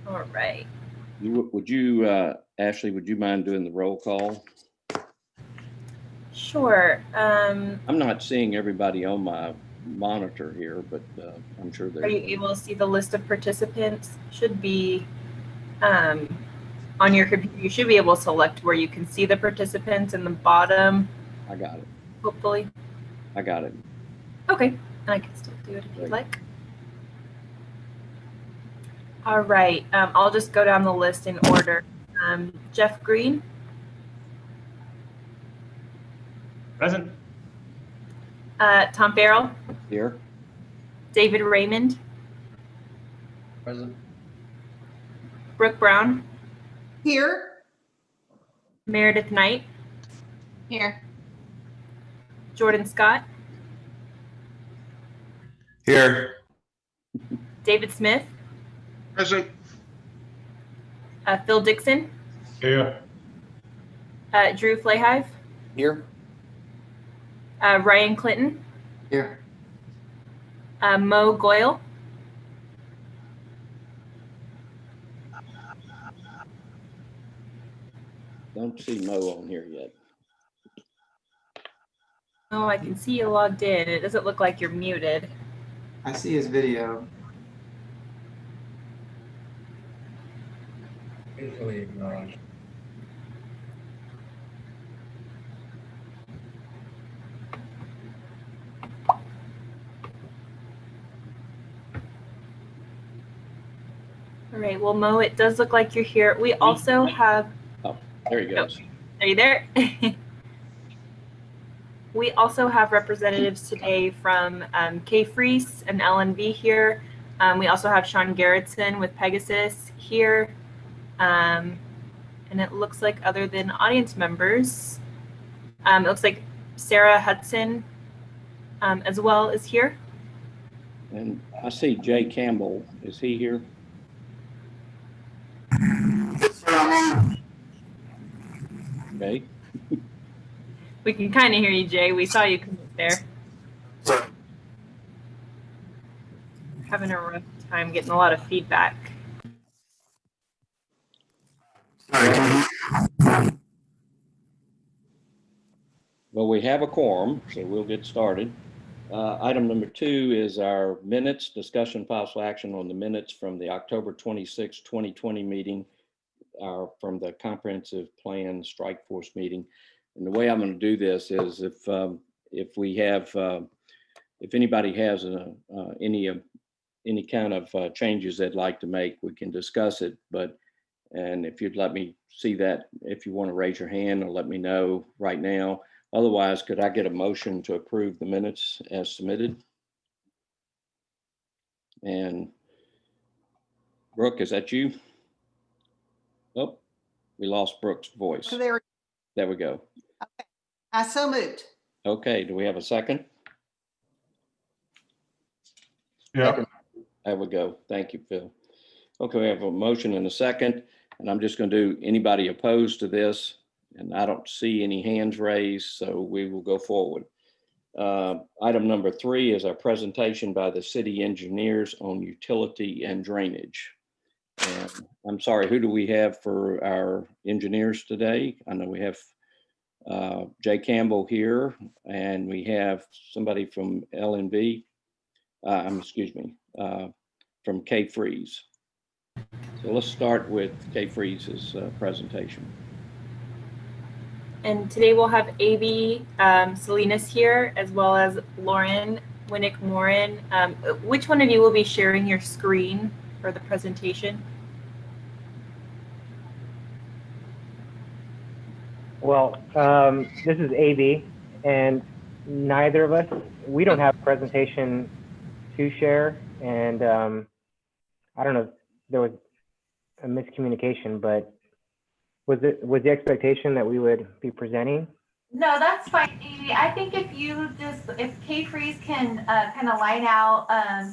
All right. Would you, Ashley, would you mind doing the roll call? Sure. I'm not seeing everybody on my monitor here, but I'm sure Are they're. you able to see the list of participants? Should be um, on your computer. You should be able to select where you can see the participants in the bottom, I got it. hopefully. I got it. Okay. I can still do it if you'd Great. like. All right. I'll just go down the list in order. Jeff Green, Present. Tom Farrell, Here. David Raymond, Present. Brooke Brown, Here. Meredith Knight, Here. Jordan Scott, Here. David Smith, Present. Phil Dixon, Here. Drew Flahive, Here. Ryan Clinton, Here. Mo Goyle, Don't see Mo on here yet. Oh, I can see you logged in. It doesn't look like you're muted. I see his video. Painfully ignored. All right. Well, Mo, it does look like you're here. We also have. There he goes. Are you there? We also have representatives today from K-Freeze and LNV here. We also have Sean Garrettson with Pegasus here. And it looks like other than audience members, it looks like Sarah Hudson as well is here. And I see Jay Campbell. Is he here? Okay. We can kind of hear you, Jay. We saw you come up there. Having a rough time getting a lot of feedback. Well, we have a quorum, so we'll get started. Item number 2 is our minutes, discussion possible action on the minutes from the October 26, 2020 meeting, from the comprehensive plan strike force meeting. And the way I'm going to do this is if we have, if anybody has any kind of changes they'd like to make, we can discuss it. And if you'd let me see that, if you want to raise your hand or let me know right now. Otherwise, could I get a motion to approve the minutes as submitted? And Brooke, is that you? Oh, we lost Brooke's voice. There we go. Okay. I so moved. Okay, do we have a second? Yeah. There we go. Thank you, Phil. Okay, we have a motion and a second, and I'm just going to do anybody opposed to this, and I don't see any hands raised, so we will go forward. Item number 3 is our presentation by the city engineers on utility and drainage. And I'm sorry, who do we have for our engineers today? I know we have Jay Campbell here, and we have somebody from LNV, from K-Freeze. So let's start with K-Freeze's presentation. And today we'll have A.B. Salinas here, as well as Lauren Winnick-Morin. Which one of you will be sharing your screen for the presentation? Well, this is AB, and neither of us, we don't have a presentation to share, and I don't know if there was a miscommunication, but was the expectation that we would be presenting? No, that's fine, Amy. I think if K-Freeze can kind of line out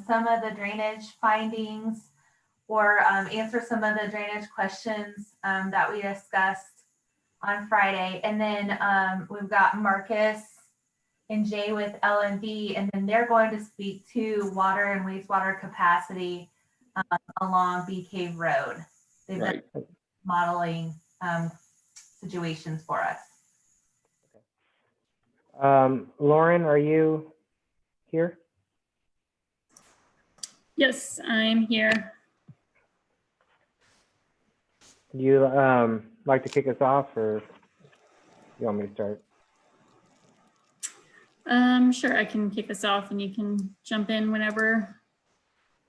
some of the drainage findings or answer some of the drainage questions that we discussed on Friday. And then we've got Marcus and Jay with LNV, and then they're going to speak to water and wastewater capacity along Bee Cave Road. They've been Right. modeling situations for us. Lauren, are you here? Yes, I'm here. Do you like to kick us off, or you want me to start? Sure, I can kick us off and you can jump in whenever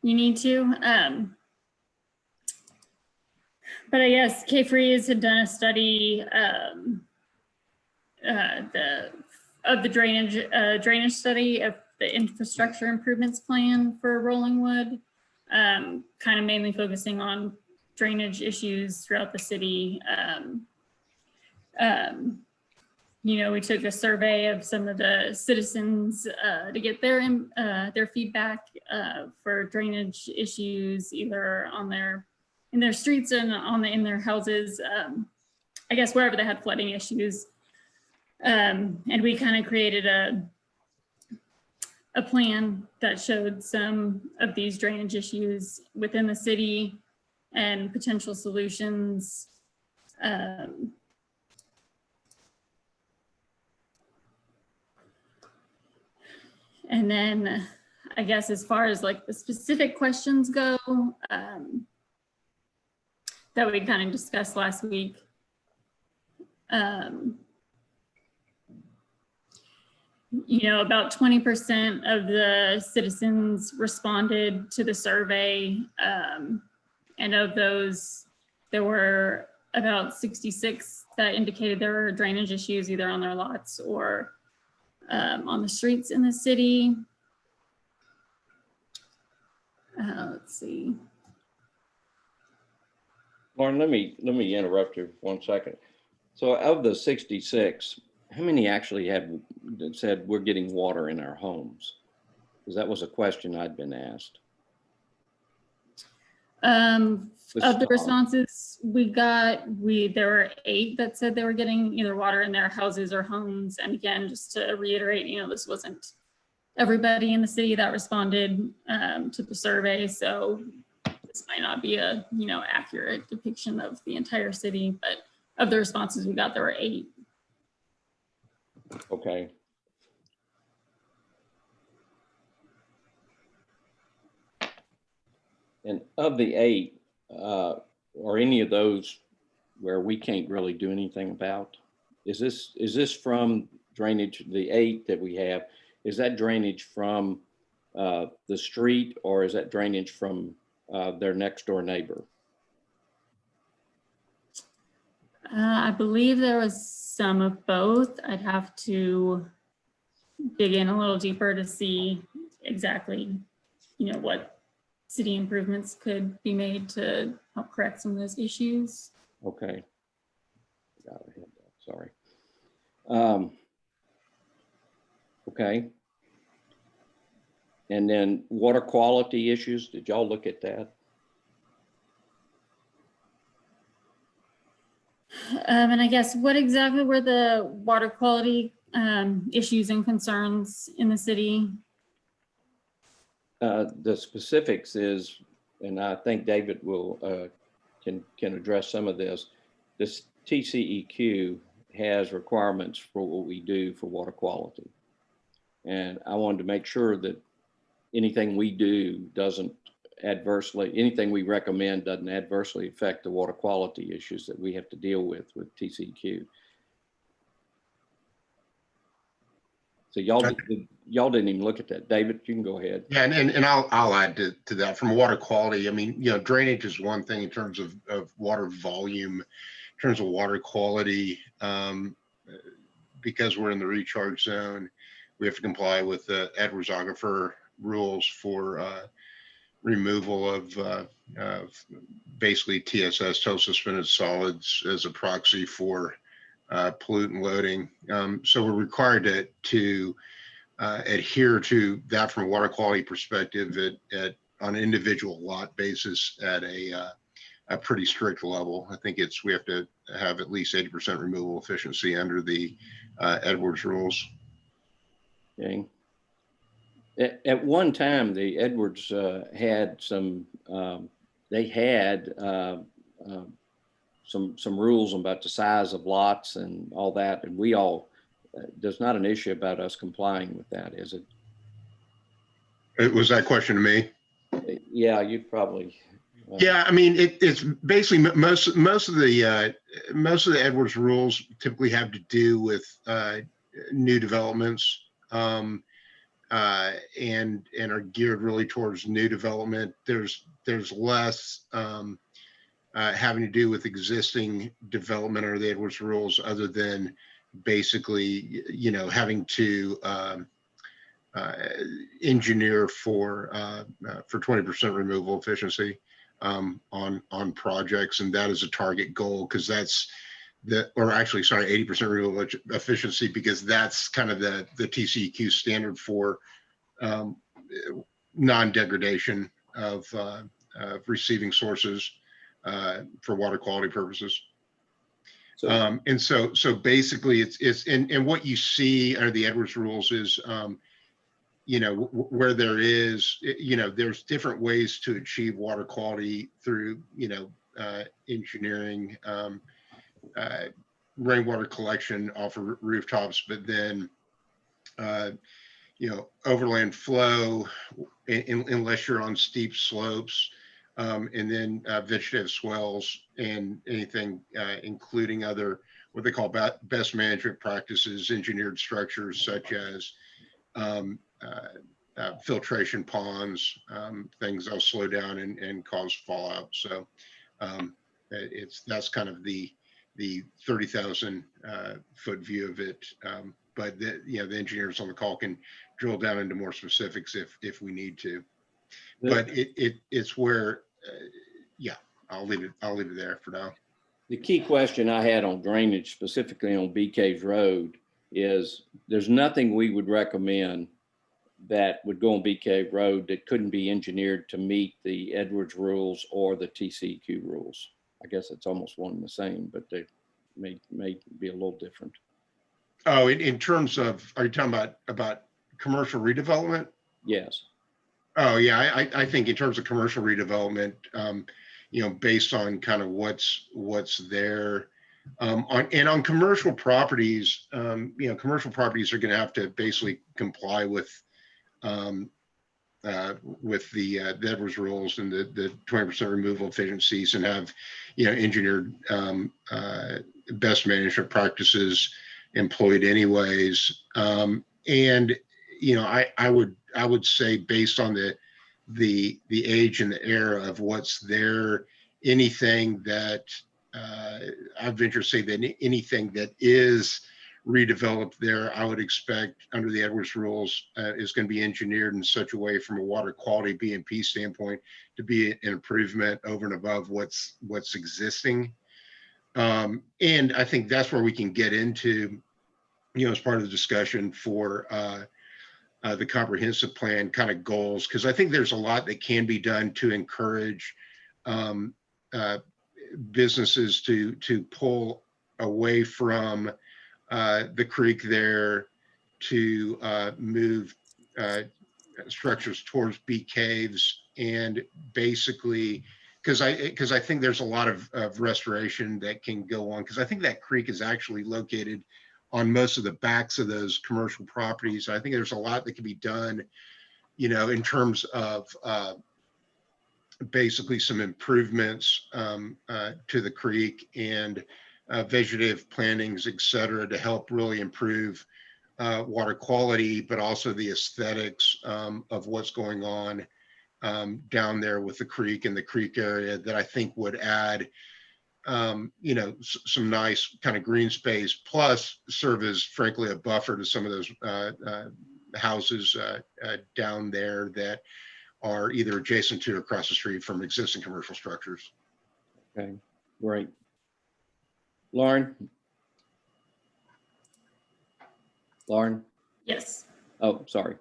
you need to. But I guess K-Freeze had done a study of the drainage study of the infrastructure improvements plan for Rollingwood, kind of mainly focusing on drainage issues throughout the city. You know, we took a survey of some of the citizens to get their feedback for drainage issues, either in their streets and in their houses. I guess wherever they had flooding issues, and we kind of created a plan that showed some of these drainage issues within the city and potential solutions. And then I guess as far as like the specific questions go, that we kind of discussed last week. You know, about 20% of the citizens responded to the survey. And of those, there were about 66 that indicated there were drainage issues either on their lots or on the streets in the city. Let's see. Lauren, let me interrupt you for 1 second. So of the 66, how many actually had said we're getting water in our homes? Because that was a question I'd been asked. Of the responses we got, there were 8 that said they were getting either water in their houses or homes. And again, just to reiterate, you know, this wasn't everybody in the city that responded to the survey. So this might not be a, you know, accurate depiction of the entire city, but of the responses we got, there were 8. Okay. And of the 8, are any of those where we can't really do anything about? Is this from drainage, the 8 that we have, is that drainage from the street, or is that drainage from their next door neighbor? I believe there was some of both. I'd have to dig in a little deeper to see exactly, you know, what city improvements could be made to help correct some of those issues. Okay. Got it. Sorry. Okay. And then water quality issues, did y'all look at that? And I guess what exactly were the water quality issues and concerns in the city? The specifics is, and I think David will can address some of this. This TCEQ has requirements for what we do for water quality, and I wanted to make sure that anything we do doesn't adversely, anything we recommend doesn't adversely affect the water quality issues that we have to deal with TCEQ. So y'all didn't even look at that. David, you can go ahead. Yeah, and I'll add to that from water quality. I mean, you know, drainage is one thing in terms of water volume, in terms of water quality. Because we're in the recharge zone, we have to comply with the Edwards Aquifer rules for removal of basically TSS, total suspended solids, as a proxy for pollutant loading. So we're required to adhere to that from a water quality perspective on an individual lot basis at a pretty strict level. I think we have to have at least 80% removal efficiency under the Edwards rules. Okay. At one time, the Edwards had some, they had some rules about the size of lots and all that, and we all, there's not an issue about us complying with that, is it? Was that question to me? Yeah, you'd probably. Yeah, I mean, it's basically most of the Edwards rules typically have to do with new developments, and are geared really towards new development. There's less having to do with existing development or the Edwards rules, other than basically, you know, having to engineer for 20% removal efficiency on projects, and that is a target goal, because that's or actually, sorry, 80% removal efficiency, because that's kind of the TCEQ standard for non-degradation of receiving sources for water quality purposes. And so basically it's and what you see under the Edwards rules is, you know, where there is, you know, there's different ways to achieve water quality through, you know, engineering, rainwater collection off of rooftops, but then, you know, overland flow, unless you're on steep slopes, and then vegetative swells, and anything including other what they call best management practices, engineered structures such as filtration ponds, things that'll slow down and cause fallout. So that's kind of the 30,000 foot view of it. But you know, the engineers on the call can drill down into more specifics if we need to. But it's where, yeah, I'll leave it there for now. The key question I had on drainage, specifically on Bee Caves Road, is there's nothing we would recommend that would go on Bee Cave Road that couldn't be engineered to meet the Edwards rules or the TCEQ rules. I guess it's almost one and the same, but they may be a little different. Oh, in terms of, are you talking about commercial redevelopment? Yes. Oh yeah, I think in terms of commercial redevelopment, you know, based on kind of what's there, on commercial properties, you know, commercial properties are going to have to basically comply with the Edwards rules and the 20% removal efficiencies, and have, you know, engineered best management practices employed anyways. And you know, I would say, based on the age and the era of what's there, anything that I'd venture to say that anything that is redeveloped there, I would expect under the Edwards rules is going to be engineered in such a way, from a water quality BMP standpoint, to be an improvement over and above what's existing. And I think that's where we can get into, you know, as part of the discussion for the comprehensive plan kind of goals, because I think there's a lot that can be done to encourage businesses to pull away from the creek there, to move structures towards Bee Caves, and basically, because I think there's a lot of restoration that can go on, because I think that creek is actually located on most of the backs of those commercial properties. I think there's a lot that can be done, you know, in terms of basically some improvements to the creek, and vegetative plantings, et cetera, to help really improve water quality, but also the aesthetics of what's going on down there with the creek and the creek area, that I think would add, you know, some nice kind of green space, plus serve as, frankly, a buffer to some of those houses down there that are either adjacent to or across the street from existing commercial structures. Okay, great. Lauren? Lauren? Yes. Oh, sorry.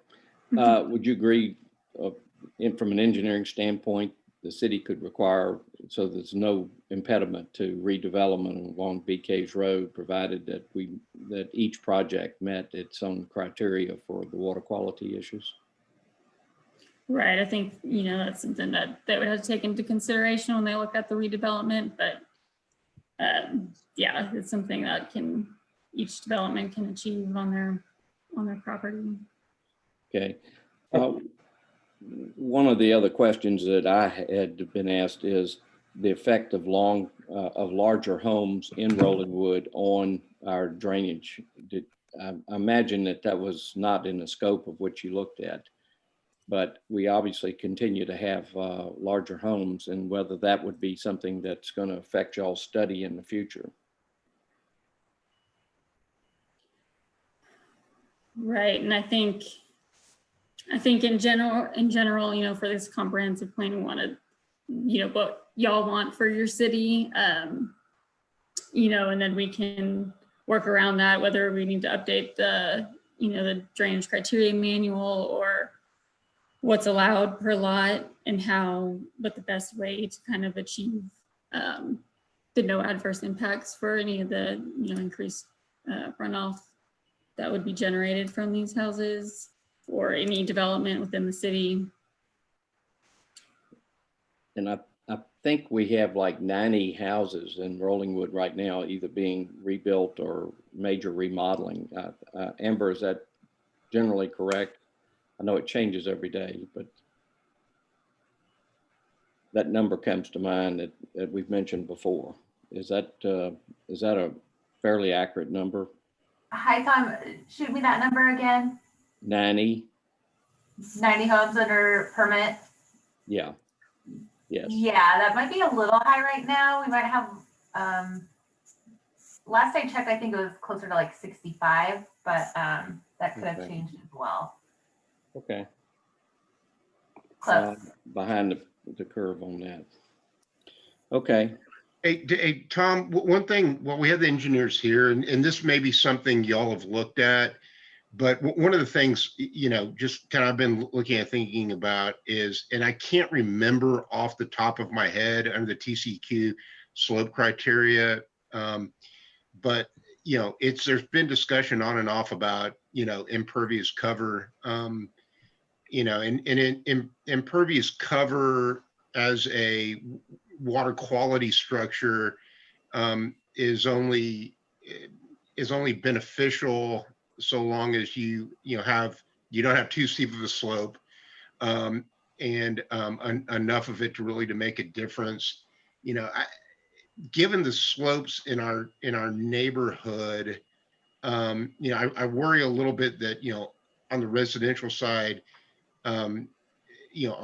Would you agree, from an engineering standpoint, the city could require, so there's no impediment to redevelopment along Bee Caves Road, provided that each project met its own criteria for the water quality issues? Right, I think, that's something that they would have to take into consideration when they look at the redevelopment, but yeah, it's something that each development can achieve on their property. Okay. One of the other questions that I had been asked is the effect of larger homes in Rolling Wood on our drainage. I imagine that was not in the scope of what you looked at, but we obviously continue to have larger homes, and whether that would be something that's going to affect y'all's study in the future. Right, and I think in general, for this comprehensive plan, we want to, what y'all want for your city, and then we can work around that, whether we need to update the drainage criteria manual or what's allowed per lot and what the best way to kind of achieve the no adverse impacts for any of the, increased runoff that would be generated from these houses or any development within the city. And I think we have like 90 houses in Rolling Wood right now, either being rebuilt or major remodeling. Amber, is that generally correct? I know it changes every day, but that number comes to mind that we've mentioned before. Is that a fairly accurate number? Hi, Tom, shoot me that number again. 90? 90 homes under permit. Yeah. Yes. Yeah, that might be a little high right now. We might have, last I checked, I think it was closer to like 65, but that could have changed as well. Okay. Close. Behind the curve on that. Okay. Hey, Tom, one thing, well, we have the engineers here, and this may be something y'all have looked at, but one of the things, just kind of been looking at, thinking about is, and I can't remember off the top of my head under the TCQ slope criteria, but, there's been discussion on and off about, impervious cover, and impervious cover as a water quality structure is only beneficial so long as you don't have too steep of a slope and enough of it to make a difference. Given the slopes in our neighborhood, I worry a little bit that on the residential side, a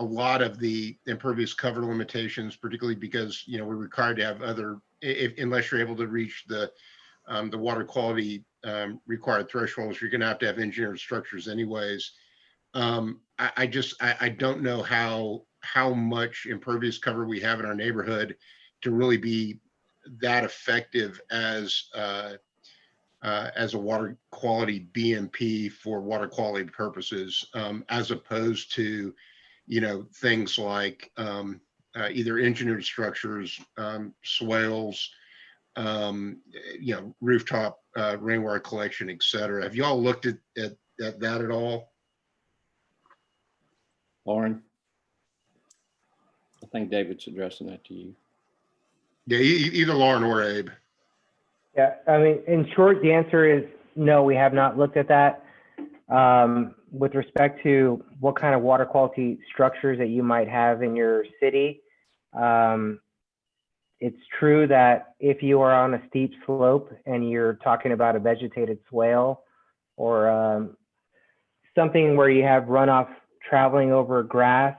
lot of the impervious cover limitations, particularly because we're required to have unless you're able to reach the water quality required thresholds, you're going to have engineered structures anyways. I don't know how much impervious cover we have in our neighborhood to really be that effective as a water quality BMP for water quality purposes, as opposed to things like either engineered structures, swales, rooftop rainwater collection, et cetera. Have y'all looked at that at all? Lauren? I think David's addressing that to you. Yeah, either Lauren or Abe. Yeah, I mean, in short, the answer is no, we have not looked at that. With respect to what kind of water quality structures that you might have in your city, it's true that if you are on a steep slope and you're talking about a vegetated swale or something where you have runoff traveling over grass,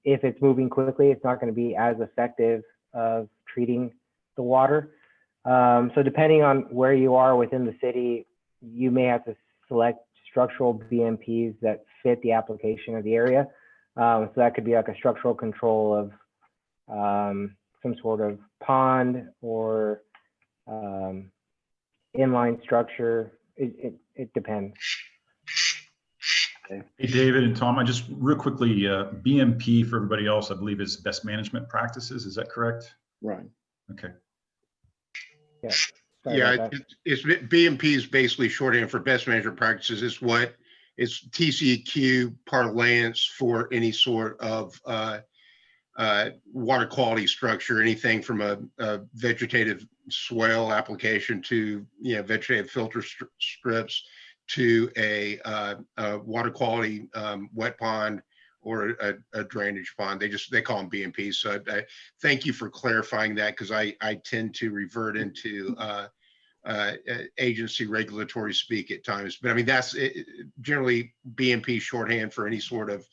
if it's moving quickly, it's not going to be as effective of treating the water. So depending on where you are within the city, you may have to select structural BMPs that fit the application of the area. So that could be like a structural control of some sort of pond or inline structure. It depends. Hey, David and Tom, I just real quickly, BMP for everybody else, I believe is best management practices. Is that correct? Right. Okay. Yeah. Yeah, it's BMP is basically shorthand for best management practices. It's it's TCEQ parlance for any sort of water quality structure, anything from a vegetative swale application to, you know, vegetative filter strips to a water quality wet pond or a drainage pond. They call them BMPs. So I thank you for clarifying that, because I tend to revert into agency regulatory speak at times. But I mean, that's generally BMP shorthand for any sort of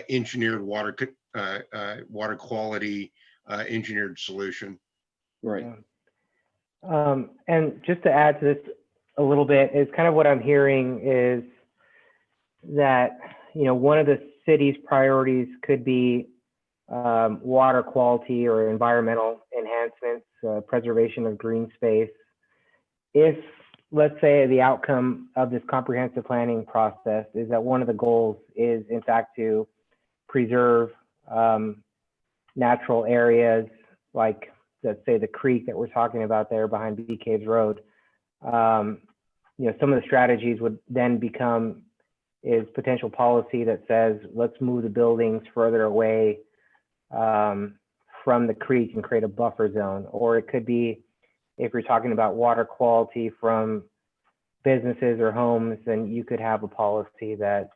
engineered water quality engineered solution. Right. And just to add to this a little bit, is kind of what I'm hearing is that, you know, one of the city's priorities could be water quality or environmental enhancements, preservation of green space. If, let's say, the outcome of this comprehensive planning process is that one of the goals is, in fact, to preserve natural areas like, let's say, the creek that we're talking about there behind Bee Caves Road, you know, some of the strategies would then become is potential policy that says, let's move the buildings further away from the creek and create a buffer zone. Or it could be, if you're talking about water quality from businesses or homes, then you could have a policy that,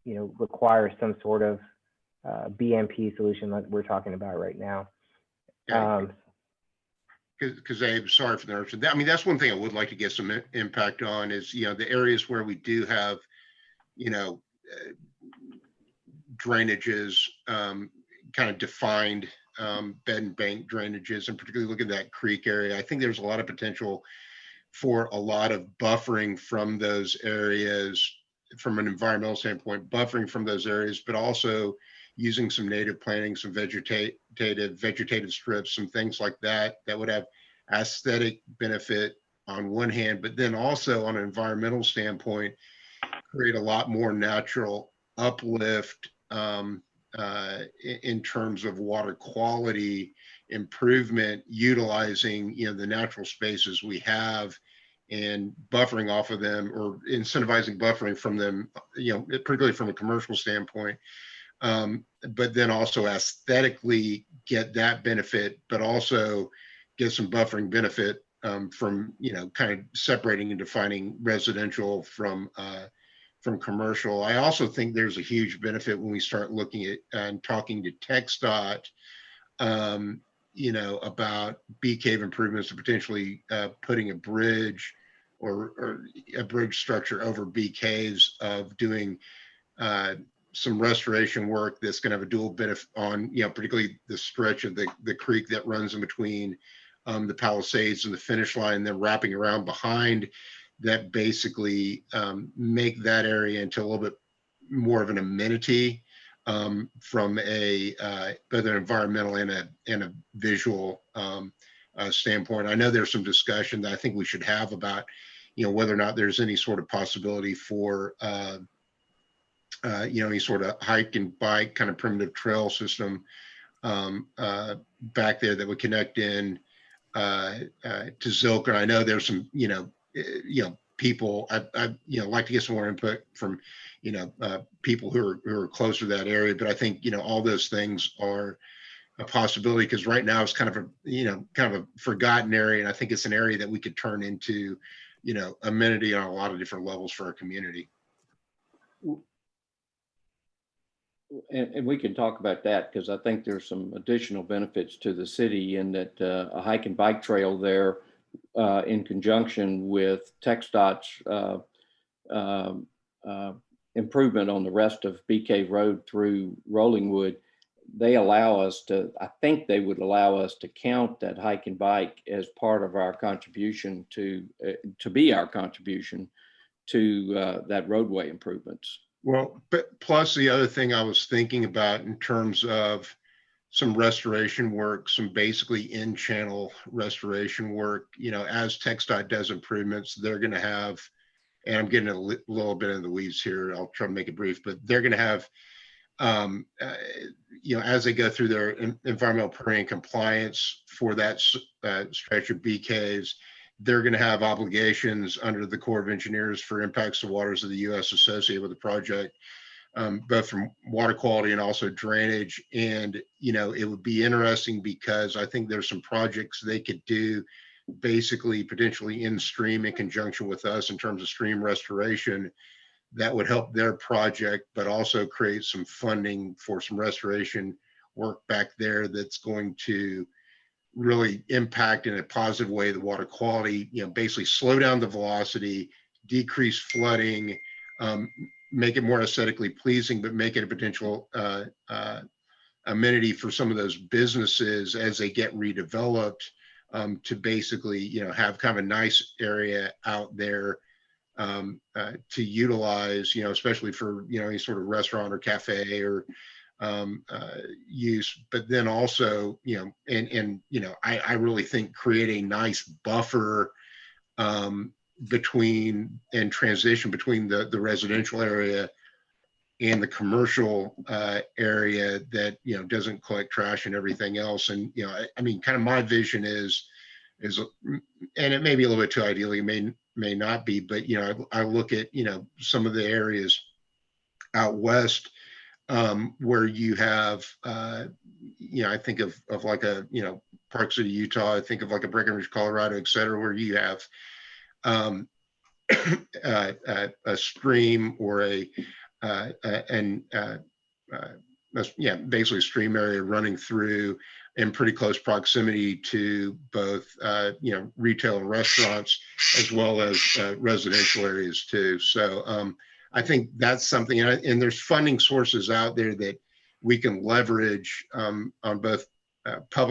you know, requires some sort of BMP solution like we're talking about right now. Because Abe, sorry for the interruption. I mean, that's one thing I would like to get some impact on is, you know, the areas where we do have, you know, drainages, kind of defined bed and bank drainages, and particularly look at that creek area. I think there's a lot of potential for a lot of buffering from those areas from an environmental standpoint, buffering from those areas, but also using some native planting, some vegetative strips, some things like that, that would have aesthetic benefit on one hand, but then also on an environmental standpoint, create a lot more natural uplift in terms of water quality improvement, utilizing, you know, the natural spaces we have and buffering off of them, or incentivizing buffering from them, you know, particularly from a commercial standpoint. But then also aesthetically get that benefit, but also get some buffering benefit from, you know, kind of separating and defining residential from commercial. I also think there's a huge benefit when we start looking at and talking to TxDOT, you know, about Bee Cave improvements, or potentially putting a bridge or a bridge structure over Bee Caves, of doing some restoration work that's going to have a dual benefit on, you know, particularly the stretch of the creek that runs in between the Palisades and the finish line, then wrapping around behind, that basically make that area into a little bit more of an amenity from a both an environmental and a visual standpoint. I know there's some discussion that I think we should have about, you know, whether or not there's any sort of possibility for you know, any sort of hike and bike kind of primitive trail system back there that would connect in to Zilker. I know there's some, you know, people, I you know, like to get some more input from, you know, people who are closer to that area. But I think, you know, all those things are a possibility, because right now it's kind of a, you know, kind of a forgotten area. And I think it's an area that we could turn into, you know, amenity on a lot of different levels for our community. And we can talk about that, because I think there's some additional benefits to the city in that a hike and bike trail there in conjunction with TxDOT's improvement on the rest of Bee Cave Road through Rollingwood, they allow us to, I think they would allow us to count that hike and bike as part of our contribution to be our contribution to that roadway improvements. Well, but plus the other thing I was thinking about in terms of some restoration work, some basically in-channel restoration work, you know, as TxDOT does improvements, they're going to have, and I'm getting a little bit in the weeds here, I'll try to make it brief, but they're going to have, you know, as they go through their environmental permitting compliance for that stretch of Bee Caves, they're going to have obligations under the Corps of Engineers for impacts to waters of the U.S. associated with the project, both from water quality and also drainage. And, you know, it would be interesting because I think there's some projects they could do basically potentially in stream in conjunction with us in terms of stream restoration that would help their project, but also create some funding for some restoration work back there that's going to really impact in a positive way the water quality, you know, basically slow down the velocity, decrease flooding, make it more aesthetically pleasing, but make it a potential amenity for some of those businesses as they get redeveloped, to basically, you know, have kind of a nice area out there to utilize, you know, especially for, you know, any sort of restaurant or cafe or use, but then also, you know, and you know, I really think create a nice buffer between and transition between the residential area and the commercial area that, you know, doesn't collect trash and everything else. And, you know, I mean, kind of my vision is, and it may be a little bit too ideal, it may not be, but, you know, I look at, you know, some of the areas out west where you have, you know, I think of like a, you know, Park City, Utah, I think of like a Breckenridge, Colorado, et cetera, where you have a stream or basically a stream area running through in pretty close proximity to both, you know, retail and restaurants, as well as residential areas too. So I think that's something, and there's funding sources out there that we can leverage on both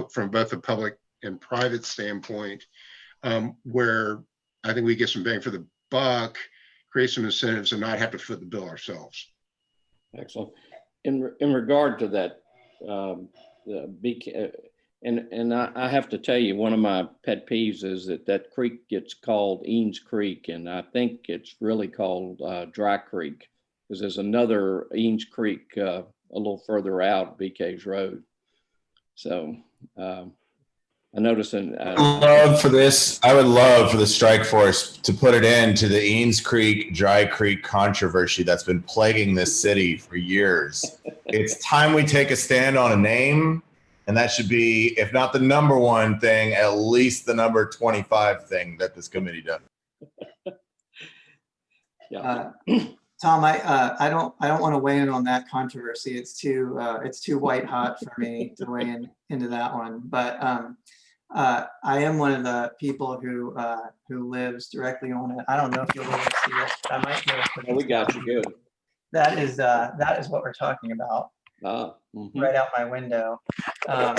from both a public and private standpoint, where I think we get some bang for the buck, create some incentives, and not have to foot the bill ourselves. Excellent. In regard to that, and I have to tell you, one of my pet peeves is that creek gets called Eanes Creek, and I think it's really called Dry Creek, because there's another Eanes Creek a little further out, Bee Caves Road. So I noticed I would love for the strike force to put it into the Eanes Creek, Dry Creek controversy that's been plaguing this city for years. It's time we take a stand on a name, and that should be, if not the number one thing, at least the number 25 thing that this committee does. Yeah. Tom, I don't want to weigh in on that controversy. It's too white hot for me to weigh into that one. But I am one of the people who lives directly on it. I don't know if you'll be able to see it. I might be able to put it. We got you good. That is what we're talking about. Right out my window. I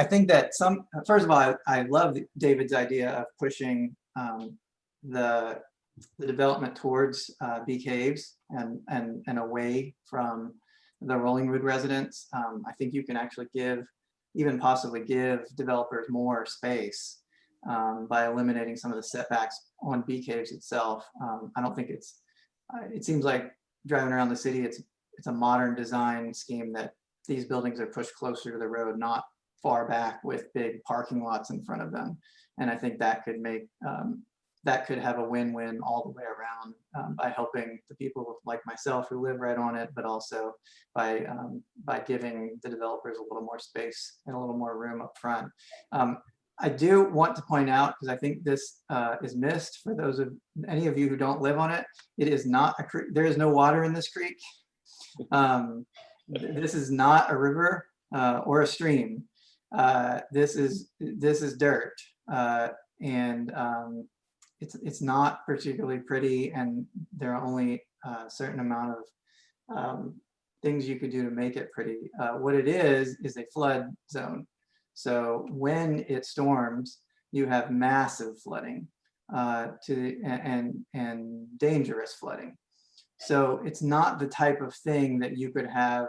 think that first of all, I love David's idea of pushing the development towards Bee Caves and away from the Rollingwood residents. I think you can actually possibly give developers more space by eliminating some of the setbacks on Bee Caves itself. I don't think it seems like driving around the city, it's a modern design scheme that these buildings are pushed closer to the road, not far back with big parking lots in front of them. And I think that could make that could have a win-win all the way around by helping the people like myself who live right on it, but also by giving the developers a little more space and a little more room up front. I do want to point out, because I think this is missed for any of you who don't live on it, it is not a creek. There is no water in this creek. This is not a river or a stream. This is dirt, and it's not particularly pretty, and there are only a certain amount of things you could do to make it pretty. What it is a flood zone. So when it storms, you have massive flooding and dangerous flooding. So it's not the type of thing that you could have.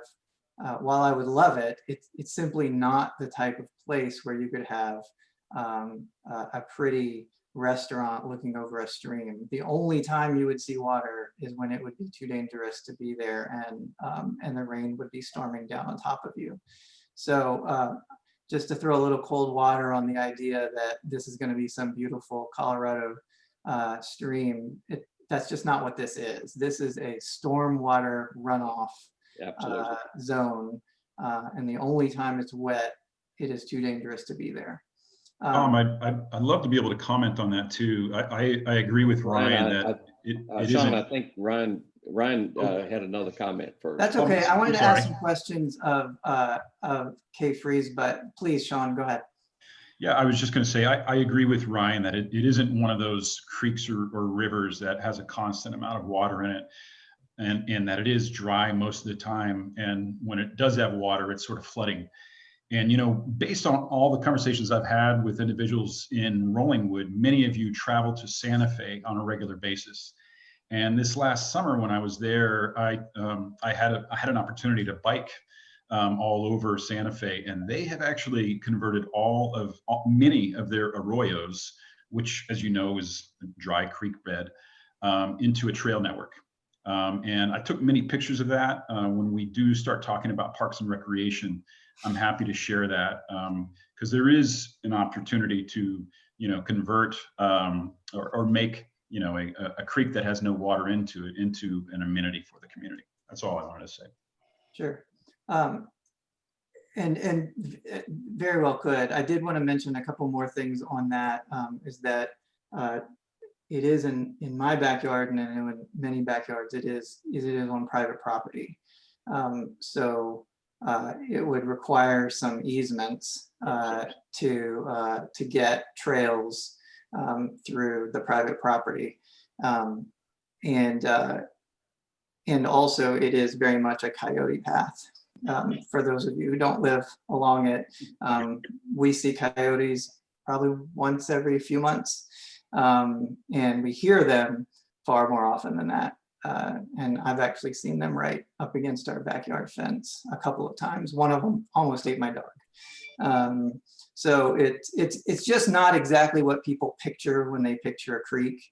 While I would love it, it's simply not the type of place where you could have a pretty restaurant looking over a stream. The only time you would see water is when it would be too dangerous to be there, and the rain would be storming down on top of you. So just to throw a little cold water on the idea that this is going to be some beautiful Colorado stream. That's just not what this is. This is a stormwater runoff Absolutely. zone. And the only time it's wet, it is too dangerous to be there. I'd love to be able to comment on that too. I agree with Ryan that it Sean, isn't. I think Ryan had another comment first. That's okay. I wanted I'm to ask sorry. some questions of Kay Freeze, but please, Sean, go ahead. Yeah, I was just going to say, I agree with Ryan that it isn't one of those creeks or rivers that has a constant amount of water in it, and that it is dry most of the time. And when it does have water, it's sort of flooding. And, you know, based on all the conversations I've had with individuals in Rollingwood, many of you travel to Santa Fe on a regular basis. And this last summer when I was there, I had an opportunity to bike all over Santa Fe, and they have actually converted many of their arroyos, which, as you know, is a dry creek bed, into a trail network. And I took many pictures of that. When we do start talking about parks and recreation, I'm happy to share that because there is an opportunity to, you know, convert or make, you know, a creek that has no water into it into an amenity for the community. That's all I wanted to say. Sure. And very well could. I did want to mention a couple more things on that, is that it is in my backyard, and I know in many backyards it is on private property. So it would require some easements to get trails through the private property. And also it is very much a coyote path. For those of you who don't live along it, we see coyotes probably once every few months, and we hear them far more often than that. And I've actually seen them right up against our backyard fence a couple of times. One of them almost ate my dog. So it's just not exactly what people picture when they picture a creek.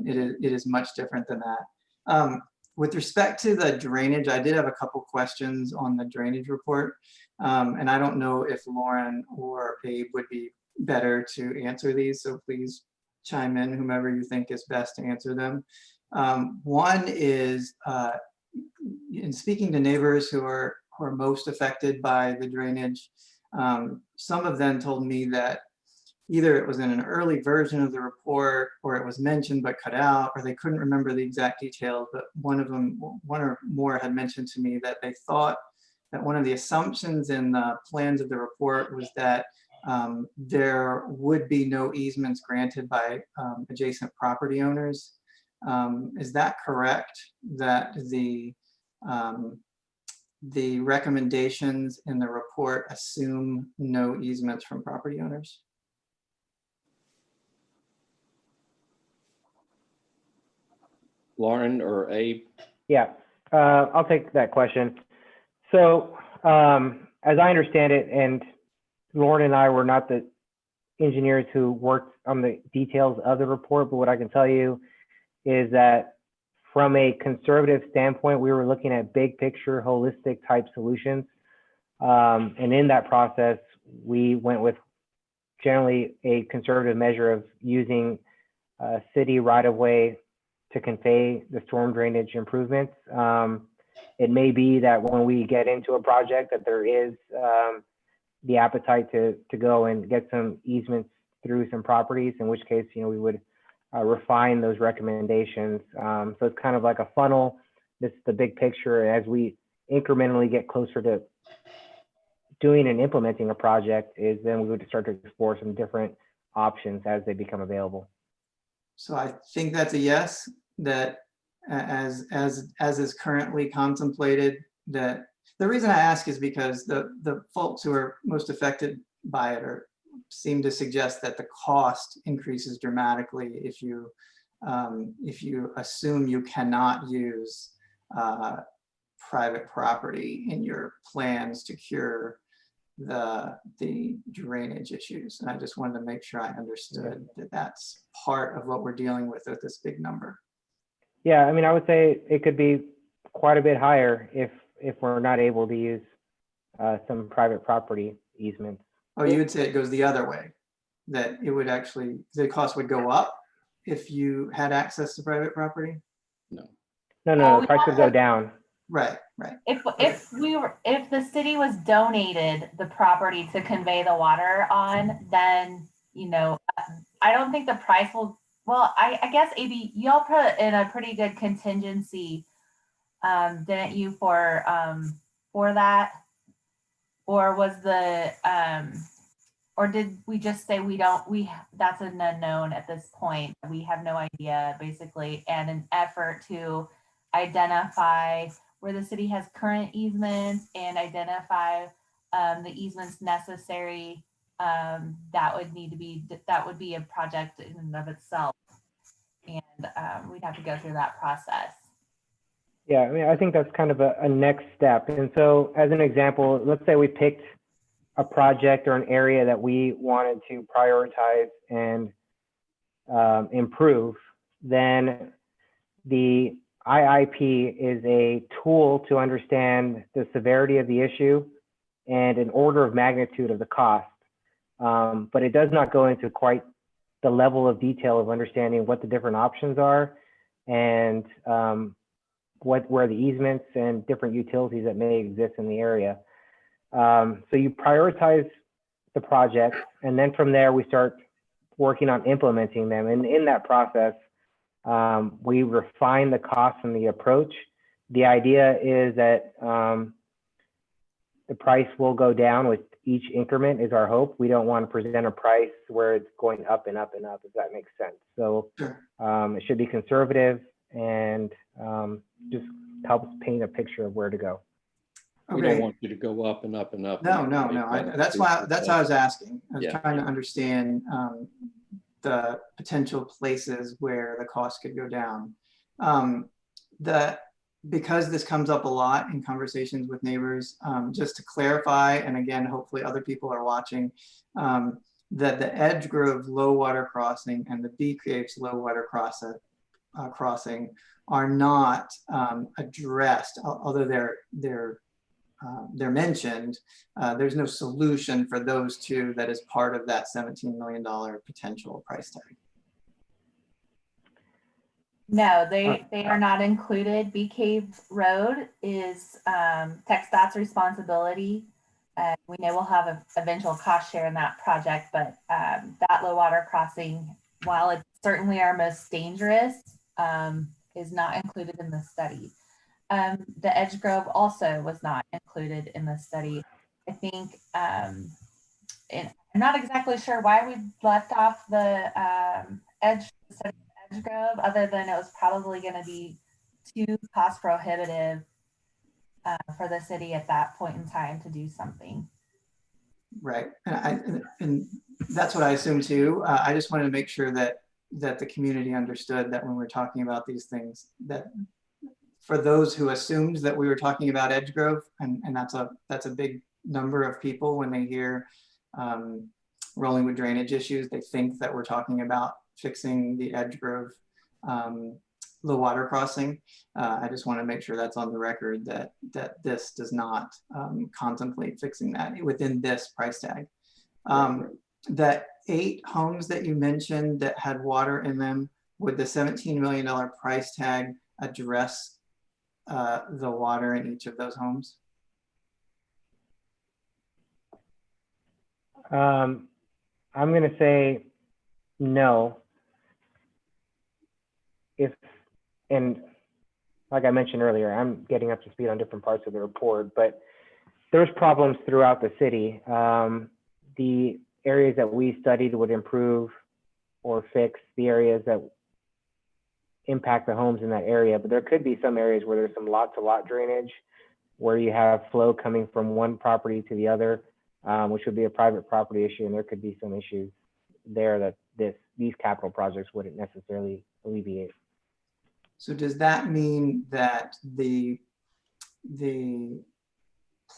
It is much different than that. With respect to the drainage, I did have a couple questions on the drainage report. And I don't know if Lauren or Abe would be better to answer these. So please chime in, whomever you think is best to answer them. One is, in speaking to neighbors who are most affected by the drainage, some of them told me that either it was in an early version of the report, or it was mentioned but cut out, or they couldn't remember the exact details. But one or more had mentioned to me that they thought that one of the assumptions in the plans of the report was that there would be no easements granted by adjacent property owners. Is that correct? That the recommendations in the report assume no easements from property owners? Lauren or Abe? Yeah, I'll take that question. So as I understand it, and Lauren and I were not the engineers who worked on the details of the report, but what I can tell you is that from a conservative standpoint, we were looking at big picture, holistic type solutions. And in that process, we went with generally a conservative measure of using city right-of-way to convey the storm drainage improvements. It may be that when we get into a project that there is the appetite to go and get some easements through some properties, in which case, you know, we would refine those recommendations. So it's kind of like a funnel. This is the big picture. As we incrementally get closer to doing and implementing a project, is then we would start to explore some different options as they become available. So I think that's a yes, that as is currently contemplated, that the reason I ask is because the folks who are most affected by it seem to suggest that the cost increases dramatically if you assume you cannot use private property in your plans to cure the drainage issues. And I just wanted to make sure I understood that that's part of what we're dealing with this big number. Yeah, I mean, I would say it could be quite a bit higher if we're not able to use some private property easements. Oh, you would say it goes the other way, that it would actually, the cost would go up if you had access to private property? No. No, the price would go down. Right. If the city was donated the property to convey the water on, then, I don't think the price will, well, I guess AB, y'all put in a pretty good contingency, didn't you, for that? Or was or did we just say that's an unknown at this point? We have no idea, basically, and an effort to identify where the city has current easements and identify the easements necessary. That would be a project in and of itself. And we'd have to go through that process. Yeah, I mean, I think that's kind of a next step. And so as an example, let's say we picked a project or an area that we wanted to prioritize and improve, then the IIP is a tool to understand the severity of the issue and an order of magnitude of the cost. But it does not go into quite the level of detail of understanding what the different options are and where the easements and different utilities that may exist in the area. So you prioritize the project, and then from there we start working on implementing them. And in that process, we refine the cost and the approach. The idea is that the price will go down with each increment is our hope. We don't want to present a price where it's going up and up and up, if that makes sense. So it should be conservative and just helps paint a picture of where to go. We don't want you to go up and up and up. No. That's why I was asking. I was trying to understand the potential places where the cost could go down. Because this comes up a lot in conversations with neighbors, just to clarify, and again, hopefully other people are watching, that the Edge Grove low water crossing and the Bee Caves low water crossing are not addressed, although they're mentioned. There's no solution for those two that is part of that $17 million potential price tag. No, they are not included. Bee Cave Road is TxDOT's responsibility. We know we'll have an eventual cost share in that project, but that low water crossing, while it's certainly our most dangerous, is not included in the study. The Edge Grove also was not included in the study. I think, and I'm not exactly sure why we left off the Edge Grove, other than it was probably going to be too cost prohibitive for the city at that point in time to do something. Right, and that's what I assumed too. I just wanted to make sure that the community understood that when we're talking about these things, that for those who assumed that we were talking about Edge Grove, and that's a big number of people when they hear rolling with drainage issues, they think that we're talking about fixing the Edge Grove low water crossing. I just want to make sure that's on the record that this does not contemplate fixing that within this price tag. That 8 homes that you mentioned that had water in them, would the $17 million price tag address the water in each of those homes? I'm going to say no. And like I mentioned earlier, I'm getting up to speed on different parts of the report, but there's problems throughout the city. The areas that we studied would improve or fix the areas that impact the homes in that area, but there could be some areas where there's some lot-to-lot drainage, where you have flow coming from one property to the other, which would be a private property issue, and there could be some issues there that these capital projects wouldn't necessarily alleviate. So does that mean that the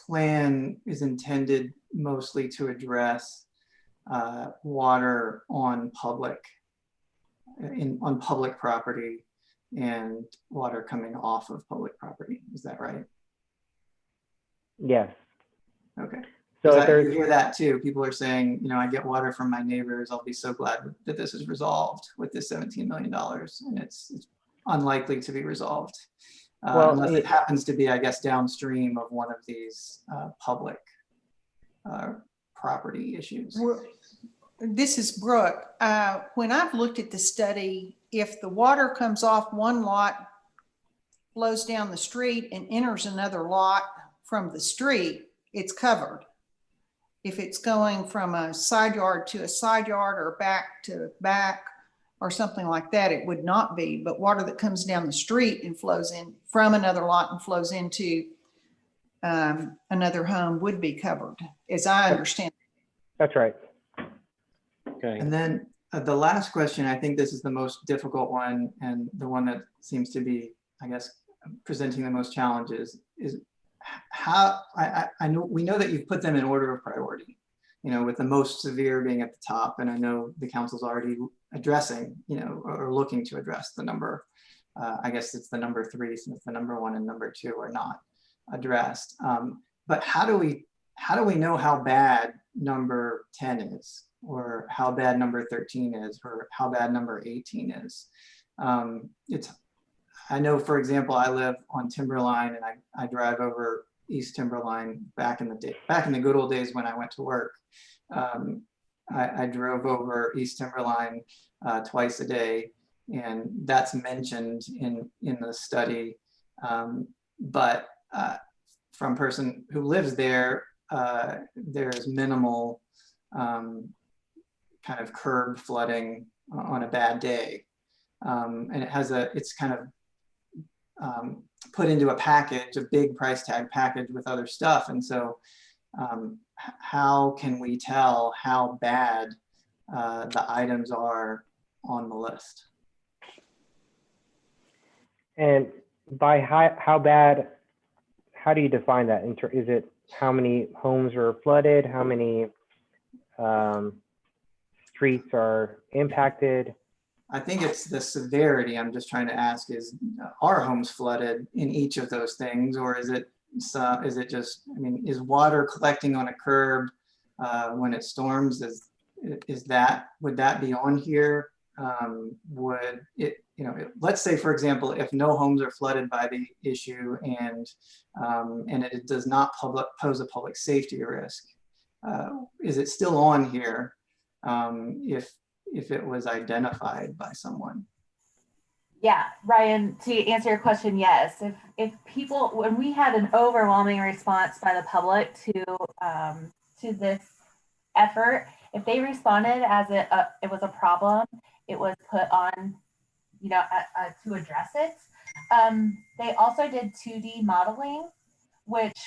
plan is intended mostly to address water on public property and water coming off of public property? Is that right? Yes. Okay. So if I there's, hear that too. People are saying, you know, I get water from my neighbors. I'll be so glad that this is resolved with this $17 million. And it's unlikely to be resolved. Well, Unless it happens to be, I guess, downstream of one of these public property issues. This is Brooke. When I've looked at the study, if the water comes off one lot, flows down the street and enters another lot from the street, it's covered. If it's going from a side yard to a side yard or back to back or something like that, it would not be. But water that comes down the street and flows in from another lot and flows into another home would be covered, as I understand. that's right. Okay. And then the last question, I think this is the most difficult one and the one that seems to be, I guess, presenting the most challenges is how I know we know that you've put them in order of priority, you know, with the most severe being at the top. And I know the council's already addressing, you know, or looking to address the number. I guess it's the number 3 since the number 1 and number 2 are not addressed. But how do we know how bad number 10 is, or how bad number 13 is, or how bad number 18 is? I know, for example, I live on Timberline and I drive over East Timberline back in the good old days when I went to work. I drove over East Timberline twice a day, and that's mentioned in the study. But from a person who lives there, there's minimal kind of curb flooding on a bad day. And it's kind of put into a package, a big price tag package with other stuff. And so how can we tell how bad the items are on the list? And by how bad, how do you define that? Is it how many homes are flooded? How many streets are impacted? I think it's the severity. I'm just trying to ask is, are homes flooded in each of those things? Or is it just, I mean, is water collecting on a curb when it storms? Would that be on here? Would it, you know, let's say, for example, if no homes are flooded by the issue and it does not pose a public safety risk, is it still on here if it was identified by someone? Yeah, Ryan, to answer your question, yes. If people, when we had an overwhelming response by the public to this effort, if they responded as it was a problem, it was put on, you know, to address it. They also did 2D modeling, which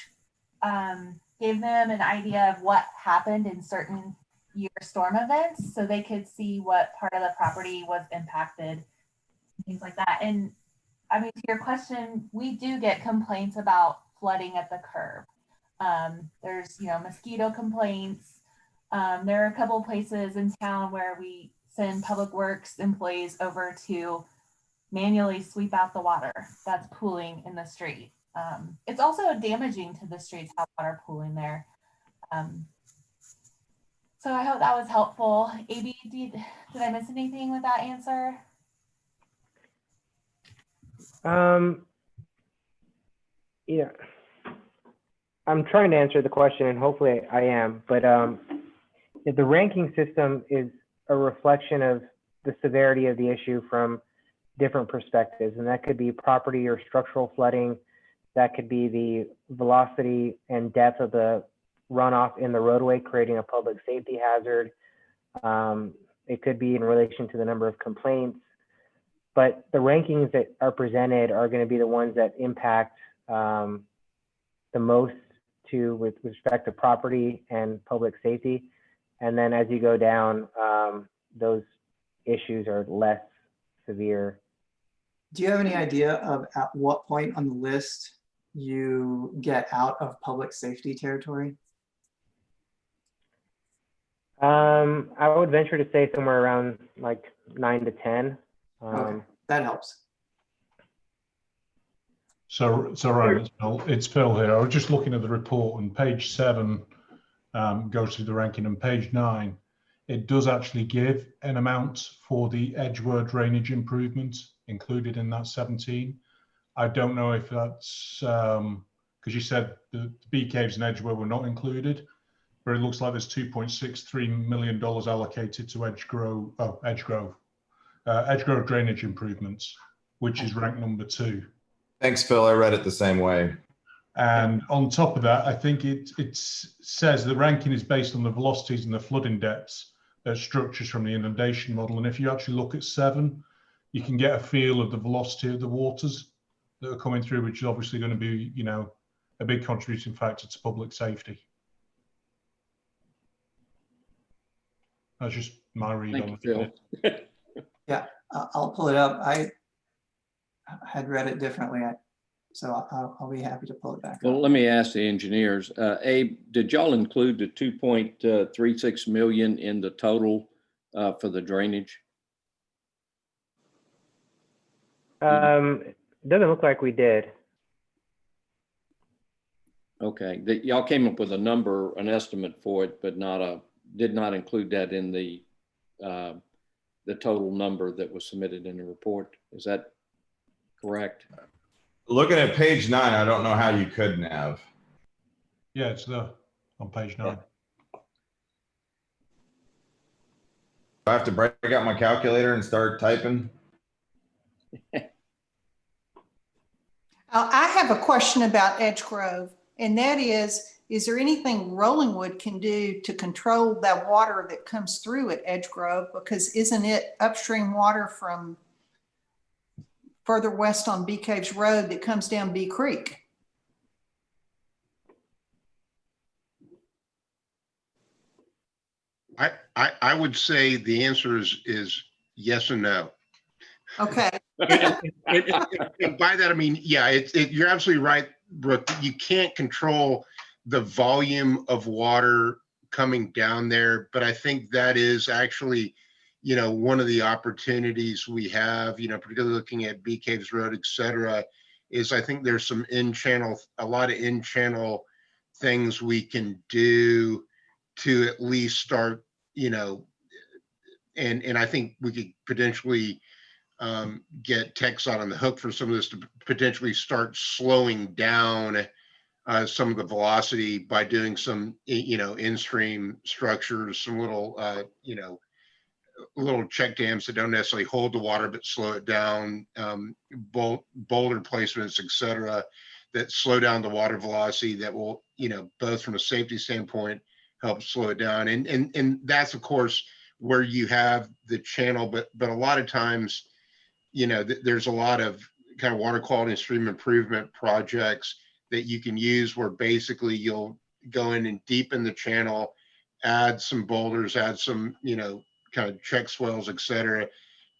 gave them an idea of what happened in certain year storm events, so they could see what part of the property was impacted, things like that. And I mean, to your question, we do get complaints about flooding at the curb. There's, you know, mosquito complaints. There are a couple of places in town where we send public works employees over to manually sweep out the water that's pooling in the street. It's also damaging to the streets, how water pooling there. So I hope that was helpful. AB, did I miss anything with that answer? Yeah, I'm trying to answer the question, and hopefully I am, but the ranking system is a reflection of the severity of the issue from different perspectives, and that could be property or structural flooding. That could be the velocity and depth of the runoff in the roadway, creating a public safety hazard. It could be in relation to the number of complaints, but the rankings that are presented are going to be the ones that impact the most with respect to property and public safety. And then as you go down, those issues are less severe. Do you have any idea of at what point on the list you get out of public safety territory? I would venture to say somewhere around like 9 to 10. Okay, that helps. So Ryan, it's Phil here. I was just looking at the report on page 7. goes through the ranking. On page 9, it does actually give an amount for the Edgeworth drainage improvements included in that 17. I don't know if that's because you said the bee caves and Edgeworth were not included, but it looks like there's $2.63 million allocated to Edgegrove drainage improvements, which is ranked number 2. Thanks, Phil. I read it the same way. And on top of that, I think it says the ranking is based on the velocities and the flooding depths structures from the inundation model. And if you actually look at 7, you can get a feel of the velocity of the waters that are coming through, which is obviously going to be, you know, a big contributing factor to public safety. That's just my read Thank on you, it. Phil. Yeah, I'll pull it up. I had read it differently, so I'll be happy to pull it back Well, up. let me ask the engineers. Abe, did y'all include the 2.36 million in the total for the drainage? It doesn't look like we did. Okay, y'all came up with a number, an estimate for it, but did not include that in the total number that was submitted in the report. Is that correct? Looking at page 9, I don't know how you couldn't have. Yeah, it's there on page 9. I have to break out my calculator and start typing. I have a question about Edgegrove, and that is there anything Rollingwood can do to control that water that comes through at Edgegrove? Because isn't it upstream water from further west on Bee Caves Road that comes down Bee Creek? I would say the answer is yes and no. Okay. And by that, I mean, yeah, you're absolutely right, Brooke. You can't control the volume of water coming down there, but I think that is actually, you know, one of the opportunities we have, you know, particularly looking at Bee Caves Road, et cetera, is I think there's some a lot of in-channel things we can do to at least start, you know, and I think we could potentially get TxDOT on the hook for some of this to potentially start slowing down some of the velocity by doing some, you know, in-stream structures, some little, you know, little check dams that don't necessarily hold the water but slow it down, boulder placements, et cetera, that slow down the water velocity that will, you know, both from a safety standpoint help slow it down. And that's of course where you have the channel, but a lot of times, you know, there's a lot of kind of water quality and stream improvement projects that you can use where basically you'll go in and deepen the channel, add some boulders, add some, you know, kind of check swells, et cetera,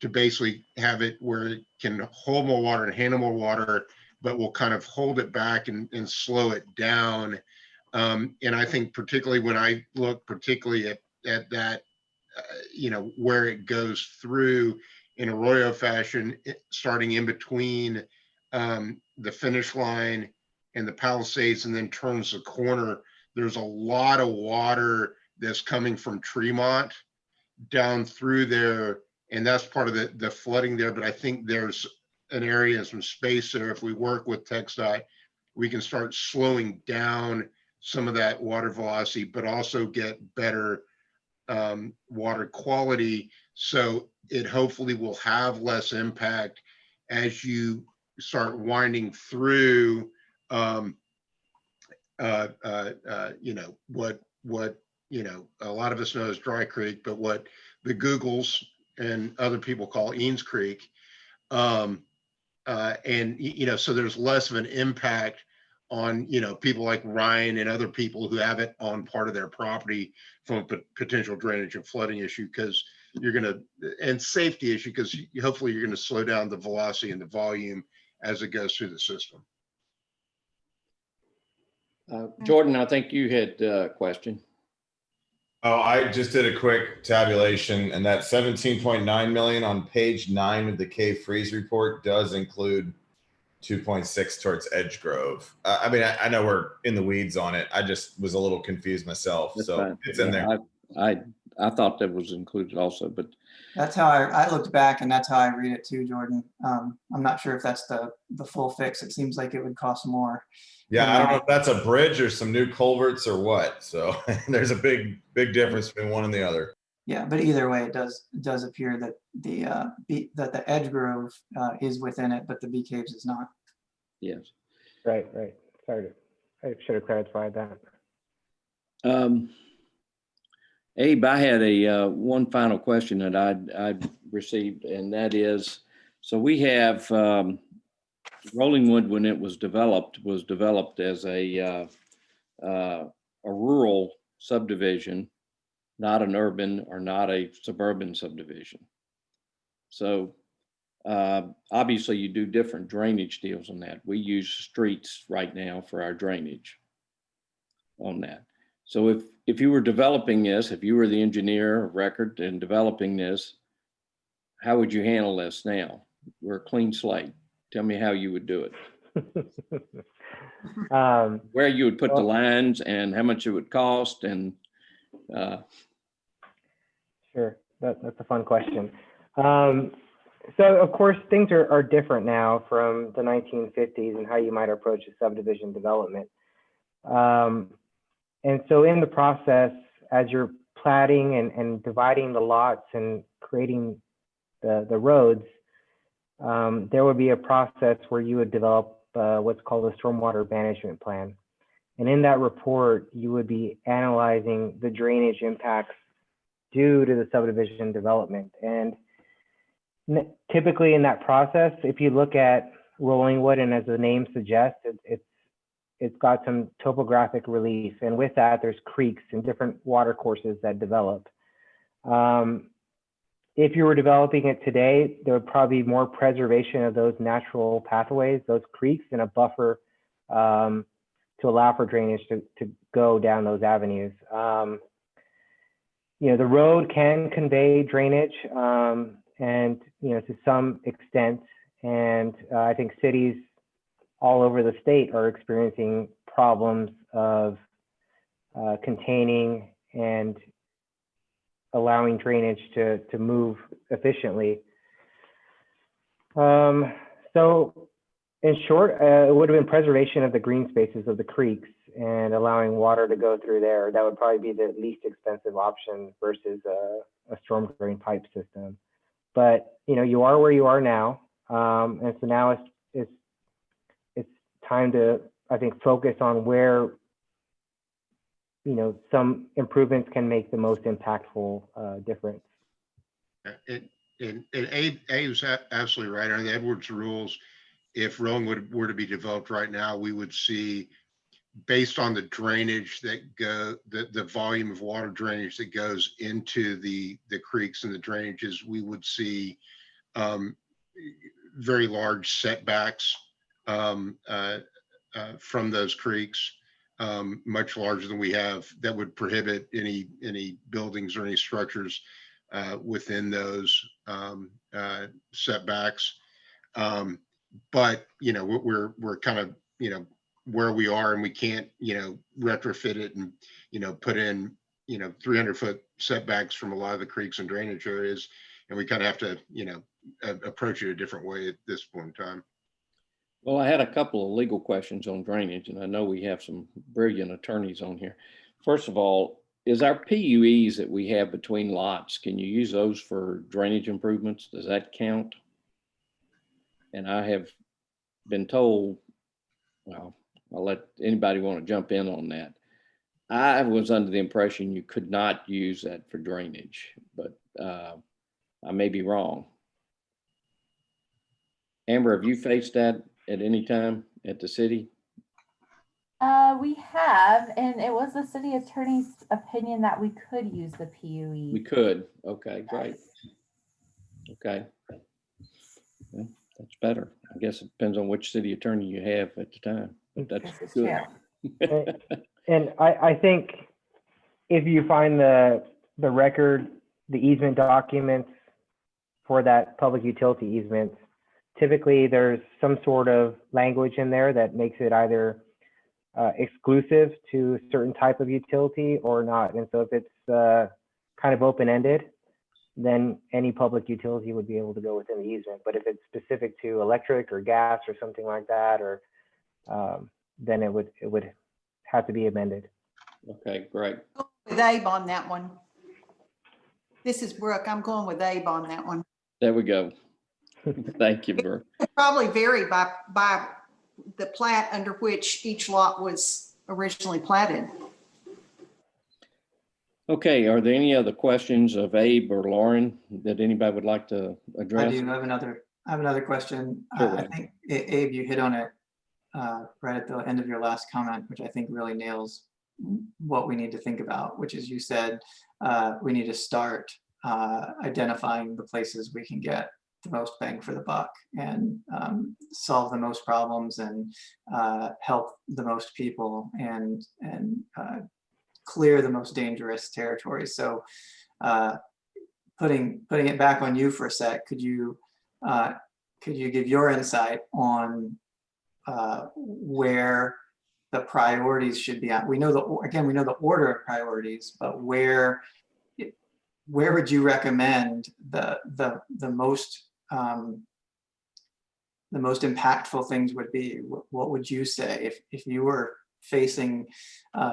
to basically have it where it can hold more water and handle more water, but will kind of hold it back and slow it down. And I think particularly when I look particularly at that, you know, where it goes through in Arroyo fashion, starting in between the finish line and the Palisades and then turns the corner, there's a lot of water that's coming from Tremont down through there. And that's part of the flooding there. But I think there's an area and some space there. If we work with TxDOT, we can start slowing down some of that water velocity, but also get better water quality. So it hopefully will have less impact as you start winding through, you know, what, you know, a lot of us know as Dry Creek, but what the Googles and other people call Eanes Creek. And, you know, so there's less of an impact on, you know, people like Ryan and other people who have it on part of their property from a potential drainage and flooding issue, because you're going to, and safety issue, because hopefully you're going to slow down the velocity and the volume as it goes through the system. Jordan, I think you had a question. Oh, I just did a quick tabulation, and that 17.9 million on page 9 of the Cave Freeze report does include 2.6 towards Edge Grove. I mean, I know we're in the weeds on it. I just was a little confused myself. That's So fine. it's in there. I thought that was included also, but That's how I looked back, and that's how I read it too, Jordan. I'm not sure if that's the full fix. It seems like it would cost more. Yeah, I don't know if that's a bridge or some new culverts or what. So there's a big difference between one and the other. Yeah, but either way, it does appear that the Edge Grove is within it, but the Bee Caves is not. yes. Right. Sorry, I should have clarified that. Abe, I had a one final question that I received, and that is, so we have Rollingwood, when it was developed as a rural subdivision, not an urban or not a suburban subdivision. So obviously you do different drainage deals on that. We use streets right now for our drainage on that. So if you were developing this, if you were the engineer of record and developing this, how would you handle this now? We're a clean slate. Tell me how you would do it. Where you would put the lines and how much it would cost and Sure, that's a fun question. So of course, things are different now from the 1950s and how you might approach a subdivision development. And so in the process, as you're platting and dividing the lots and creating the roads, there would be a process where you would develop what's called a stormwater management plan. And in that report, you would be analyzing the drainage impacts due to the subdivision development. And typically in that process, if you look at Rollingwood, and as the name suggests, it's got some topographic relief. And with that, there's creeks and different water courses that develop. If you were developing it today, there would probably be more preservation of those natural pathways, those creeks, and a buffer to allow for drainage to go down those avenues. The road can convey drainage and, to some extent. And I think cities all over the state are experiencing problems of containing and allowing drainage to move efficiently. So in short, it would have been preservation of the green spaces of the creeks and allowing water to go through there. That would probably be the least expensive option versus a storm drain pipe system. But you are where you are now, and so now it's time to, I think, focus on where some improvements can make the most impactful difference. And Abe's absolutely right. Under the Edwards rules, if Rollingwood were to be developed right now, we would see, based on the drainage the volume of water drainage that goes into the creeks and the drainages, we would see very large setbacks from those creeks, much larger than we have, that would prohibit any buildings or any structures within those setbacks. But we're kind of where we are, and we can't retrofit it and put in 300-foot setbacks from a lot of the creeks and drainage areas, and we kind of have to approach it a different way at this point in time. Well, I had a couple of legal questions on drainage, and I know we have some brilliant attorneys on here. First of all, is our PUEs that we have between lots, can you use those for drainage improvements? Does that count? And I have been told, well, I'll let anybody want to jump in on that. I was under the impression you could not use that for drainage, but I may be wrong. Amber, have you faced that at any time at the city? We have, and it was the city attorney's opinion that we could use the PUE. We could. Okay, great. Okay. Well, that's better. I guess it depends on which city attorney you have at the time, but that's good. And I think if you find the record, the easement documents for that public utility easement, typically there's some sort of language in there that makes it either exclusive to a certain type of utility or not. And so if it's kind of open-ended, then any public utility would be able to go within the easement. But if it's specific to electric or gas or something like that, or then it would have to be amended. Okay, great. With Abe on that one. This is Brooke. I'm going with Abe on that one. There we go. Thank you, Brooke. It probably vary by the plat under which each lot was originally platted. Okay, are there any other questions of Abe or Lauren that anybody would like to I address? do have another question. Sure, I Ryan. think, Abe, you hit on it right at the end of your last comment, which I think really nails what we need to think about, which is you said we need to start identifying the places we can get the most bang for the buck and solve the most problems and help the most people and clear the most dangerous territory. So putting it back on you for a sec, could you give your insight on where the priorities should be at? We know the order of priorities, but where would you recommend the most impactful things would be? What would you say if you were facing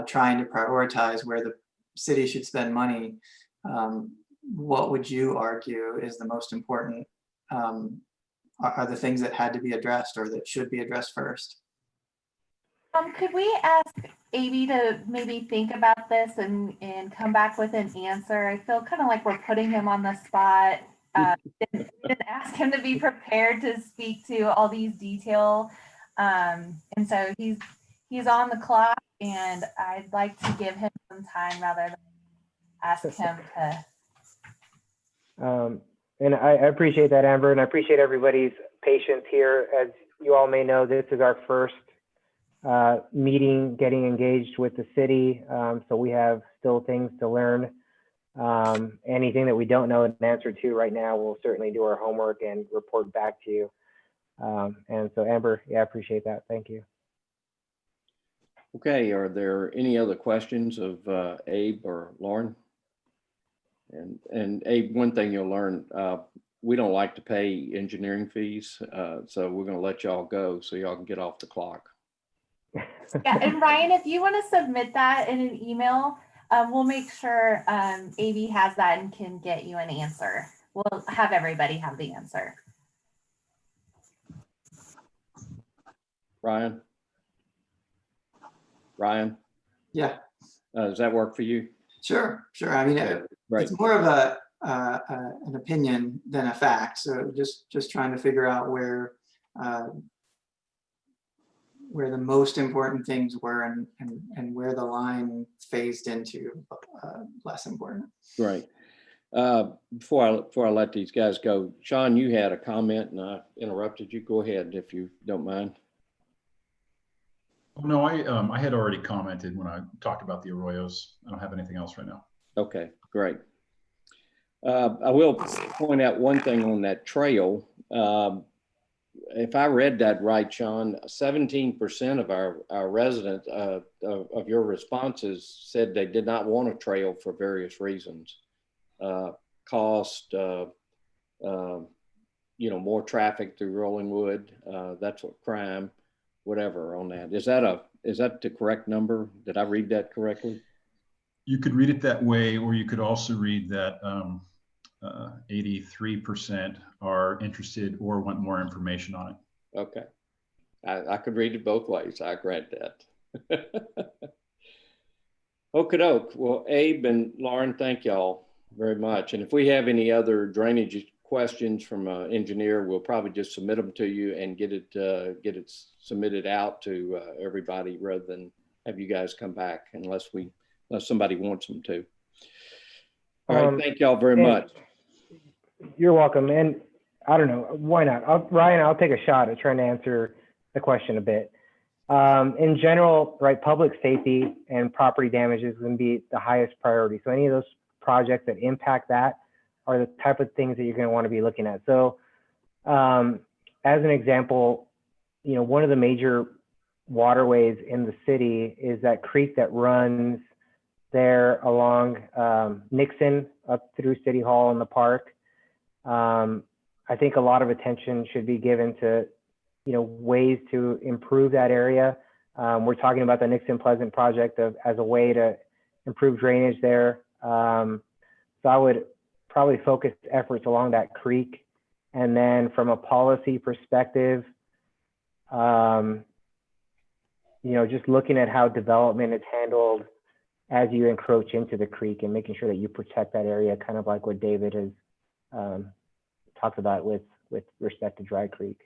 trying to prioritize where the city should spend money? What would you argue is the most important, are the things that had to be addressed or that should be addressed first? Could we ask Amy to maybe think about this and come back with an answer? I feel kind of like we're putting him on the spot. Didn't ask him to be prepared to speak to all these detail. And so he's on the clock, and I'd like to give him some time rather than ask him to. And I appreciate that, Amber, and I appreciate everybody's patience here. As you all may know, this is our first meeting getting engaged with the city. So we have still things to learn. Anything that we don't know an answer to right now, we'll certainly do our homework and report back to you. And so Amber, yeah, I appreciate that. Thank you. Okay, are there any other questions of Abe or Lauren? And Abe, one thing you'll learn, we don't like to pay engineering fees, so we're going to let y'all go so y'all can get off the clock. Yeah, and Ryan, if you want to submit that in an email, we'll make sure AB has that and can get you an answer. We'll have everybody have the answer. Ryan? Yeah, Does that work for you? sure. I mean, Right. it's more of an opinion than a fact. So just trying to figure out where the most important things were and where the line phased into less important. Right. Before I let these guys go, Sean, you had a comment and I interrupted you. Go ahead if you don't mind. Oh, no, I had already commented when I talked about the arroyos. I don't have anything else right now. Okay, great. I will point out one thing on that trail. If I read that right, Sean, 17% of our residents of your responses said they did not want a trail for various reasons. Cost, more traffic through Rollingwood, that's what crime, whatever on that. Is that the correct number? Did I read that correctly? You could read it that way, or you could also read that 83% are interested or want more information on it. Okay. I could read it both ways. I read that. Okie doke. Well, Abe and Lauren, thank y'all very much. And if we have any other drainage questions from an engineer, we'll probably just submit them to you and get it submitted out to everybody rather than have you guys come back unless somebody wants them to. All right, thank y'all very much. You're welcome. And I don't know, why not? Ryan, I'll take a shot at trying to answer the question a bit. In general, right, public safety and property damage is going to be the highest priority. So any of those projects that impact that are the type of things that you're going to want to be looking at. So as an example, one of the major waterways in the city is that creek that runs there along Nixon up through City Hall and the park. I think a lot of attention should be given to, ways to improve that area. We're talking about the Nixon Pleasant project as a way to improve drainage there. So I would probably focus efforts along that creek. And then from a policy perspective, just looking at how development is handled as you encroach into the creek and making sure that you protect that area, kind of like what David has talked about with respect to Dry Creek.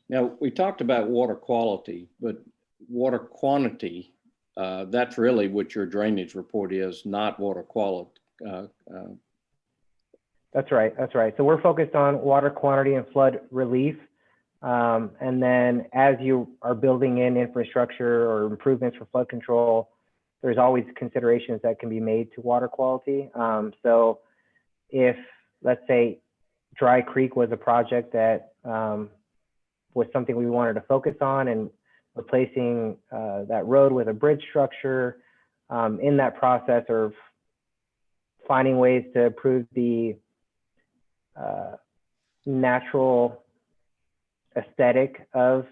Now, we talked about water quality, but water quantity, that's really what your drainage report is, not water quality. That's right. That's right. So we're focused on water quantity and flood relief. And then as you are building in infrastructure or improvements for flood control, there's always considerations that can be made to water quality. So if, let's say, Dry Creek was a project that was something we wanted to focus on, and replacing that road with a bridge structure, in that process of finding ways to improve the natural aesthetic of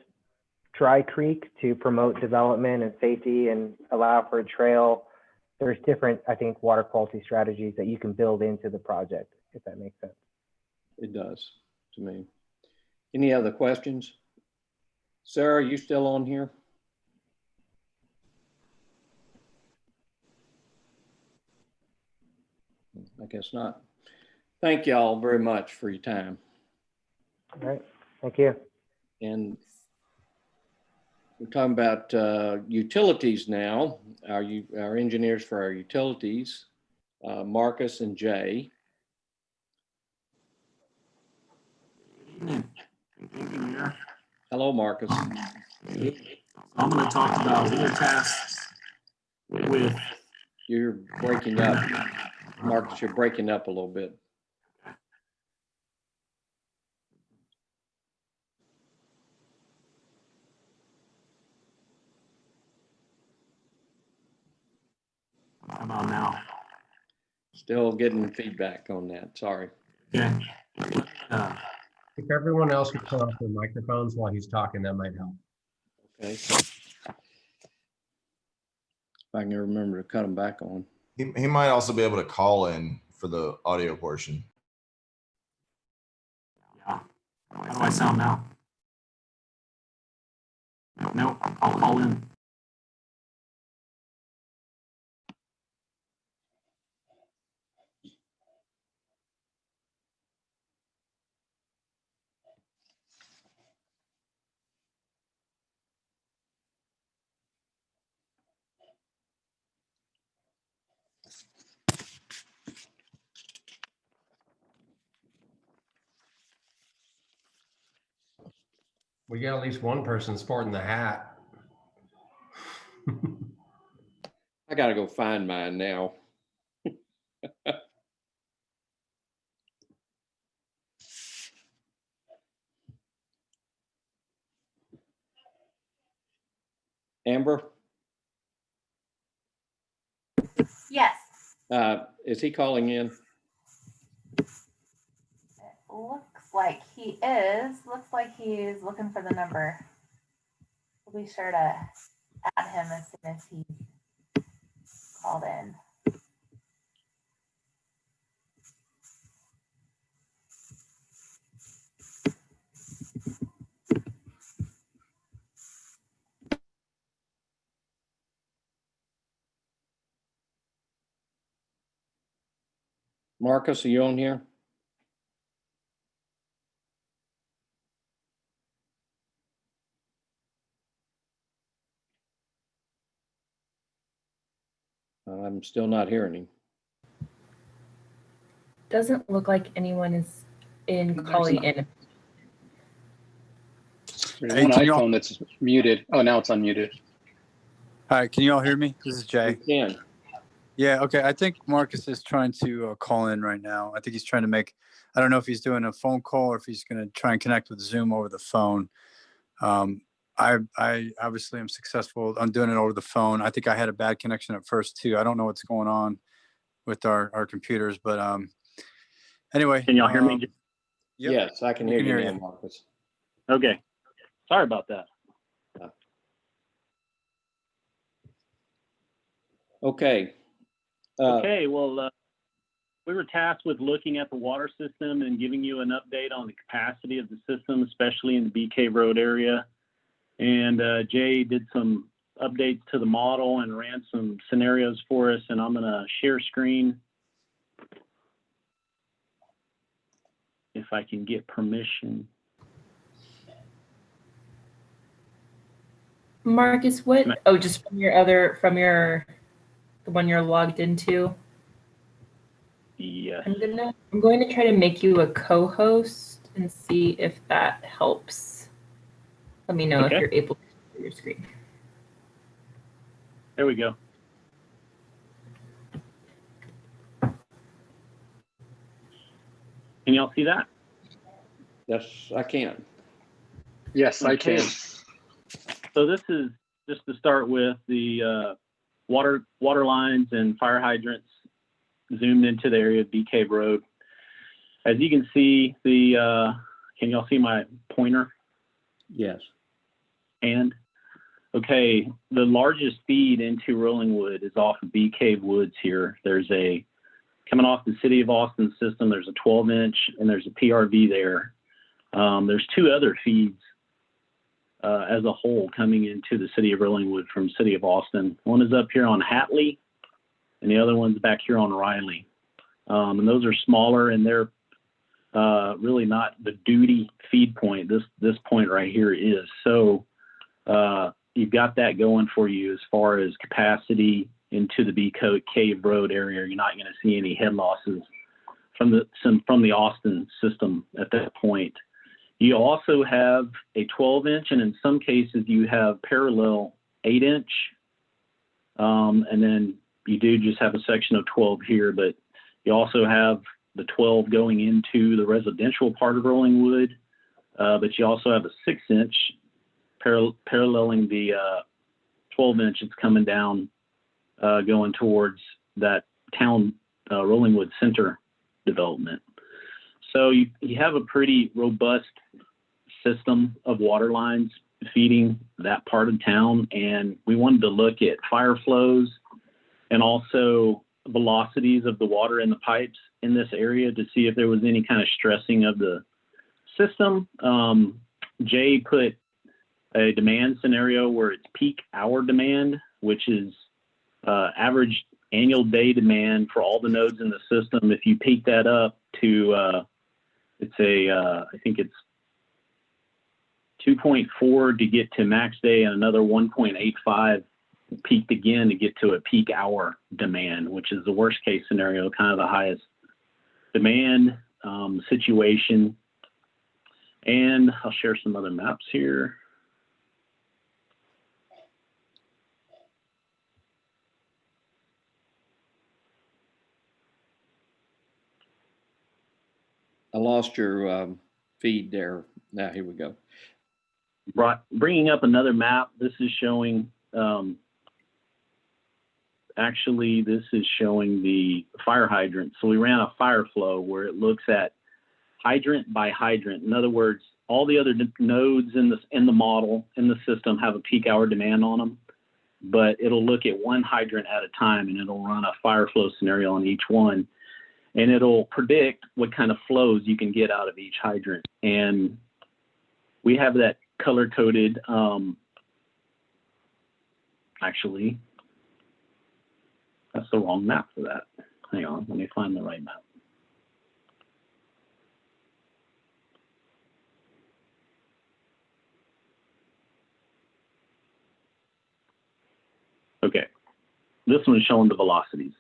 Dry Creek to promote development and safety and allow for a trail. There's different, I think, water quality strategies that you can build into the project, if that makes sense. It does to me. Any other questions? Sarah, are you still on here? I guess not. Thank you all very much for your time. All right, thank you. And we're talking about utilities now. Our engineers for our utilities, Marcus and Jay. Hello, Marcus. I'm going to talk about water tasks with. You're breaking up. Marcus, you're breaking up a little bit. How about now? Still getting feedback on that. Sorry. Okay. If everyone else would turn off their microphones while he's talking, that might help. Okay. If I can remember to cut them back on. He might also be able to call in for the audio portion. Yeah. How do I sound now? No, I'll call in. We got at least one person sporting the hat. I got to go find mine now. Amber? Yes. Is he calling in? Looks like he is. Looks like he's looking for the number. We'll be sure to add him as soon as he's called in. Marcus, are you on here? I'm still not hearing him. Doesn't look like anyone is calling in. There's one iPhone that's muted. Oh, now it's unmuted. Hi, can you all hear me? This is Jay. You can. Yeah, okay. I think Marcus is trying to call in right now. I think he's trying to make, I don't know if he's doing a phone call or if he's going to try and connect with Zoom over the phone. I obviously am successful on doing it over the phone. I think I had a bad connection at first too. I don't know what's going on with our computers, but anyway. Can y'all hear me? Yep. Yes, I can hear you now, Marcus. Okay. Sorry about that. Okay. Okay, well, we were tasked with looking at the water system and giving you an update on the capacity of the system, especially in the Bee Cave Road area. And Jay did some updates to the model and ran some scenarios for us, and I'm gonna share screen. If I can get permission. Marcus, what? Oh, just from the one you're logged into. Yes. I'm going to try to make you a co-host and see if that helps. Let me know if you're able to see your screen. There we go. Can y'all see that? Yes, I can. Yes, I can. So this is just to start with the water lines and fire hydrants zoomed into the area of Bee Cave Road. As you can see, can y'all see my pointer? Yes. And okay, the largest feed into Rollingwood is off of Bee Cave Woods here. There's coming off the City of Austin system, there's a 12-inch and there's a PRV there. There's two other feeds as a whole coming into the City of Rollingwood from City of Austin. One is up here on Hatley and the other one's back here on Riley. And those are smaller and they're really not the duty feed point. This point right here is. So you've got that going for you as far as capacity into the Bee Cave Road area. You're not going to see any head losses from the Austin system at that point. You also have a 12-inch, and in some cases you have parallel 8-inch, and then you do just have a section of 12 here, but you also have the 12 going into the residential part of Rollingwood, but you also have a 6-inch paralleling the 12-inch that's coming down, going towards that town Rollingwood Center development. So you have a pretty robust system of water lines feeding that part of town, and we wanted to look at fire flows and also velocities of the water in the pipes in this area to see if there was any kind of stressing of the system. Jay put a demand scenario where it's peak hour demand, which is average annual day demand for all the nodes in the system. If you peak that up to, I think it's 2.4 to get to max day and another 1.85 peaked again to get to a peak hour demand, which is the worst case scenario, kind of the highest demand situation. And I'll share some other maps here. I lost your feed there. Now, here we go. Bringing up another map, this is showing, actually, this is showing the fire hydrant. So we ran a fire flow where it looks at hydrant by hydrant. In other words, all the other nodes in the model, in the system, have a peak hour demand on them, but it'll look at one hydrant at a time and it'll run a fire flow scenario on each one. And it'll predict what kind of flows you can get out of each hydrant. And we have that color-coded, actually, that's the wrong map for that. Hang on, let me find the right map. Okay, this one is showing the velocities.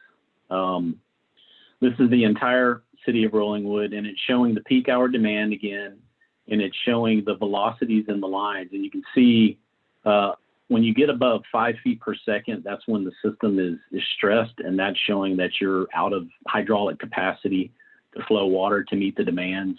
This is the entire city of Rollingwood, and it's showing the peak hour demand again, and it's showing the velocities in the lines. And you can see when you get above 5 feet per second, that's when the system is stressed, and that's showing that you're out of hydraulic capacity to flow water to meet the demands.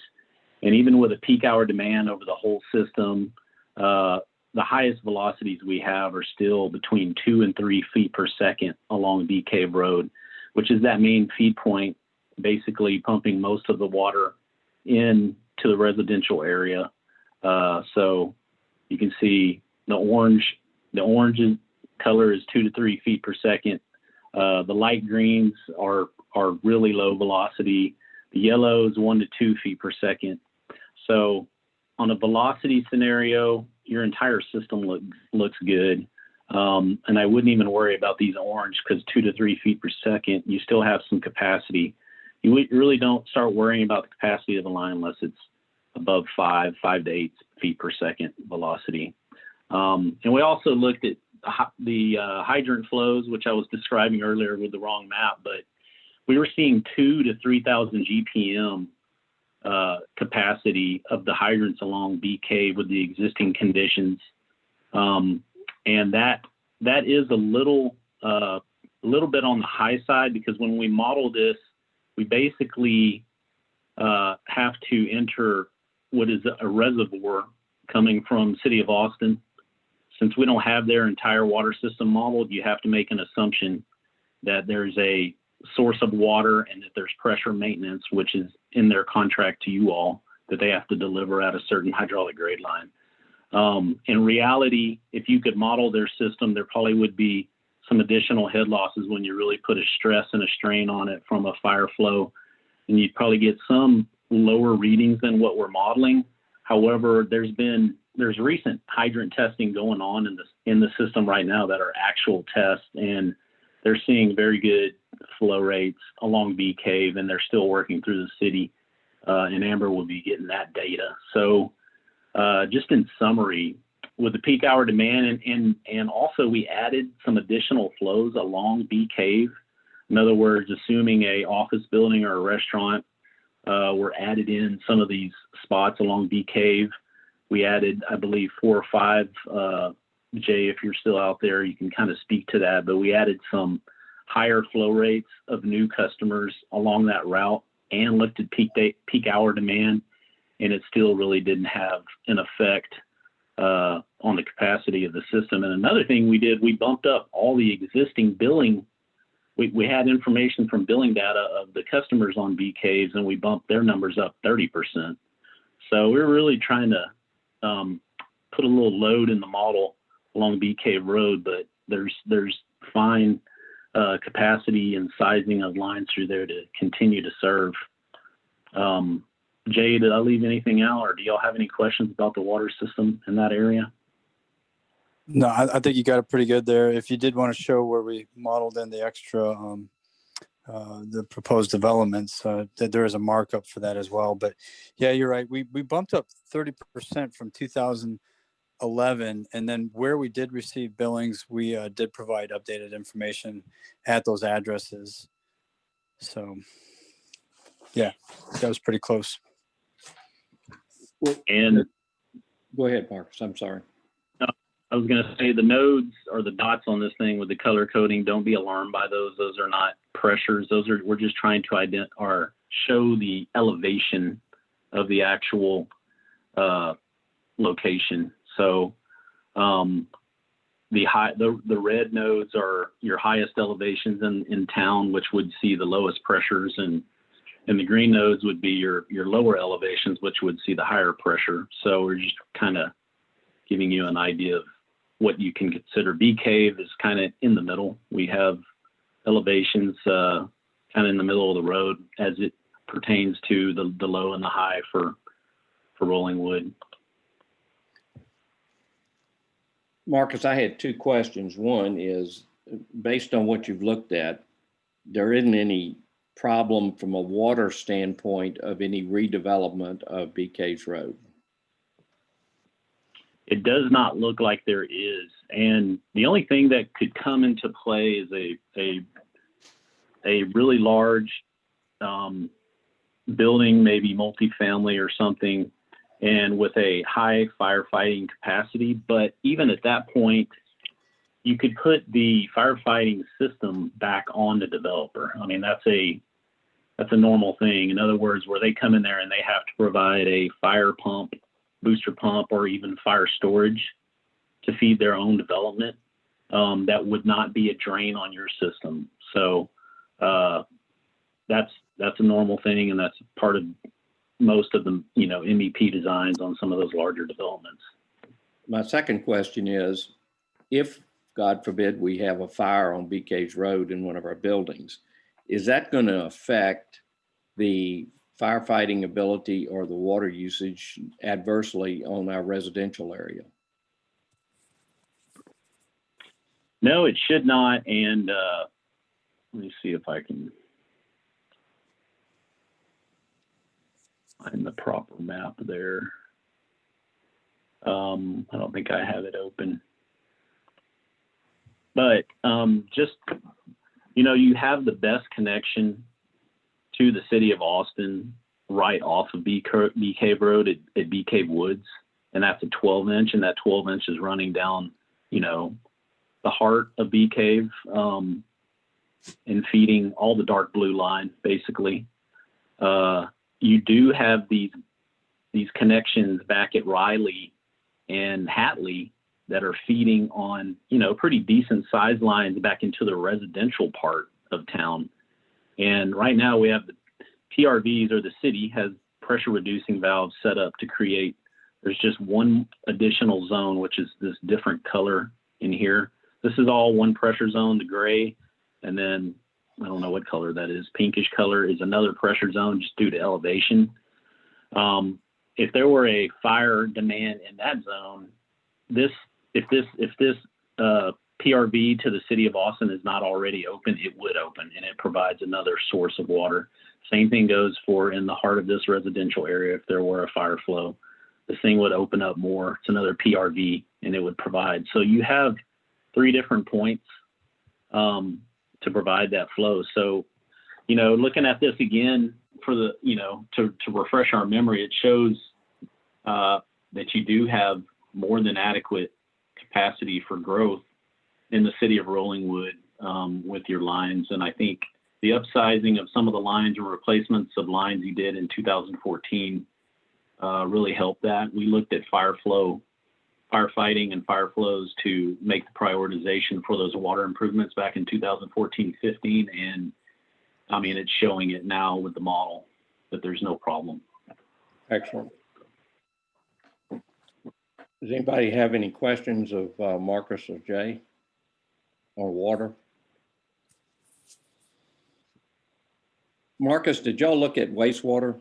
And even with a peak hour demand over the whole system, the highest velocities we have are still between 2 and 3 feet per second along Bee Cave Road, which is that main feed point, basically pumping most of the water in to the residential area. So you can see the orange color is 2 to 3 feet per second. The light greens are really low velocity. The yellow is 1 to 2 feet per second. So on a velocity scenario, your entire system looks good. And I wouldn't even worry about these orange, because 2 to 3 feet per second, you still have some capacity. You really don't start worrying about the capacity of the line unless it's above 5 to 8 feet per second velocity. And we also looked at the hydrant flows, which I was describing earlier with the wrong map, but we were seeing 2,000 to 3,000 GPM capacity of the hydrants along Bee Cave with the existing conditions. And that is a little bit on the high side, because when we model this, we basically have to enter what is a reservoir coming from City of Austin. Since we don't have their entire water system modeled, you have to make an assumption that there's a source of water and that there's pressure maintenance, which is in their contract to you all, that they have to deliver at a certain hydraulic grade line. In reality, if you could model their system, there probably would be some additional head losses when you really put a stress and a strain on it from a fire flow, and you'd probably get some lower readings than what we're modeling. However, there's recent hydrant testing going on in the system right now that are actual tests, and they're seeing very good flow rates along Bee Cave, and they're still working through the city, and Amber will be getting that data. So just in summary, with the peak hour demand, and also we added some additional flows along Bee Cave. In other words, assuming a office building or a restaurant were added in some of these spots along Bee Cave. We added, I believe, 4 or 5. Jay, if you're still out there, you can kind of speak to that, but we added some higher flow rates of new customers along that route and looked at peak hour demand, and it still really didn't have an effect on the capacity of the system. And another thing we did, we bumped up all the existing billing. We had information from billing data of the customers on Bee Caves, and we bumped their numbers up 30%. So we're really trying to put a little load in the model along Bee Cave Road, but there's fine capacity and sizing of lines through there to continue to serve. Jay, did I leave anything out, or do y'all have any questions about the water system in that area? No, I think you got it pretty good there. If you did want to show where we modeled in the extra, the proposed developments, that there is a markup for that as well. But yeah, you're right. We bumped up 30% from 2011, and then where we did receive billings, we did provide updated information at those addresses. So yeah, that was pretty close. And go ahead, Marcus. I'm sorry. I was going to say the nodes or the dots on this thing with the color coding, don't be alarmed by those. Those are not pressures. We're just trying to show the elevation of the actual location. So the red nodes are your highest elevations in town, which would see the lowest pressures, and the green nodes would be your lower elevations, which would see the higher pressure. So we're just kind of giving you an idea of what you can consider. Bee Cave is kind of in the middle. We have elevations kind of in the middle of the road as it pertains to the low and the high for Rolling Wood. Marcus, I had 2 questions. One is, based on what you've looked at, there isn't any problem from a water standpoint of any redevelopment of Bee Caves Road? It does not look like there is. And the only thing that could come into play is a really large building, maybe multifamily or something, and with a high firefighting capacity. But even at that point, you could put the firefighting system back on the developer. I mean, that's a normal thing. In other words, where they come in there and they have to provide a fire pump, booster pump, or even fire storage to feed their own development. That would not be a drain on your system. So that's a normal thing, and that's part of most of the MEP designs on some of those larger developments. My second question is, if God forbid we have a fire on Bee Caves Road in one of our buildings, is that going to affect the firefighting ability or the water usage adversely on our residential area? No, it should not. And let me see if I can find the proper map there. I don't think I have it open. But just, you have the best connection to the city of Austin right off of Bee Cave Road at Bee Cave Woods. And that's a 12-inch, and that 12-inch is running down, the heart of Bee Cave and feeding all the dark blue line, basically. You do have these connections back at Riley and Hatley that are feeding on, pretty decent size lines back into the residential part of town. And right now we have the PRVs, or the city has pressure reducing valves set up to create, there's just one additional zone, which is this different color in here. This is all one pressure zone, the gray, and then I don't know what color that is. Pinkish color is another pressure zone just due to elevation. If there were a fire demand in that zone, if this PRV to the city of Austin is not already open, it would open, and it provides another source of water. Same thing goes for in the heart of this residential area. If there were a fire flow, this thing would open up more. It's another PRV, and it would provide. So you have 3 different points to provide that flow. So, looking at this again for the, to refresh our memory, it shows that you do have more than adequate capacity for growth in the city of Rollingwood with your lines. And I think the upsizing of some of the lines or replacements of lines you did in 2014 really helped that. We looked at firefighting and fire flows to make the prioritization for those water improvements back in 2014-15. And I mean, it's showing it now with the model that there's no problem. Excellent. Does anybody have any questions of Marcus or Jay on water? Marcus, did y'all look at wastewater?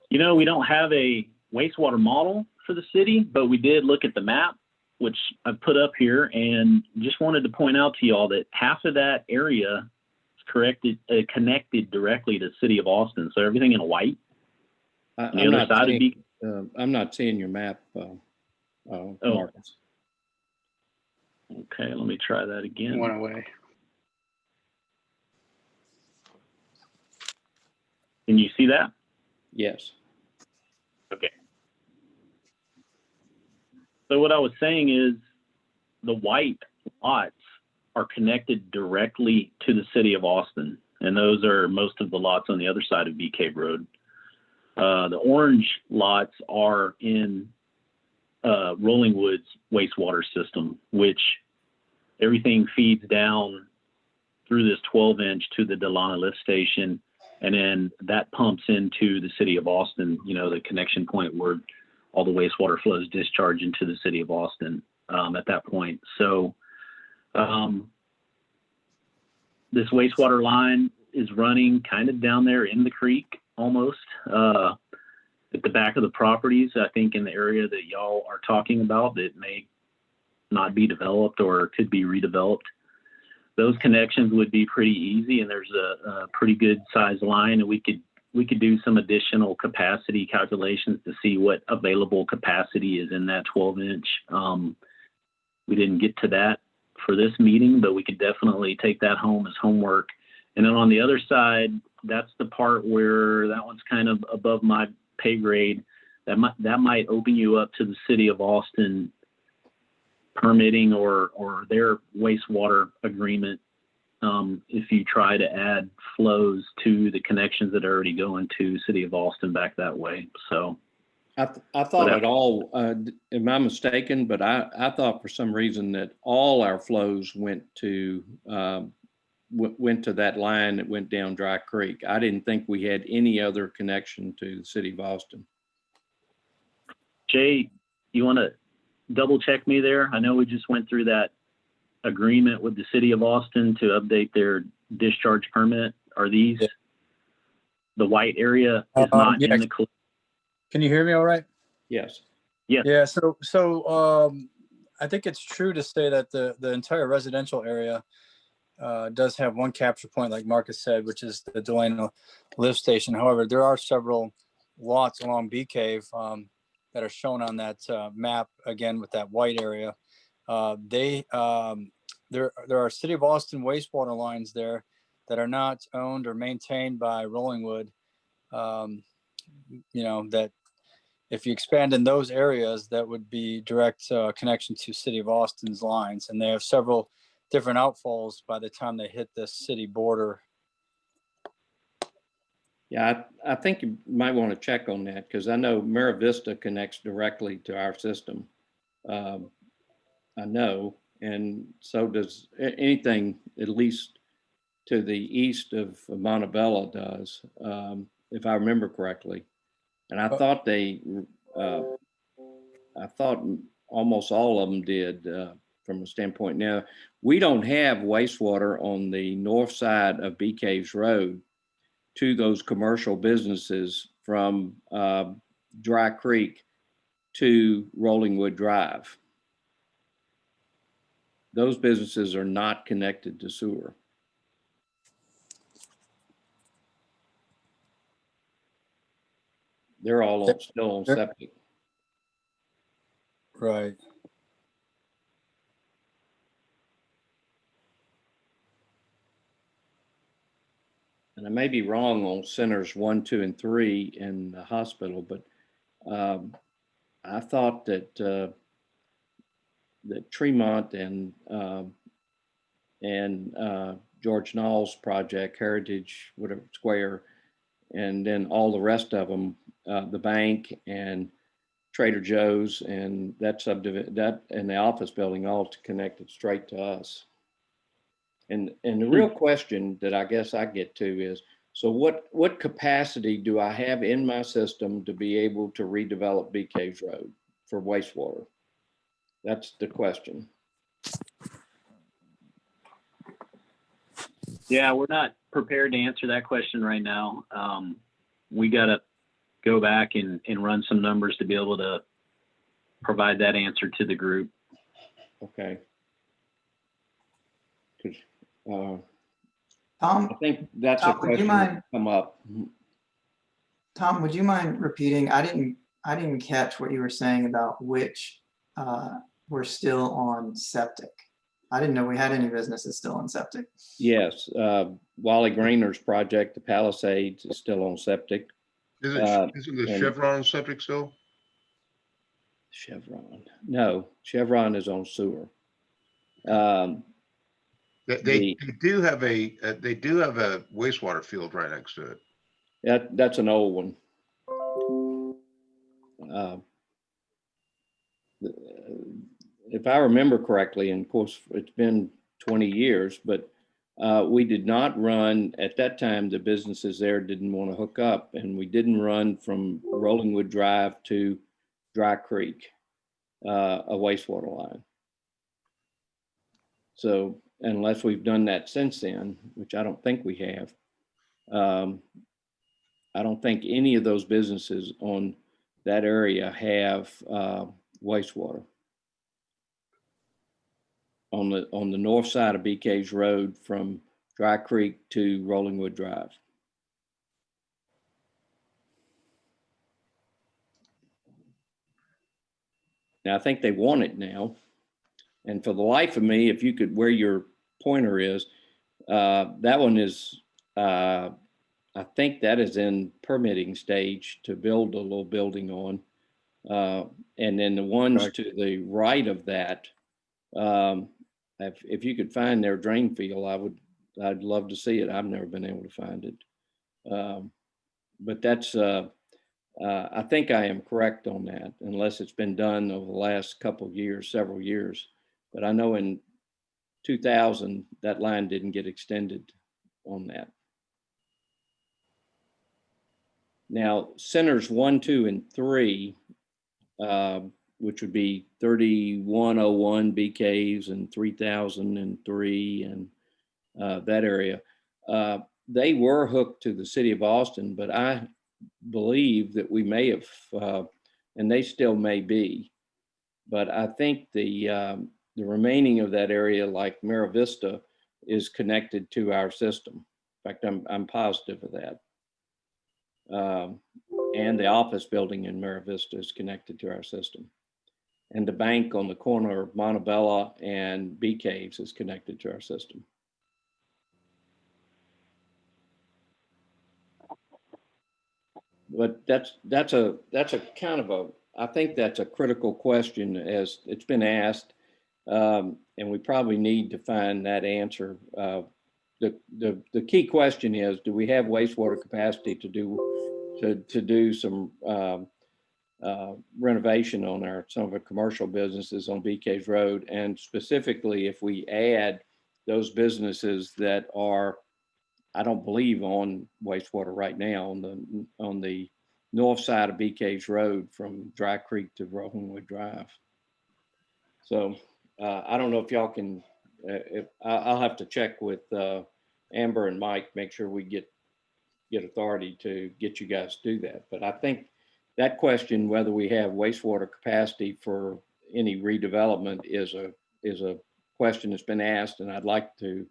We don't have a wastewater model for the city, but we did look at the map, which I put up here, and just wanted to point out to y'all that half of that area is connected directly to the city of Austin. So everything in white. I'm not seeing your map, Marcus. Okay, let me try that again. One away. Can you see that? Yes. Okay. So what I was saying is the white lots are connected directly to the city of Austin. And those are most of the lots on the other side of Bee Cave Road. The orange lots are in Rollingwood's wastewater system, which everything feeds down through this 12-inch to the Delana lift station. And then that pumps into the city of Austin, the connection point where all the wastewater flows discharge into the city of Austin at that point. So this wastewater line is running kind of down there in the creek almost at the back of the properties, I think in the area that y'all are talking about that may not be developed or could be redeveloped. Those connections would be pretty easy, and there's a pretty good size line, and we could do some additional capacity calculations to see what available capacity is in that 12-inch. We didn't get to that for this meeting, but we could definitely take that home as homework. And then on the other side, that's the part where that one's kind of above my pay grade. That might open you up to the city of Austin permitting or their wastewater agreement if you try to add flows to the connections that are already going to City of Austin back that way. So I thought it all, am I mistaken? But I thought for some reason that all our flows went to that line that went down Dry Creek. I didn't think we had any other connection to the City of Austin. Jay, you want to double check me there? I know we just went through that agreement with the City of Austin to update their discharge permit. Are these, the white area is not in the. Can you hear me all right? Yes. Yes. Yeah, so I think it's true to say that the entire residential area does have one capture point, like Marcus said, which is the Delano lift station. However, there are several lots along Bee Cave that are shown on that map, again, with that white area. There are City of Austin wastewater lines there that are not owned or maintained by Rollingwood. You know, that if you expand in those areas, that would be direct connection to City of Austin's lines. And they have several different outfalls by the time they hit the city border. Yeah, I think you might want to check on that because I know Mira Vista connects directly to our system. I know, and so does anything at least to the east of Montebello does, if I remember correctly. And I thought I thought almost all of them did from a standpoint. Now, we don't have wastewater on the north side of Bee Caves Road to those commercial businesses from Dry Creek to Rollingwood Drive. Those businesses are not connected to sewer. They're all still on septic. Right. And I may be wrong on centers 1, 2, and 3 in the hospital, but I thought that that Tremont and George Knowles project, Heritage, whatever Square, and then all the rest of them, the bank and Trader Joe's and that subdivision, that and the office building, all connected straight to us. And the real question that I guess I get to is, so what capacity do I have in my system to be able to redevelop Bee Caves Road for wastewater? That's the question. Yeah, we're not prepared to answer that question right now. We got to go back and run some numbers to be able to provide that answer to the group. Okay. Tom, I think that's Tom, a question that come up. Tom, would you mind repeating? I didn't catch what you were saying about which were still on septic. I didn't know we had any businesses still on septic. Yes, Wally Greener's project, the Palisades, is still on septic. Isn't the Chevron septic still? Chevron, no, Chevron is on sewer. They do have a wastewater field right next to it. That's an old one. If I remember correctly, and of course it's been 20 years, but we did not run at that time. The businesses there didn't want to hook up, and we didn't run from Rollingwood Drive to Dry Creek, a wastewater line. So unless we've done that since then, which I don't think we have, I don't think any of those businesses on that area have wastewater. On the north side of Bee Caves Road from Dry Creek to Rollingwood Drive. Now, I think they want it now. And for the life of me, if you could, where your pointer is, that one is, I think that is in permitting stage to build a little building on. And then the ones to the right of that If you could find their drain field, I'd love to see it. I've never been able to find it. But that's, I think I am correct on that, unless it's been done over the last couple of years, several years. But I know in 2000, that line didn't get extended on that. Now, centers 1, 2, and 3, which would be 3101 B caves and 3003 and that area, they were hooked to the city of Austin, but I believe that we may have, and they still may be, but I think the remaining of that area, like Mira Vista, is connected to our system. In fact, I'm positive of that. And the office building in Mira Vista is connected to our system. And the bank on the corner of Montebella and Bee Caves is connected to our system. But that's a kind of a, I think that's a critical question as it's been asked, and we probably need to find that answer. The key question is, do we have wastewater capacity to do some renovation on some of our commercial businesses on Bee Caves Road, and specifically if we add those businesses that are, I don't believe, on wastewater right now on the north side of Bee Caves Road from Dry Creek to Rollingwood Drive. So I don't know if y'all can. I'll have to check with Amber and Mike, make sure we get authority to get you guys to do that. But I think that question, whether we have wastewater capacity for any redevelopment, is a question that's been asked, and I'd like to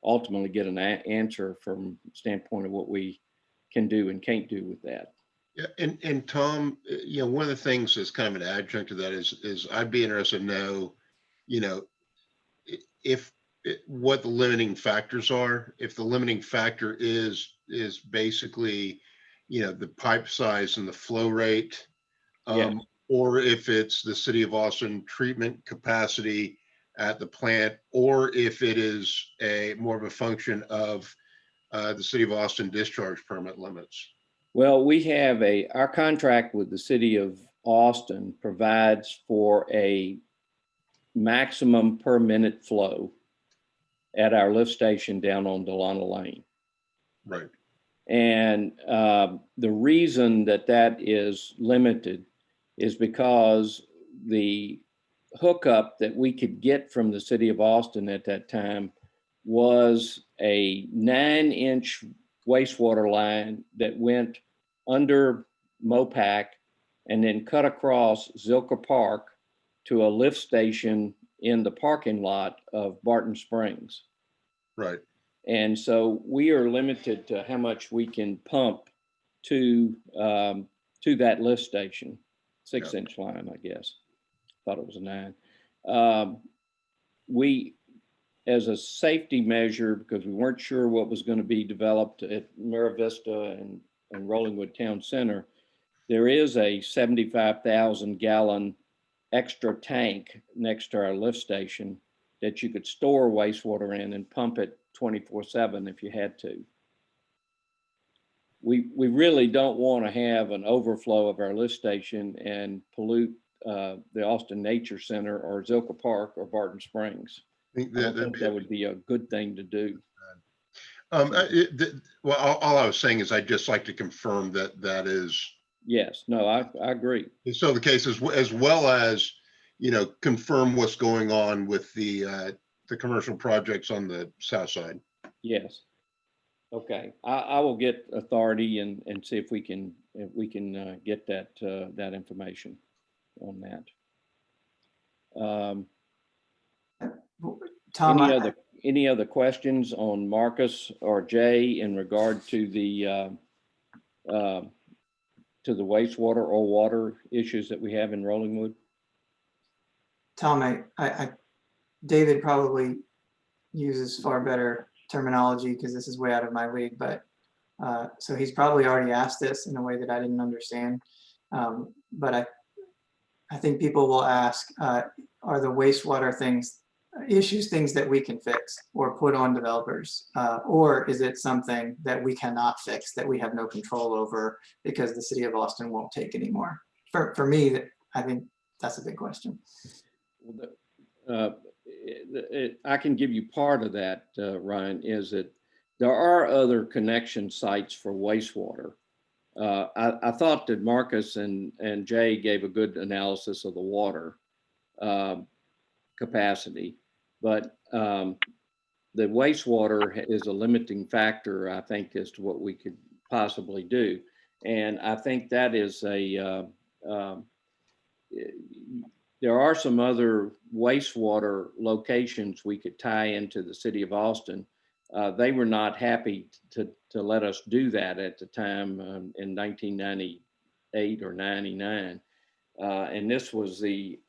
ultimately get an answer from the standpoint of what we can do and can't do with that. Yeah, and Tom, one of the things that's kind of an adjunct to that is I'd be interested to know, what the limiting factors are. If the limiting factor is basically, the pipe size and the flow rate, Yeah. or if it's the city of Austin treatment capacity at the plant, or if it is more of a function of the city of Austin discharge permit limits. Well, we have our contract with the city of Austin provides for a maximum per minute flow at our lift station down on Delano Lane. Right. And the reason that is limited is because the hookup that we could get from the city of Austin at that time was a 9-inch wastewater line that went under Mopac and then cut across Zilker Park to a lift station in the parking lot of Barton Springs. Right. And so we are limited to how much we can pump to that lift station. 6-inch line, I guess. Thought it was a 9. We, as a safety measure, because we weren't sure what was going to be developed at Mira Vista and Rollingwood Town Center, there is a 75,000 gallon extra tank next to our lift station that you could store wastewater in and pump it 24/7 if you had to. We really don't want to have an overflow of our lift station and pollute the Austin Nature Center or Zilker Park or Barton Springs. I think that would be a good thing to do. Well, all I was saying is I'd just like to confirm that is. Yes, no, I agree. So the case as well as, confirm what's going on with the commercial projects on the south side. Yes. Okay, I will get authority and see if we can get that information on that. Tom, any other questions on Marcus or Jay in regard to the wastewater or water issues that we have in Rollingwood? Tom, David probably uses far better terminology because this is way out of my league, but so he's probably already asked this in a way that I didn't understand. But I think people will ask, are the wastewater things issues, things that we can fix or put on developers? Or is it something that we cannot fix, that we have no control over because the city of Austin won't take anymore? For me, I think that's a big question. I can give you part of that, Ryan, is that there are other connection sites for wastewater. I thought that Marcus and Jay gave a good analysis of the water capacity, but the wastewater is a limiting factor, I think, as to what we could possibly do. And I think that is there are some other wastewater locations we could tie into the city of Austin. They were not happy to let us do that at the time in 1998 or 99. And this was we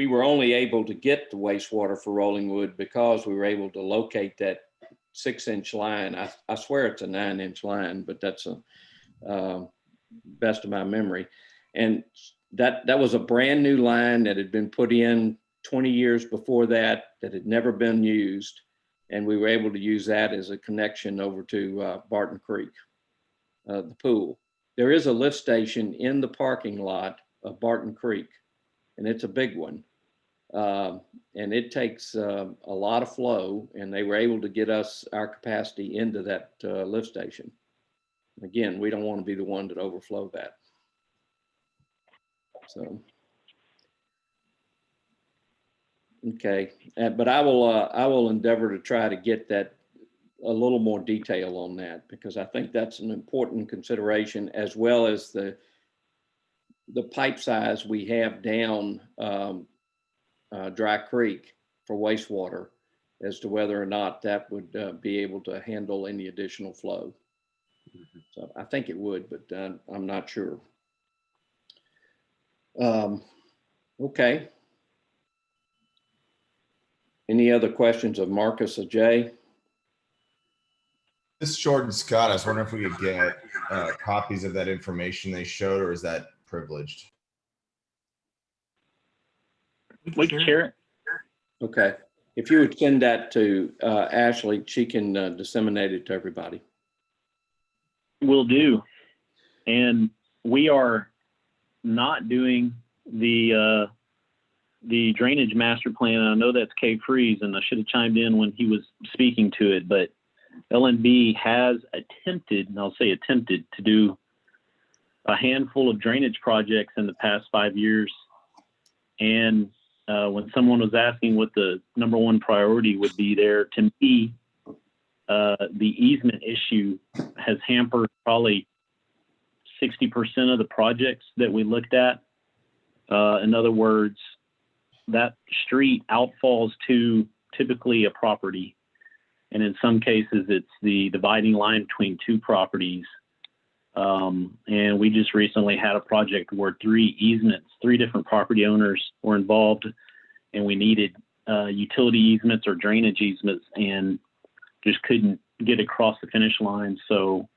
were only able to get the wastewater for Rollingwood because we were able to locate that 6-inch line. I swear it's a 9-inch line, but that's best of my memory. And that was a brand new line that had been put in 20 years before that had never been used. And we were able to use that as a connection over to Barton Creek, the pool. There is a lift station in the parking lot of Barton Creek, and it's a big one. And it takes a lot of flow, and they were able to get us our capacity into that lift station. Again, we don't want to be the one that overflow that. So, okay, but I will endeavor to try to get that a little more detail on that, because I think that's an important consideration, as well as the pipe size we have down Dry Creek for wastewater, as to whether or not that would be able to handle any additional flow. So I think it would, but I'm not sure. Okay. Any other questions of Marcus or Jay? This is Jordan Scott. I was wondering if we could get copies of that information they showed, or is that privileged? We can share it. Okay. If you would send that to Ashley, she can disseminate it to everybody. Will do. And we are not doing the drainage master plan. I know that's Kay Freeze, and I should have chimed in when he was speaking to it, but LNB has attempted, and I'll say attempted, to do a handful of drainage projects in the past 5 years. And when someone was asking what the number one priority would be there, to me, the easement issue has hampered probably 60% of the projects that we looked at. In other words, that street outfalls to typically a property. And in some cases, it's the dividing line between two properties. And we just recently had a project where 3 different property owners were involved, and we needed utility easements or drainage easements and just couldn't get across the finish line. So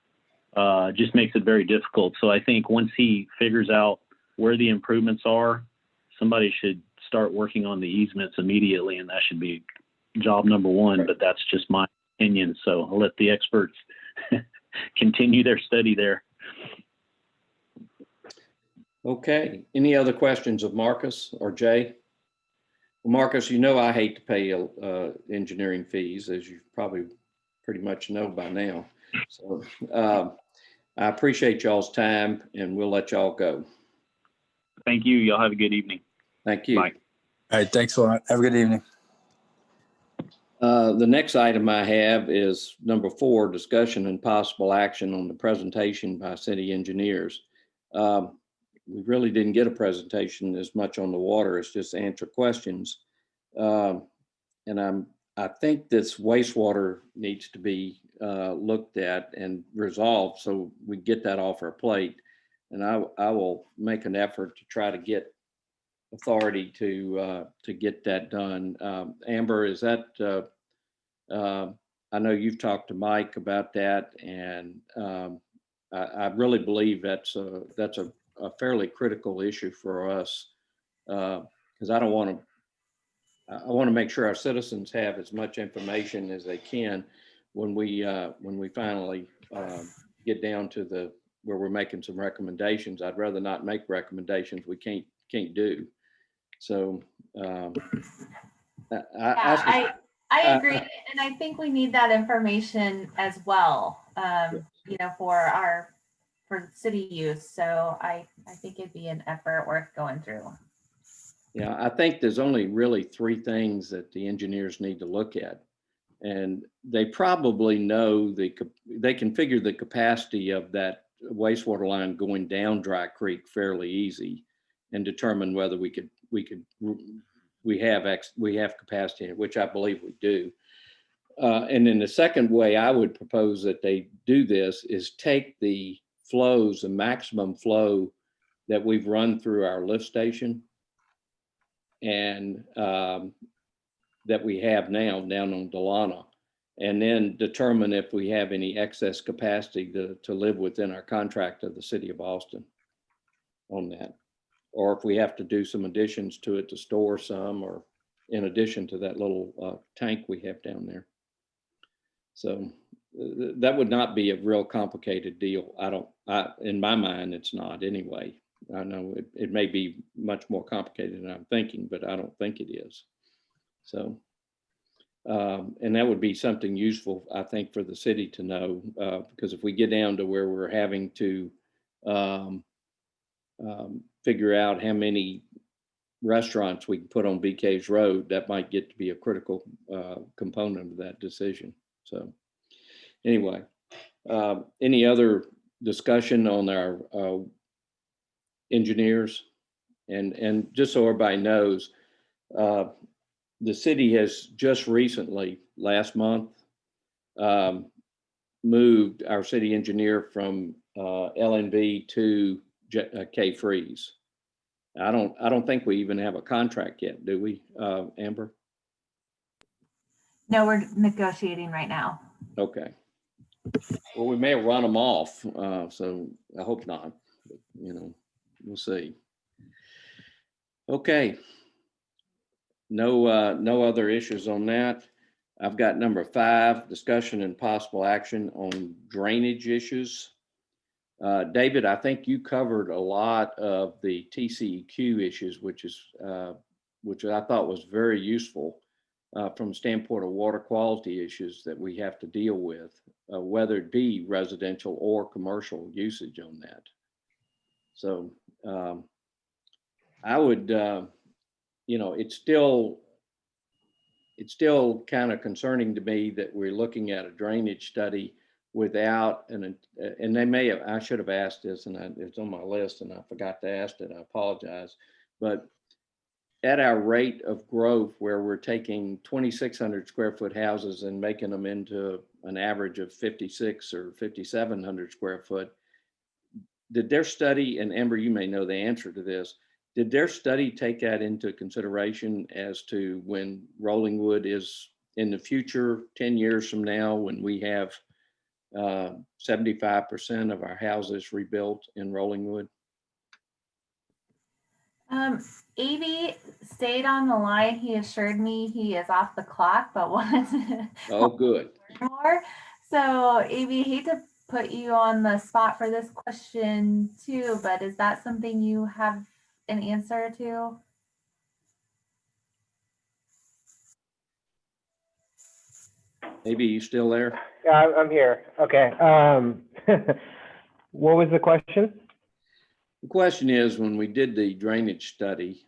just makes it very difficult. So I think once he figures out where the improvements are, somebody should start working on the easements immediately, and that should be job number one. But that's just my opinion. So I'll let the experts continue their study there. Okay. Any other questions of Marcus or Jay? Well, Marcus, you know I hate to pay engineering fees, as you probably pretty much know by now. So I appreciate y'all's time, and we'll let y'all go. Thank you. Y'all have a good evening. Thank you. Bye. All right, thanks a lot. Have a good evening. The next item I have is number 4, discussion and possible action on the presentation by city engineers. We really didn't get a presentation as much on the water as just answer questions. And I think this wastewater needs to be looked at and resolved so we get that off our plate. And I will make an effort to try to get authority to get that done. Amber, is that, I know you've talked to Mike about that, and I really believe that's a fairly critical issue for us, because I don't want to I want to make sure our citizens have as much information as they can when we finally get down to where we're making some recommendations. I'd rather not make recommendations we can't do. So I agree, and I think we need that information as well. You know, for city use. So I think it'd be an effort worth going through. Yeah, I think there's only really 3 things that the engineers need to look at. And they probably know they can figure the capacity of that wastewater line going down Dry Creek fairly easy and determine whether we have capacity, which I believe we do. And then the second way I would propose that they do this is take the flows, the maximum flow that we've run through our lift station and that we have now down on Delana, and then determine if we have any excess capacity to live within our contract of the city of Austin on that, or if we have to do some additions to it to store some, or in addition to that little tank we have down there. So that would not be a real complicated deal. In my mind, it's not anyway. I know it may be much more complicated than I'm thinking, but I don't think it is. So, and that would be something useful, I think, for the city to know, because if we get down to where we're having to figure out how many restaurants we can put on Bee Caves Road, that might get to be a critical component of that decision. So anyway, any other discussion on our engineers? And just so everybody knows, the city has just recently, last month, moved our city engineer from LNV to K-Freeze. I don't think we even have a contract yet, do we, Amber? No, we're negotiating right now. Okay. Well, we may have run them off, so I hope not. But, you know, we'll see. Okay. No other issues on that. I've got number 5, discussion and possible action on drainage issues. David, I think you covered a lot of the TCEQ issues, which I thought was very useful from the standpoint of water quality issues that we have to deal with, whether it be residential or commercial usage on that. So I would, you know, it's still kind of concerning to me that we're looking at a drainage study without and they may have, I should have asked this, and it's on my list and I forgot to ask it, I apologize, but at our rate of growth where we're taking 2,600 square foot houses and making them into an average of 56 or 5,700 square foot, did their study, and Amber, you may know the answer to this, did their study take that into consideration as to when Rollingwood is in the future, 10 years from now, when we have 75% of our houses rebuilt in Rollingwood? Avy stayed on the line. He assured me he is off the clock, but wanted to Oh, good. more. So Avy, hate to put you on the spot for this question too, but is that something you have an answer to? Maybe you still there? Yeah, I'm here. Okay. What was the question? The question is, when we did the drainage study,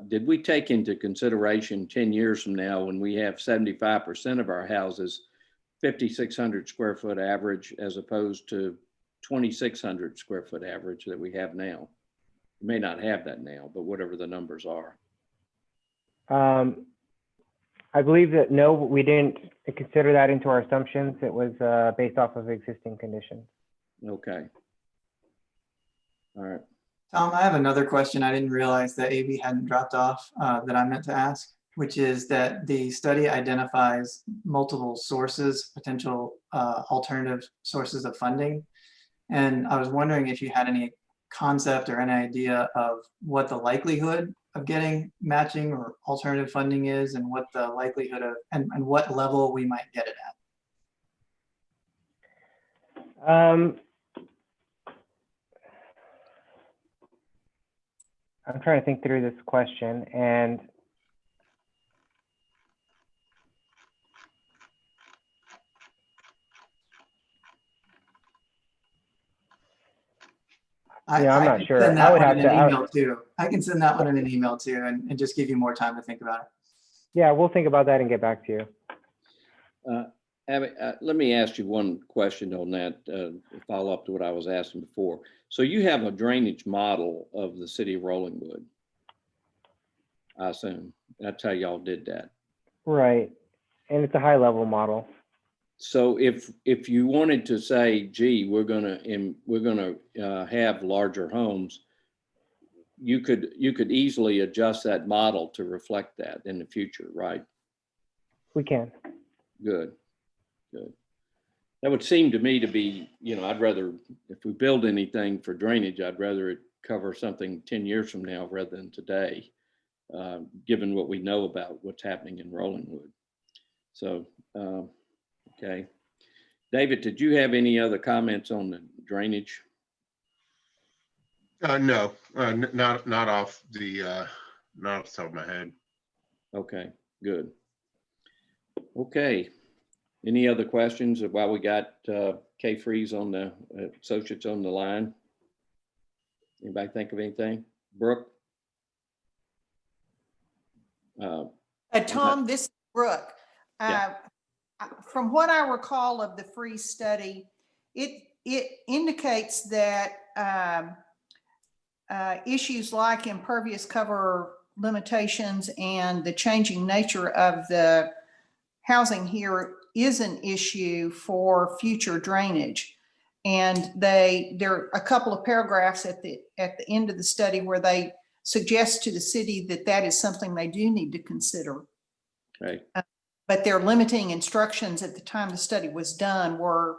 did we take into consideration 10 years from now when we have 75% of our houses 5,600 square foot average as opposed to 2,600 square foot average that we have now? We may not have that now, but whatever the numbers are. I believe that no, we didn't consider that into our assumptions. It was based off of existing conditions. Okay. All right. Tom, I have another question. I didn't realize that AB hadn't dropped off that I meant to ask, which is that the study identifies multiple sources, potential alternative sources of funding. And I was wondering if you had any concept or any idea of what the likelihood getting matching or alternative funding is, and what the likelihood of, and what level we might get it at? I'm trying to think through this question, and yeah, I'm not can sure. send I that would one have in to. an email too. I can send that one in an email too, and just give you more time to think about it. Yeah, we'll think about that and get back to you. Abby, let me ask you one question on that, follow up to what I was asking before. So you have a drainage model of the city of Rollingwood, I assume. That's how y'all did that. Right, and it's a high level model. So if you wanted to say, gee, we're gonna have larger homes, you could easily adjust that model to reflect that in the future, right? We can. Good. That would seem to me to be, I'd rather, if we build anything for drainage, I'd rather it cover something 10 years from now rather than today, given what we know about what's happening in Rollingwood. So, okay. David, did you have any other comments on the drainage? No, not off the top of my head. Okay, good. Okay. Any other questions while we got Kay Freeze on the associates on the line? Anybody think of anything? Brooke? Tom, this is Brooke. Yeah. From what I recall of the Freeze study, it indicates that issues like impervious cover limitations and the changing nature of the housing here is an issue for future drainage. And there are a couple of paragraphs at the end of the study where they suggest to the city that that is something they do need to consider. Okay. But their limiting instructions at the time the study was done were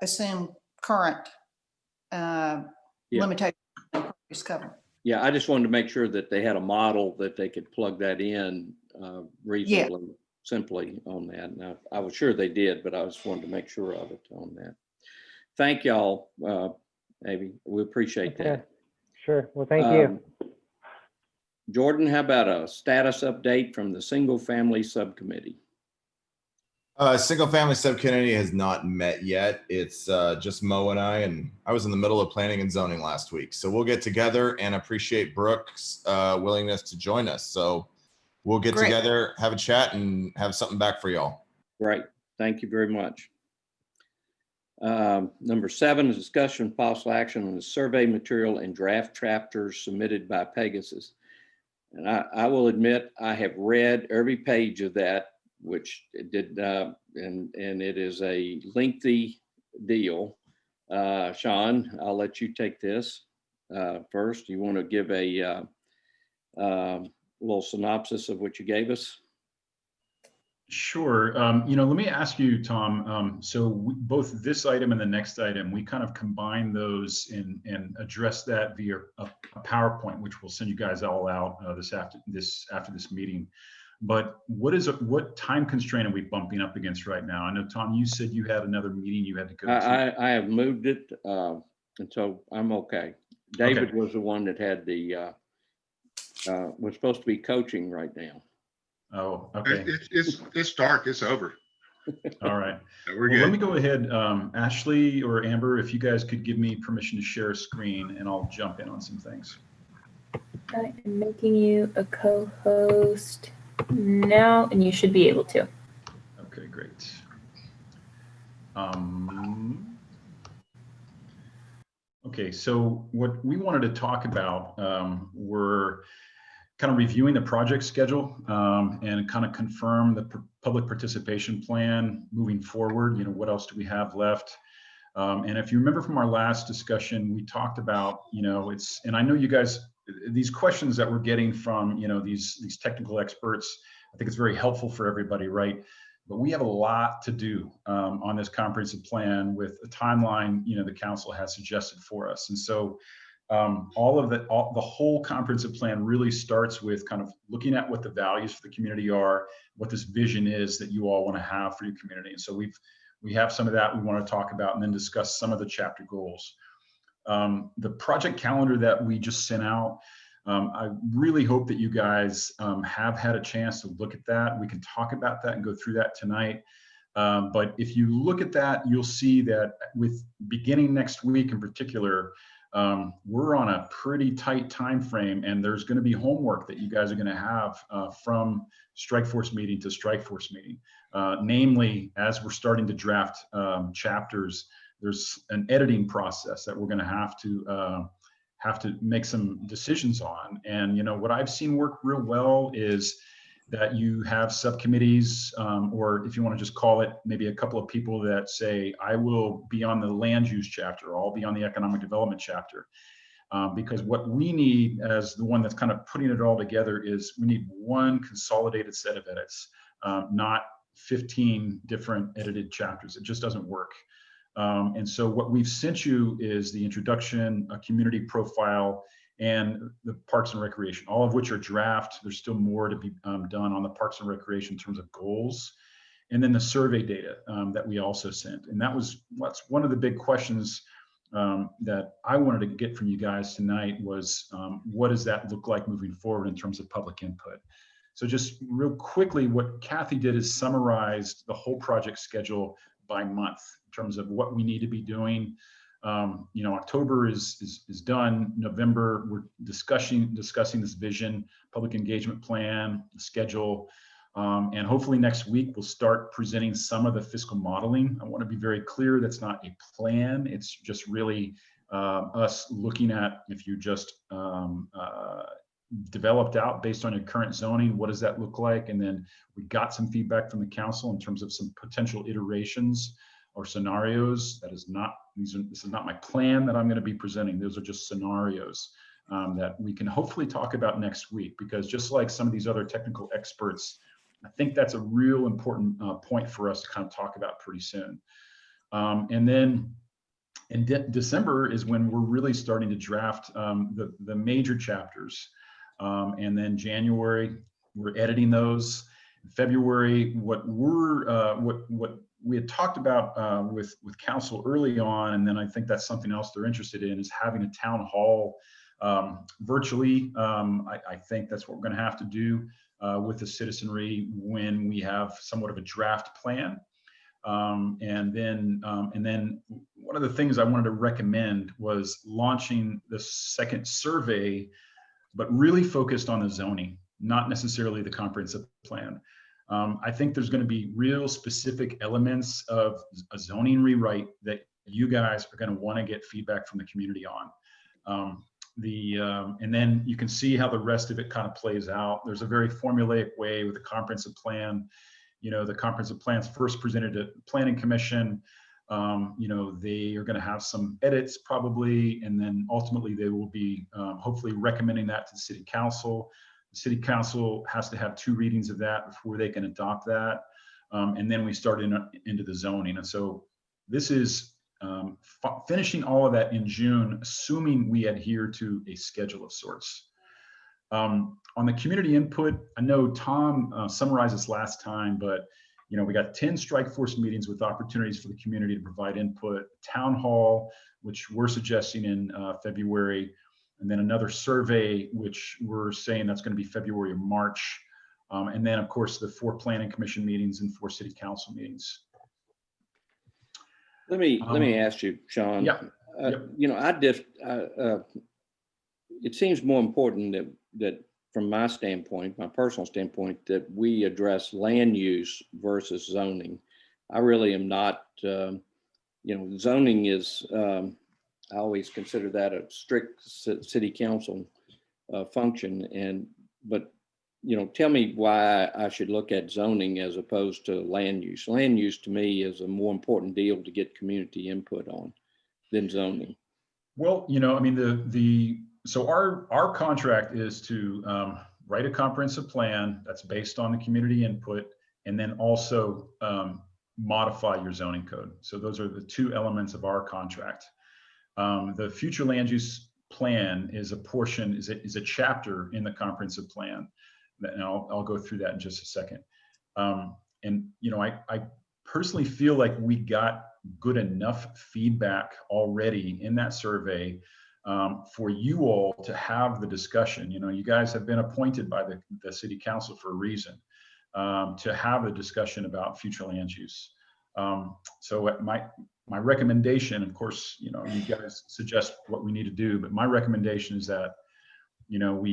assumed current limitations on impervious cover. Yeah, I just wanted to make sure that they had a model that they could plug that in reasonably simply on that. Now, I was sure they did, but I just wanted to make sure of it on that. Thank y'all, Abby. We appreciate that. Sure. Well, thank you. Jordan, how about a status update from the single family subcommittee? Single family subcommittee has not met yet. It's just Mo and I was in the middle of planning and zoning last week. So we'll get together, and appreciate Brooke's willingness to join us. So we'll get together, have a chat, and have something back for y'all. Great. Thank you very much. Number 7 is discussion of possible action on the survey material and draft chapters submitted by Pegasus. And I will admit I have read every page of that, which it did, and it is a lengthy deal. Sean, I'll let you take this first. You want to give a little synopsis of what you gave us? Sure. Let me ask you, Tom. Both this item and the next item, we kind of combine those and address that via a PowerPoint, which we'll send you guys all out after this meeting. But what time constraint are we bumping up against right now? I know, Tom, you said you had another meeting you had to go to. I have moved it, and so I'm okay. David was the one that had the was supposed to be coaching right now. Oh, okay. It's dark. It's over. All right. We're good. Let me go ahead. Ashley or Amber, if you guys could give me permission to share a screen, and I'll jump in on some things. I am making you a co-host now, and you should be able to. Okay, great. Okay, so what we wanted to talk about were kind of reviewing the project schedule and kind of confirm the public participation plan moving forward. What else do we have left? And if you remember from our last discussion, we talked about, and I know you guys, these questions that we're getting from, these technical experts, I think it's very helpful for everybody, right? But we have a lot to do on this comprehensive plan with a timeline, the council has suggested for us. And so the whole comprehensive plan really starts with kind of looking at what the values for the community are, what this vision is that you all want to have for your community. And so we have some of that we want to talk about, and then discuss some of the chapter goals. The project calendar that we just sent out, I really hope that you guys have had a chance to look at that. We can talk about that and go through that tonight. But if you look at that, you'll see that with beginning next week in particular, we're on a pretty tight time frame, and there's going to be homework that you guys are going to have from Strike Force meeting to Strike Force meeting. Namely, as we're starting to draft chapters, there's an editing process that we're going to have to make some decisions on. And what I've seen work real well is that you have subcommittees, or if you want to just call it, maybe a couple of people that say, I will be on the land use chapter, or I'll be on the economic development chapter. Because what we need, as the one that's kind of putting it all together, is we need one consolidated set of edits, not 15 different edited chapters. It just doesn't work. And so what we've sent you is the introduction, a community profile, and the Parks and Recreation, all of which are draft. There's still more to be done on the Parks and Recreation in terms of goals. And then the survey data that we also sent. And what's one of the big questions that I wanted to get from you guys tonight was, what does that look like moving forward in terms of public input? So just real quickly, what Kathy did is summarized the whole project schedule by month in terms of what we need to be doing. October is done. November, we're discussing this vision, public engagement plan, schedule, and hopefully next week we'll start presenting some of the fiscal modeling. I want to be very clear, that's not a plan. It's just really us looking at, if you just developed out based on your current zoning, what does that look like? And then we got some feedback from the council in terms of some potential iterations or scenarios. This is not my plan that I'm going to be presenting. Those are just scenarios that we can hopefully talk about next week, because just like some of these other technical experts, I think that's a real important point for us to kind of talk about pretty soon. And then in December is when we're really starting to draft the major chapters. And then January, we're editing those. In February, what we had talked about with council early on, and then I think that's something else they're interested in, is having a town hall virtually. I think that's what we're going to have to do with the citizenry when we have somewhat of a draft plan. And then one of the things I wanted to recommend was launching the second survey, but really focused on the zoning, not necessarily the comprehensive plan. I think there's going to be real specific elements of a zoning rewrite that you guys are going to want to get feedback from the community on. And then you can see how the rest of it kind of plays out. There's a very formulaic way with the comprehensive plan. The comprehensive plan's first presented to Planning Commission. They are going to have some edits probably, and then ultimately they will be hopefully recommending that to the City Council. The City Council has to have 2 readings of that before they can adopt that. And then we start into the zoning. And so this is finishing all of that in June, assuming we adhere to a schedule of sorts. On the community input, I know Tom summarized this last time, but we got 10 Strike Force meetings with opportunities for the community to provide input, town hall, which we're suggesting in February, and then another survey, which we're saying that's going to be February or March. And then, of course, the 4 Planning Commission meetings and 4 City Council meetings. Let me ask you, Sean. Yeah. It seems more important that from my standpoint, my personal standpoint, that we address land use versus zoning. I really am not, zoning is, I always consider that a strict city council function. But tell me why I should look at zoning as opposed to land use. Land use to me is a more important deal to get community input on than zoning. Well, so our contract is to write a comprehensive plan that's based on the community input, and then also modify your zoning code. So those are the 2 elements of our contract. The future land use plan is a portion, is a chapter in the comprehensive plan. And I'll go through that in just a second. And you know, I personally feel like we got good enough feedback already in that survey for you all to have the discussion. You know, you guys have been appointed by the city council for a reason, to have a discussion about future land use. So my recommendation, of course, you know, you guys suggest what we need to do, but my recommendation is that, you know,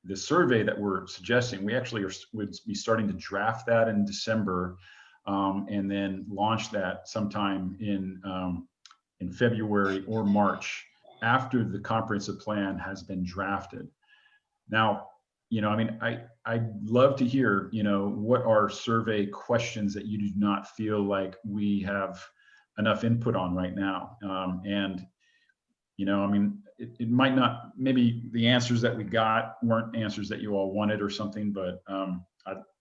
the survey that we're suggesting, we actually would be starting to draft that in December, and then launch that sometime in February or March after the comprehensive plan has been drafted. Now, you know, I mean, I'd love to hear, you know, what are survey questions that you do not feel like we have enough input on right now. And, you know, I mean, it might not, maybe the answers that we got weren't answers that you all wanted or something, but,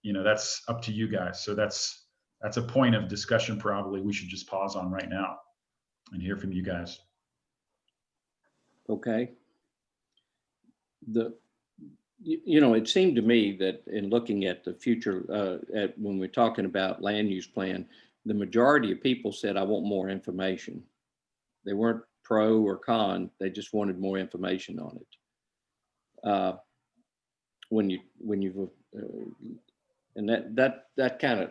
you know, that's up to you guys. So that's a point of discussion probably we should just pause on right now and hear from you guys. Okay. You know, it seemed to me that in looking at the future, when we're talking about land use plan, the majority of people said, I want more information. They weren't pro or con, they just wanted more information on it. And that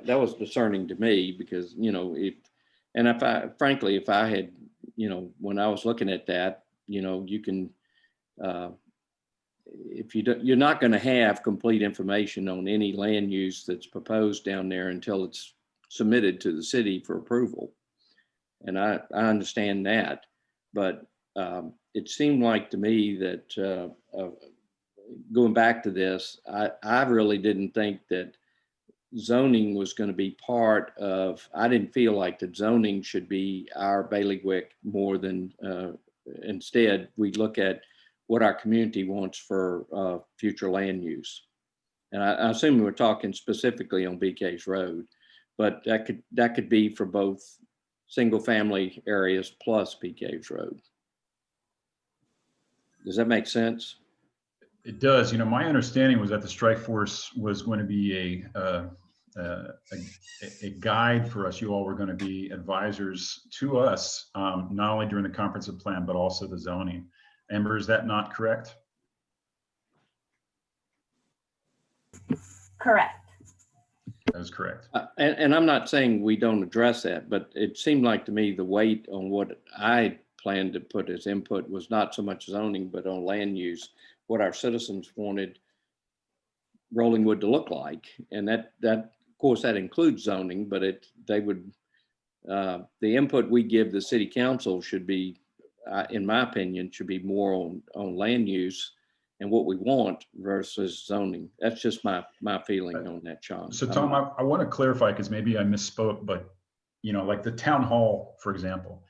was discerning to me, because, you know, frankly, if I had, you know, when I was looking at that, you know, you can, if you don't, you're not going to have complete information on any land use that's proposed down there until it's submitted to the city for approval. And I understand that, but it seemed like to me that going back to this, I really didn't think that zoning was going to be part of, I didn't feel like that zoning should be our bailiwick more than, instead we look at what our community wants for future land use. And I assume we're talking specifically on BK's Road, but that could be for both single family areas plus BK's Road. Does that make sense? It does. You know, my understanding was that the strike force was going to be a guide for us. You all were going to be advisors to us, not only during the comprehensive plan, but also the zoning. Amber, is that not correct? Correct. That is correct. And I'm not saying we don't address that, but it seemed like to me the weight on what I planned to put as input was not so much zoning, but on land use, what our citizens wanted Rollingwood to look like. And that of course, that includes zoning, but the input we give the city council should be, in my opinion, should be more on land use and what we want versus zoning. That's just my feeling on that, Sean. So Tom, I want to clarify, because maybe I misspoke, but you know, like the town hall, for example,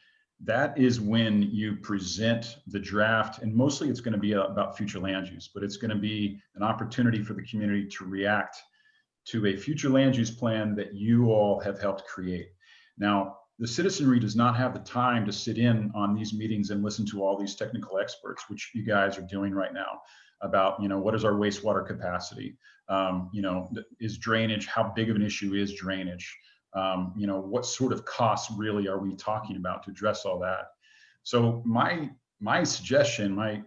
that is when you present the draft, and mostly it's going to be about future land use, but it's going to be an opportunity for the community to react to a future land use plan that you all have helped create. Now, the citizenry does not have the time to sit in on these meetings and listen to all these technical experts, which you guys are doing right now, about, you know, what is our wastewater capacity? You know, is drainage, how big of an issue is drainage? You know, what sort of costs really are we talking about to address all that? So my suggestion, my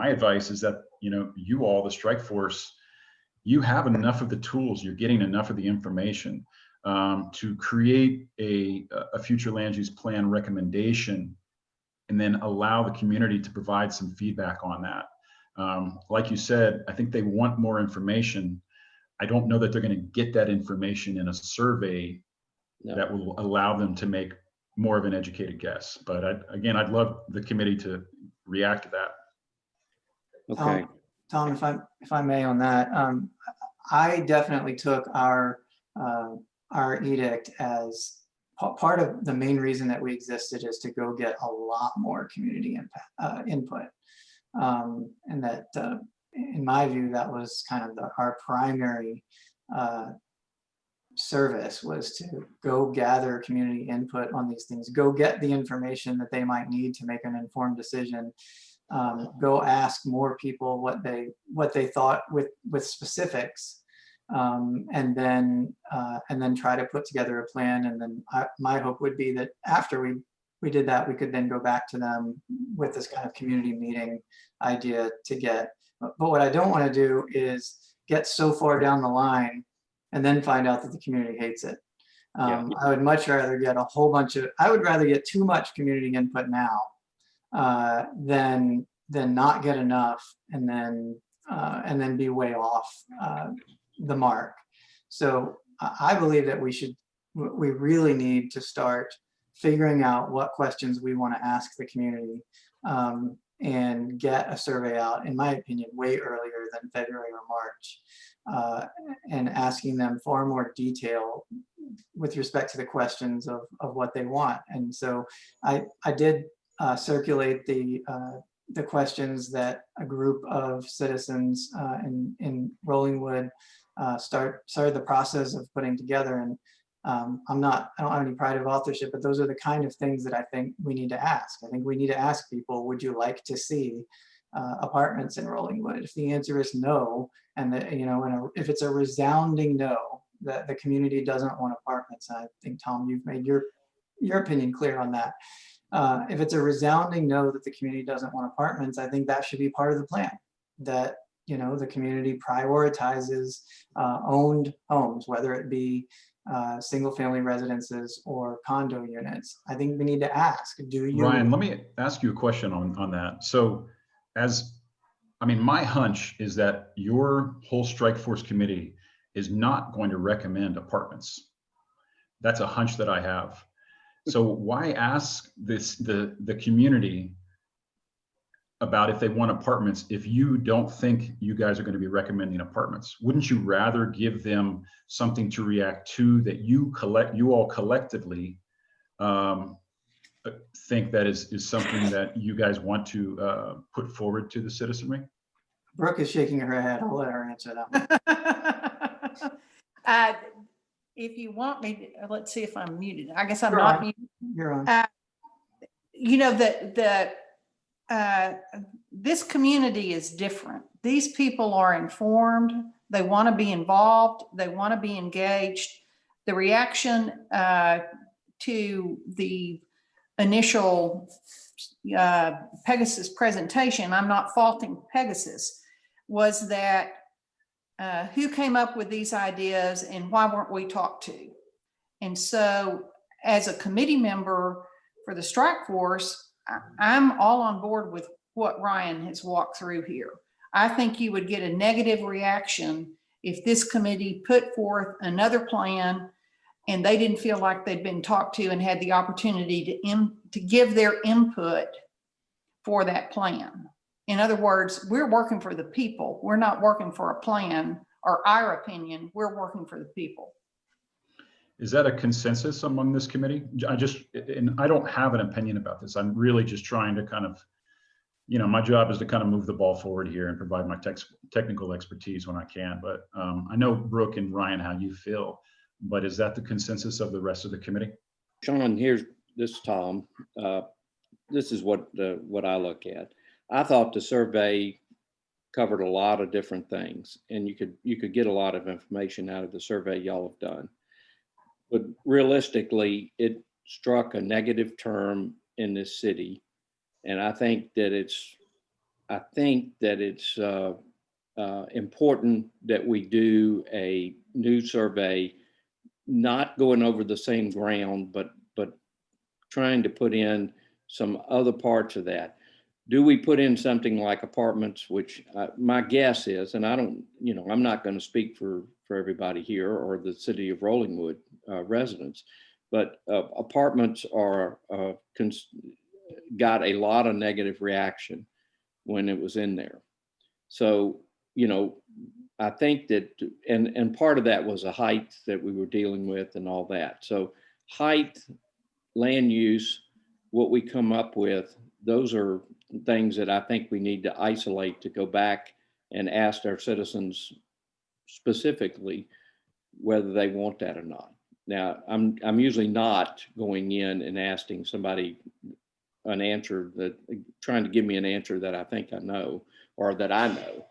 advice is that, you know, you all, the strike force, you have enough of the tools, you're getting enough of the information to create a future land use plan recommendation, and then allow the community to provide some feedback on that. Like you said, I think they want more information. I don't know that they're going to get that information in a survey that will allow them to make more of an educated guess. But I'd love the committee to react to that. Okay. Tom, if I may on that, I definitely took our edict as part of the main reason that we existed is to go get a lot more community input. And that, in my view, that was kind of our primary service, was to go gather community input on these things, go get the information that they might need to make an informed decision, go ask more people what they thought with specifics, and then try to put together a plan. And then my hope would be that after we did that, we could then go back to them with this kind of community meeting idea to get. But what I don't want to do is get so far down the line and then find out that the community hates it. I would much rather get I would rather get too much community input now than not get enough and then be way off the mark. So I believe that we really need to start figuring out what questions we want to ask the community, and get a survey out, in my opinion, way earlier than February or March, and asking them far more detail with respect to the questions of what they want. And so I did circulate the questions that a group of citizens in Rollingwood started the process of putting together. And I don't have any pride of authorship, but those are the kind of things that I think we need to ask. I think we need to ask people, would you like to see apartments in Rollingwood? If the answer is no, and if it's a resounding no, that the community doesn't want apartments, I think, Tom, you've made your opinion clear on that. If it's a resounding no that the community doesn't want apartments, I think that should be part of the plan, that the community prioritizes owned homes, whether it be single family residences or condo units. I think we need to ask, Ryan, let me ask you a question on that. So my hunch is that your whole strike force committee is not going to recommend apartments. That's a hunch that I have. So why ask the community about if they want apartments if you don't think you guys are going to be recommending apartments? Wouldn't you rather give them something to react to that you all collectively think that is something that you guys want to put forward to the citizenry? Brooke is shaking her head. I'll let her answer that one. If you want me to, let's see if I'm muted. I guess I'm not muted. You're on. This community is different. These people are informed. They want to be involved. They want to be engaged. The reaction to the initial Pegasus presentation, I'm not faulting Pegasus, was that who came up with these ideas and why weren't we talked to? And so as a committee member for the strike force, I'm all on board with what Ryan has walked through here. I think you would get a negative reaction if this committee put forth another plan and they didn't feel like they'd been talked to and had the opportunity to give their input for that plan. In other words, we're working for the people. We're not working for a plan or our opinion. We're working for the people. Is that a consensus among this committee? And I don't have an opinion about this. I'm really just trying to kind of, my job is to kind of move the ball forward here and provide my technical expertise when I can. But I know, Brooke and Ryan, how you feel, but is that the consensus of the rest of the committee? Sean, this is Tom. This is what I look at. I thought the survey covered a lot of different things, and you could get a lot of information out of the survey y'all have done. But realistically, it struck a negative term in this city, and I think that it's important that we do a new survey, not going over the same ground, but trying to put in some other parts of that. Do we put in something like apartments, which my guess is, and I'm not going to speak for everybody here or the city of Rollingwood residents, but apartments got a lot of negative reaction when it was in there. So, I think that, and part of that was a height that we were dealing with and all that. So height, land use, what we come up with, those are things that I think we need to isolate, to go back and ask our citizens specifically whether they want that or not. Now, I'm usually not going in and asking somebody an answer that, trying to give me an answer that I think I know, or that I know.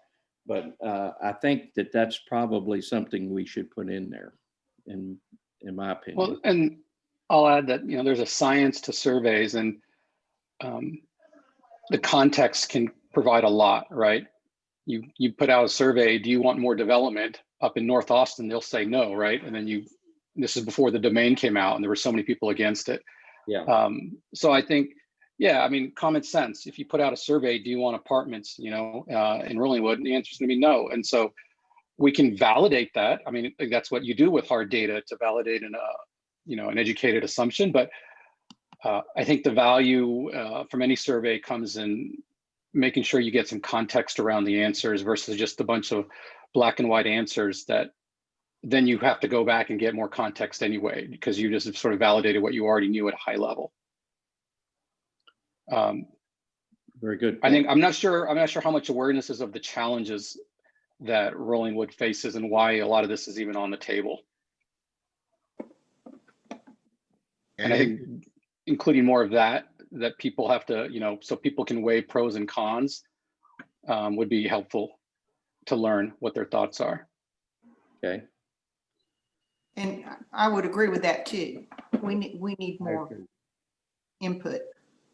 But I think that that's probably something we should put in there, in my opinion. Well, and I'll add that, there's a science to surveys, and the context can provide a lot, right? You put out a survey, do you want more development up in North Austin? They'll say no, right? And then this is before the domain came out and there were so many people against it. Yeah. So I think, common sense. If you put out a survey, do you want apartments, in Rollingwood? And the answer is going to be no. And so we can validate that. I mean, that's what you do with hard data, to validate an educated assumption. But I think the value from any survey comes in making sure you get some context around the answers versus just a bunch of black and white answers that then you have to go back and get more context anyway, because you just sort of validated what you already knew at a high level. Very good. I'm not sure how much awareness is of the challenges that Rollingwood faces and why a lot of this is even on the table. And I think including more of that people have to, so people can weigh pros and cons, would be helpful to learn what their thoughts are. Okay. And I would agree with that too. We need more input.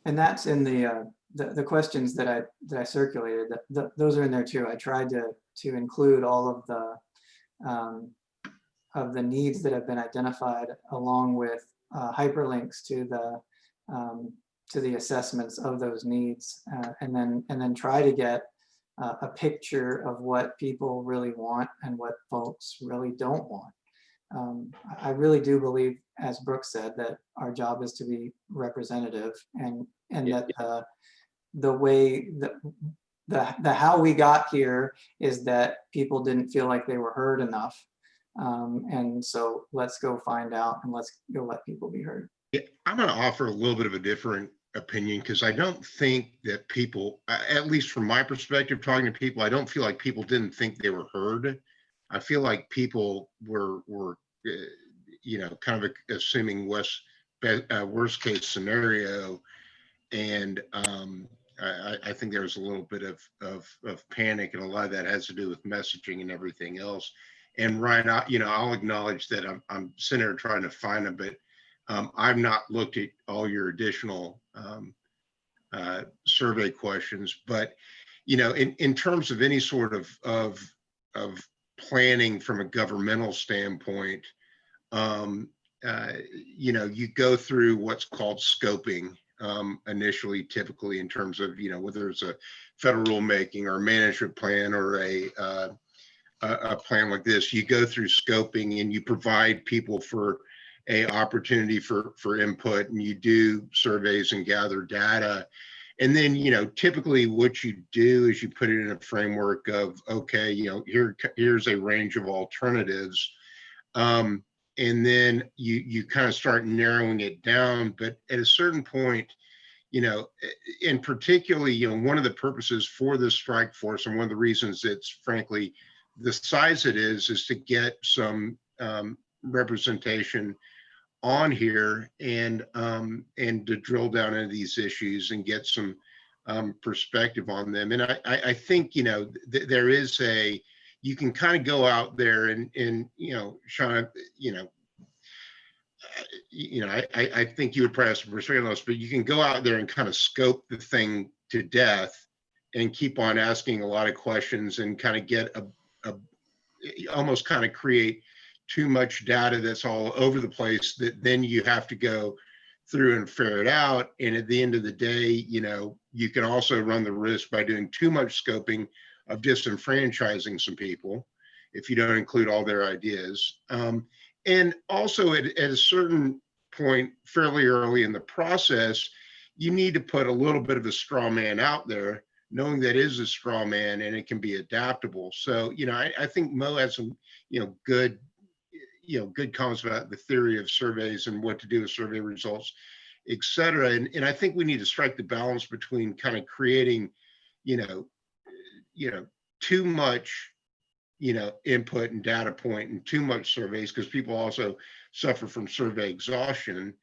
And that's in the questions that I circulated. Those are in there too. I tried to include all of the needs that have been identified, along with hyperlinks to the assessments of those needs, and then try to get a picture of what people really want and what folks really don't want. I really do believe, as Brooke said, that our job is to be representative, and that the way the how we got here is that people didn't feel like they were heard enough. And so let's go find out, and let's go let people be heard. Yeah, I'm going to offer a little bit of a different opinion, because I don't think that people, at least from my perspective, talking to people, I don't feel like people didn't think they were heard. I feel like people were kind of assuming worst case scenario, and I think there was a little bit of panic, and a lot of that has to do with messaging and everything else. And Ryan, I'll acknowledge that I'm sitting there trying to find them, but I've not looked at all your additional survey questions. But in terms of any sort of planning from a governmental standpoint, you go through what's called scoping initially, typically, in terms of whether it's a federal rulemaking or a management plan or a plan like this. You go through scoping and you provide people for a opportunity for input, and you do surveys and gather data. And then, typically what you do is you put it in a framework of, okay, here's a range of alternatives. And then you kind of start narrowing it down. But at a certain point, and particularly, one of the purposes for this strike force, and one of the reasons it's frankly the size it is to get some representation on here, and to drill down into these issues and get some perspective on them. And I think there is you can kind of go out there and Sean, I think you would probably have some perspective on this, but you can go out there and kind of scope the thing to death and keep on asking a lot of questions and kind of get almost kind of create too much data that's all over the place, that then you have to go through and ferret out. And at the end of the day, you can also run the risk by doing too much scoping of disenfranchising some people if you don't include all their ideas. And also at a certain point, fairly early in the process, you need to put a little bit of a straw man out there, knowing that is a straw man and it can be adaptable. So, I think Mo has some, good comments about the theory of surveys and what to do with survey results, et cetera. And I think we need to strike the balance between kind of creating, too much, input and data point and too much surveys, because people also suffer from survey exhaustion.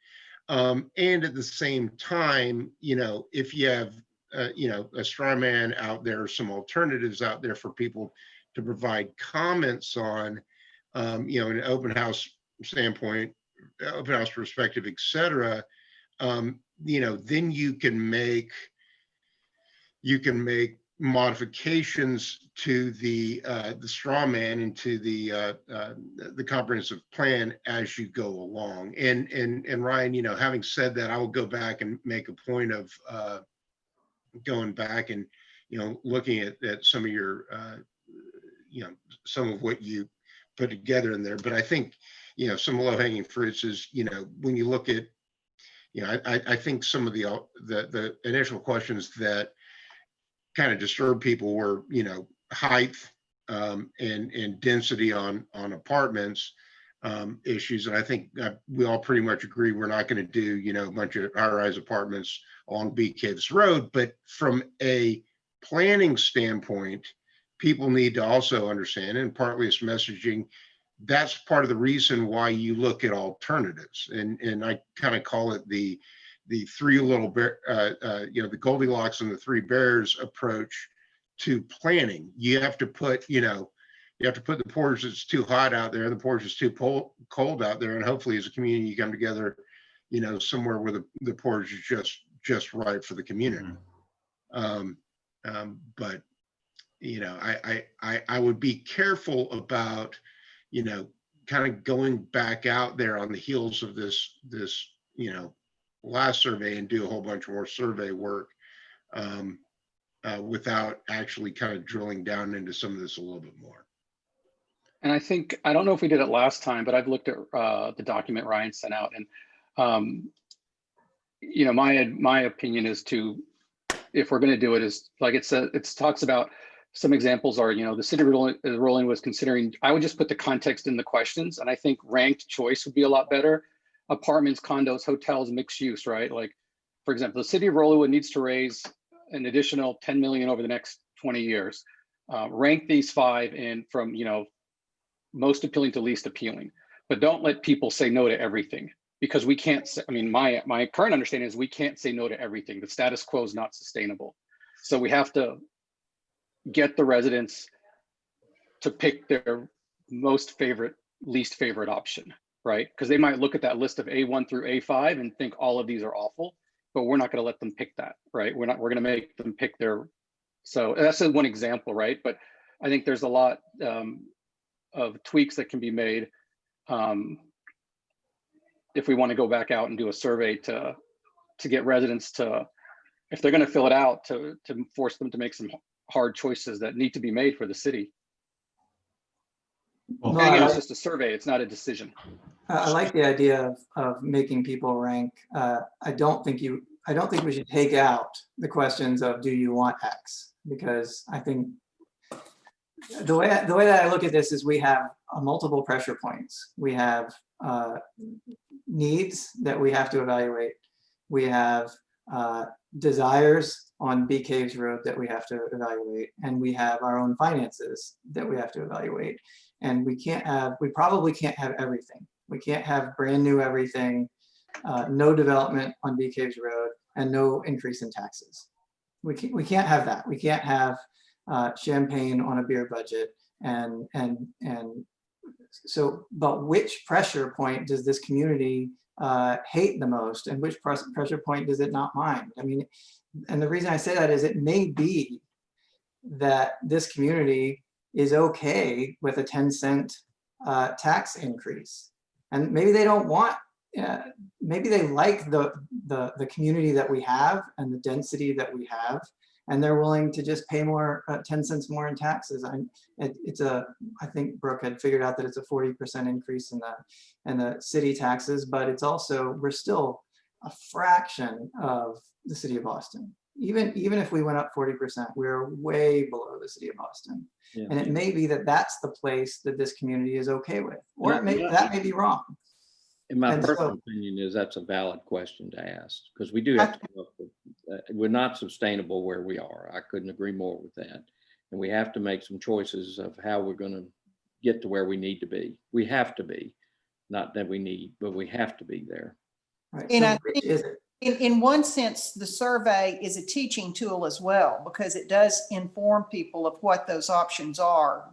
And at the same time, if you have, a straw man out there, some alternatives out there for people to provide comments on, an open house standpoint, open house perspective, et cetera, then you can make modifications to the straw man and to the comprehensive plan as you go along. And Ryan, having said that, I will go back and make a point of going back and looking at some of your some of what you put together in there. But I think some low-hanging fruits is when you look at I think some of the initial questions that kind of disturb people were height and density on apartments issues. And I think we all pretty much agree we're not going to do a bunch of high-rise apartments along Bee Caves Road. But from a planning standpoint, people need to also understand, and partly it's messaging, that's part of the reason why you look at alternatives. And I kind of call it the three little bear, the Goldilocks and the three bears approach to planning. You have to put, the porridge that's too hot out there and the porridge that's too cold out there. And hopefully as a community, you come together, somewhere where the porridge is just right for the community. But, I would be careful about, kind of going back out there on the heels of this, last survey and do a whole bunch more survey work without actually kind of drilling down into some of this a little bit more. And I don't know if we did it last time, but I've looked at the document Ryan sent out, and my opinion is if we're going to do it, is like it says, it talks about some examples are, the city of Rolling was considering, I would just put the context in the questions, and I think ranked choice would be a lot better. Apartments, condos, hotels, mixed use, right? Like, for example, the city of Rollingwood needs to raise an additional 10 million over the next 20 years. Rank these 5 in from, most appealing to least appealing, but don't let people say no to everything, because we can't, my current understanding is we can't say no to everything. The status quo is not sustainable. So we have to get the residents to pick their most favorite, least favorite option, right? Because they might look at that list of A1 through A5 and think all of these are awful, but we're not going to let them pick that, right? We're going to make them pick their, so that's one example, right? But I think there's a lot of tweaks that can be made if we want to go back out and do a survey to get residents to, if they're going to fill it out, to force them to make some hard choices that need to be made for the city. Well, And again, it's just a survey, it's not a decision. I like the idea of making people rank. I don't think we should take out the questions of do you want X, because I think the way that I look at this is we have multiple pressure points. We have needs that we have to evaluate. We have desires on Bee Caves Road that we have to evaluate, and we have our own finances that we have to evaluate. And we probably can't have everything. We can't have brand new everything, no development on Bee Caves Road, and no increase in taxes. We can't have that. We can't have champagne on a beer budget. And so, but which pressure point does this community hate the most, and which pressure point does it not mind? I mean, and the reason I say that is it may be that this community is okay with a 10-cent tax increase, and maybe they don't want, maybe they like the community that we have and the density that we have, and they're willing to just pay more, 10 cents more in taxes. I think Brooke had figured out that it's a 40% increase in the city taxes, but it's also, we're still a fraction of the city of Boston. Even if we went up 40%, we're way below the city of Boston. Yeah. And it may be that that's the place that this community is okay with, or that may be wrong. In my personal opinion is that's a valid question to ask, because we do have to come up with, we're not sustainable where we are. I couldn't agree more with that. And we have to make some choices of how we're going to get to where we need to be. We have to be, not that we need, but we have to be there. Right. And So I which think is it? in one sense, the survey is a teaching tool as well, because it does inform people of what those options are.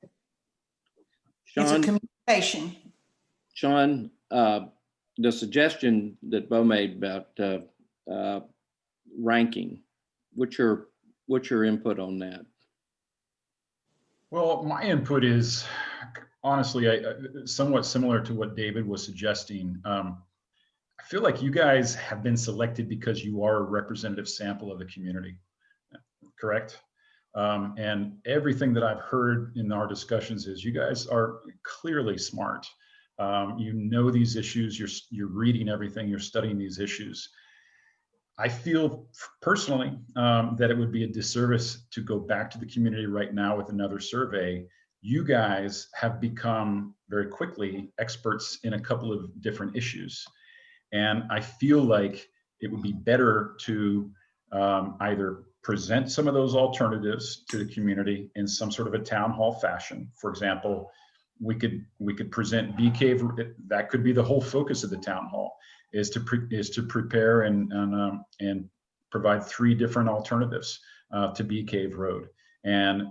It's a Sean, communication. Sean, the suggestion that Bo made about ranking, what's your input on that? Well, my input is honestly somewhat similar to what David was suggesting. I feel like you guys have been selected because you are a representative sample of the community, correct? And everything that I've heard in our discussions is you guys are clearly smart. You know these issues, you're reading everything, you're studying these issues. I feel personally that it would be a disservice to go back to the community right now with another survey. You guys have become very quickly experts in a couple of different issues. And I feel like it would be better to either present some of those alternatives to the community in some sort of a town hall fashion. For example, we could present Bee Cave. That could be the whole focus of the town hall, is to prepare and provide 3 different alternatives to Bee Cave Road, and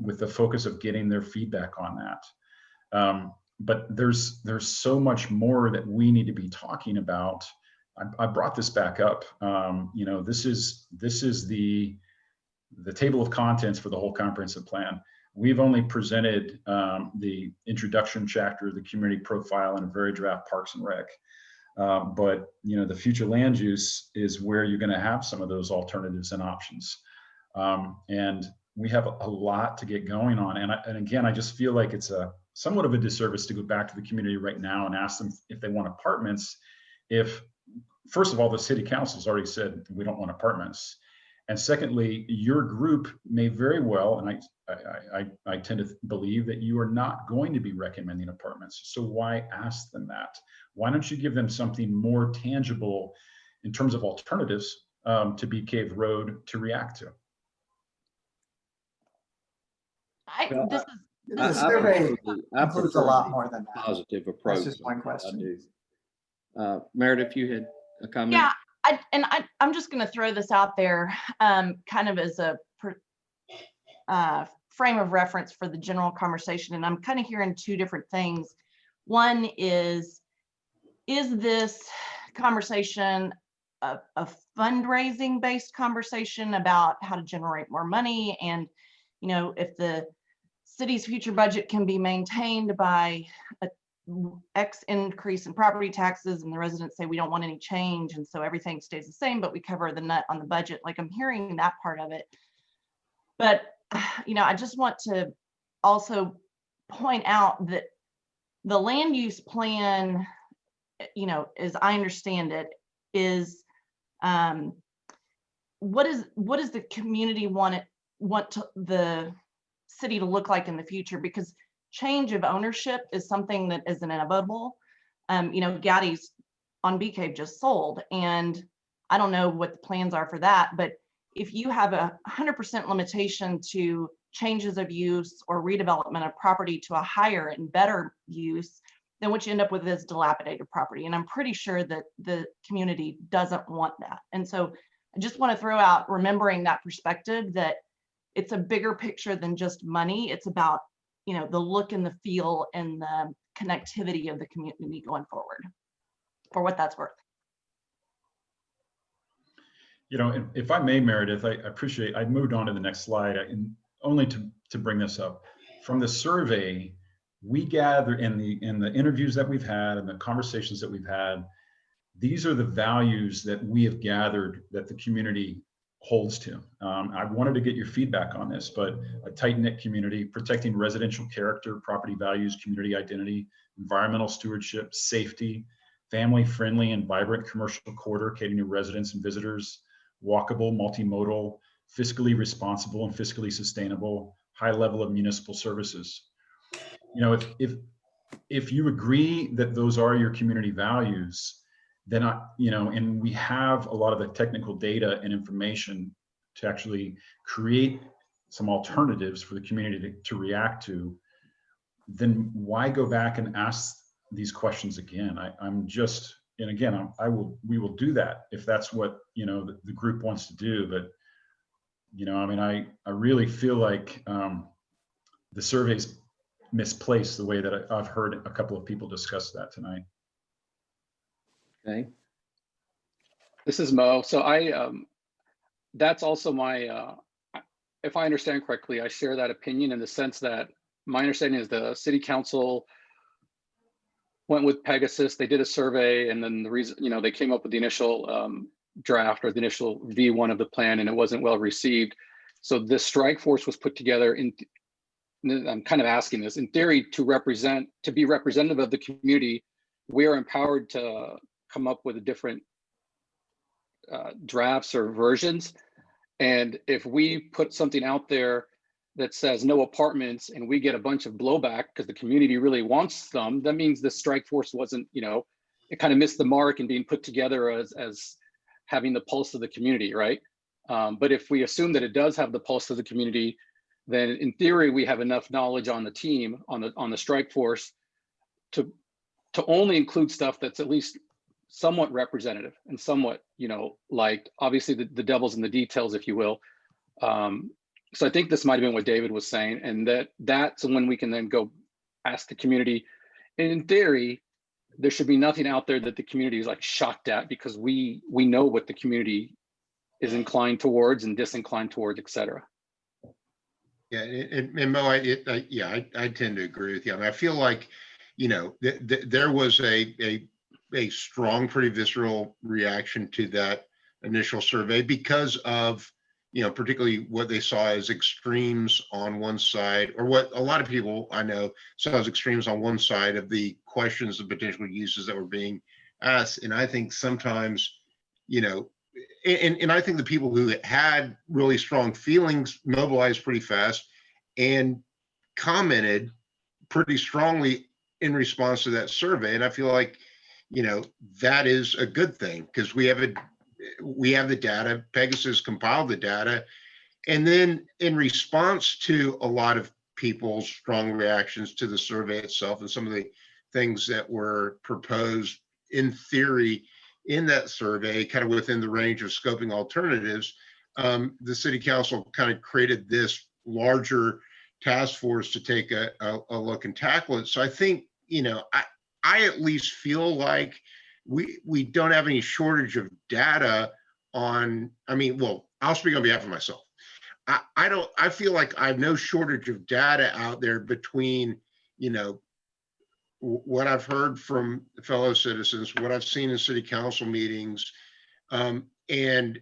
with the focus of getting their feedback on that. But there's so much more that we need to be talking about. I brought this back up. This is the table of contents for the whole comprehensive plan. We've only presented the introduction chapter, the community profile, and a very draft Parks and Rec. But the future land use is where you're going to have some of those alternatives and options. And we have a lot to get going on. And again, I just feel like it's somewhat of a disservice to go back to the community right now and ask them if they want apartments. If, first of all, the city council's already said we don't want apartments. And secondly, your group may very well, and I tend to believe that you are not going to be recommending apartments. So why ask them that? Why don't you give them something more tangible in terms of alternatives to Bee Cave Road to react to? The survey includes a lot more than that. Positive approach. That's just one question. Meredith, you had a comment? Yeah, I'm just going to throw this out there kind of as a frame of reference for the general conversation. And I'm kind of hearing 2 different things. One is this conversation a fundraising based conversation about how to generate more money? And, if the city's future budget can be maintained by a X increase in property taxes, and the residents say we don't want any change, and so everything stays the same, but we cover the nut on the budget. Like, I'm hearing that part of it. But I just want to also point out that the land use plan, as I understand it, is what does the community want the city to look like in the future? Because change of ownership is something that is inevitable. Gaddy's on Bee Cave just sold, and I don't know what the plans are for that, but if you have a 100% limitation to changes of use or redevelopment of property to a higher and better use, then what you end up with is dilapidated property. And I'm pretty sure that the community doesn't want that. And so I just want to throw out, remembering that perspective, that it's a bigger picture than just money. It's about, the look and the feel and the connectivity of the community going forward, for what that's worth. If I may, Meredith, I appreciate, I moved on to the next slide, and only to bring this up. From the survey, we gather in the interviews that we've had and the conversations that we've had, these are the values that we have gathered that the community holds to. I wanted to get your feedback on this, but a tight-knit community, protecting residential character, property values, community identity, environmental stewardship, safety, family-friendly and vibrant commercial corridor catering to residents and visitors, walkable, multimodal, fiscally responsible and fiscally sustainable, high level of municipal services. If you agree that those are your community values, then and we have a lot of the technical data and information to actually create some alternatives for the community to react to, then why go back and ask these questions again? I'm just and again, we will do that if that's what, you know, the group wants to do. But, you know, I mean, I really feel like the survey's misplaced the way that I've heard a couple of people discuss that tonight. Okay. This is Mo. So that's also my, if I understand correctly, I share that opinion in the sense that my understanding is the city council went with Pegasus. They did a survey, and then the reason, you know, they came up with the initial draft or the initial V1 of the plan, and it wasn't well received. So this strike force was put together I'm kind of asking this, in theory, to be representative of the community. We are empowered to come up with a different drafts or versions. And if we put something out there that says no apartments and we get a bunch of blowback because the community really wants them, that means the strike force wasn't, you know, it kind of missed the mark and being put together as having the pulse of the community, right? But if we assume that it does have the pulse of the community, then in theory, we have enough knowledge on the team, on the strike force to only include stuff that's at least somewhat representative and somewhat, you know, like obviously the devil's in the details, if you will. So I think this might've been what David was saying, and that's when we can then go ask the community. And in theory, there should be nothing out there that the community is like shocked at, because we know what the community is inclined towards and disinclined towards, et cetera. Yeah, and Mo, I tend to agree with you. I mean, I feel like, you know, there was a strong, pretty visceral reaction to that initial survey because of, you know, particularly what they saw as extremes on one side, or what a lot of people I know saw as extremes on one side of the questions of potential uses that were being asked. And I think sometimes, you know, and I think the people who had really strong feelings mobilized pretty fast and commented pretty strongly in response to that survey. And I feel like, you know, that is a good thing, because we have the data. Pegasus compiled the data. And then in response to a lot of people's strong reactions to the survey itself and some of the things that were proposed in theory in that survey, kind of within the range of scoping alternatives, the city council kind of created this larger task force to take a look and tackle it. So I think, you know, I at least feel like we don't have any shortage of data on, I mean, well, I'll speak on behalf of myself. I feel like I have no shortage of data out there between, you know, what I've heard from fellow citizens, what I've seen in city council meetings, and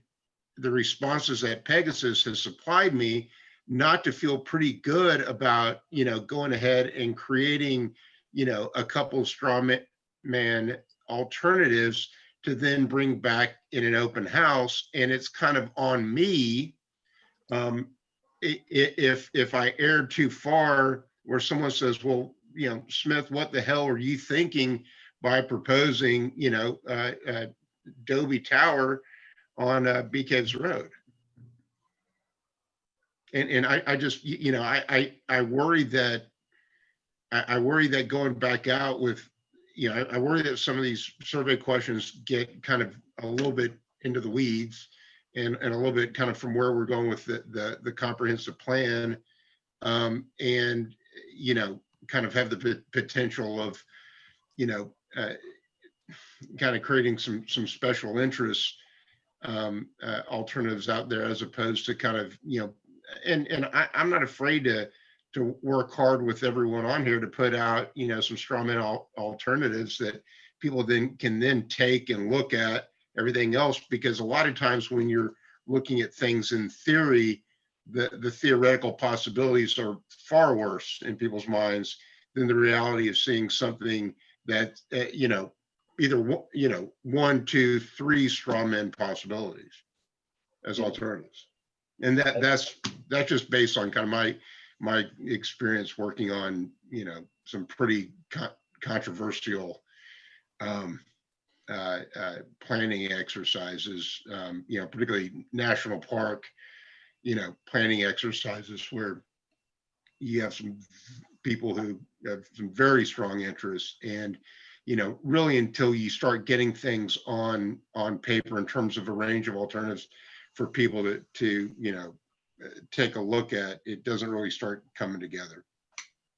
the responses that Pegasus has supplied me, not to feel pretty good about, you know, going ahead and creating, you know, a couple of straw man alternatives to then bring back in an open house. And it's kind of on me if I erred too far, where someone says, well, you know, Smith, what the hell are you thinking by proposing, you know, Dobie Tower on Bee Caves Road? And I just, you know, I worry that going back out with, you know, I worry that some of these survey questions get kind of a little bit into the weeds and a little bit kind of from where we're going with the comprehensive plan, and, you know, kind of have the potential of, you know, kind of creating some special interests alternatives out there, as opposed to kind of, you know, and I'm not afraid to work hard with everyone on here to put out, you know, some straw man alternatives that people then can take and look at everything else, because a lot of times when you're looking at things in theory, the theoretical possibilities are far worse in people's minds than the reality of seeing something that, you know, either, you know, 1, 2, 3 straw man possibilities as alternatives. And that's just based on kind of my experience working on, you know, some pretty controversial planning exercises, you know, particularly national park, you know, planning exercises where you have some people who have some very strong interests, and, really until you start getting things on paper in terms of a range of alternatives for people to take a look at, it doesn't really start coming together.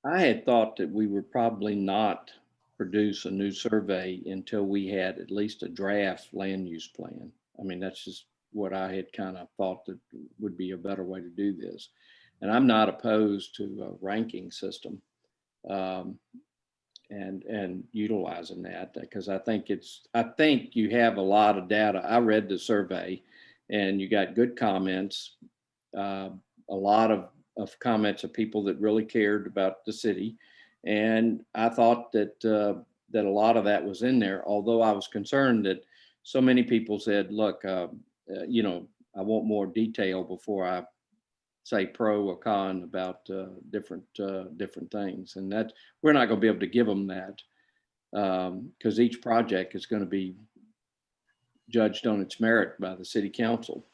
I had thought that we would probably not produce a new survey until we had at least a draft land use plan. I mean, that's just what I had kind of thought that would be a better way to do this. And I'm not opposed to a ranking system and utilizing that, because I think you have a lot of data. I read the survey and you got good comments, a lot of comments of people that really cared about the city. And I thought that that a lot of that was in there, although I was concerned that so many people said, look, I want more detail before I say pro or con about different things. And that we're not going to be able to give them that because each project is going to be judged on its merit by the city council.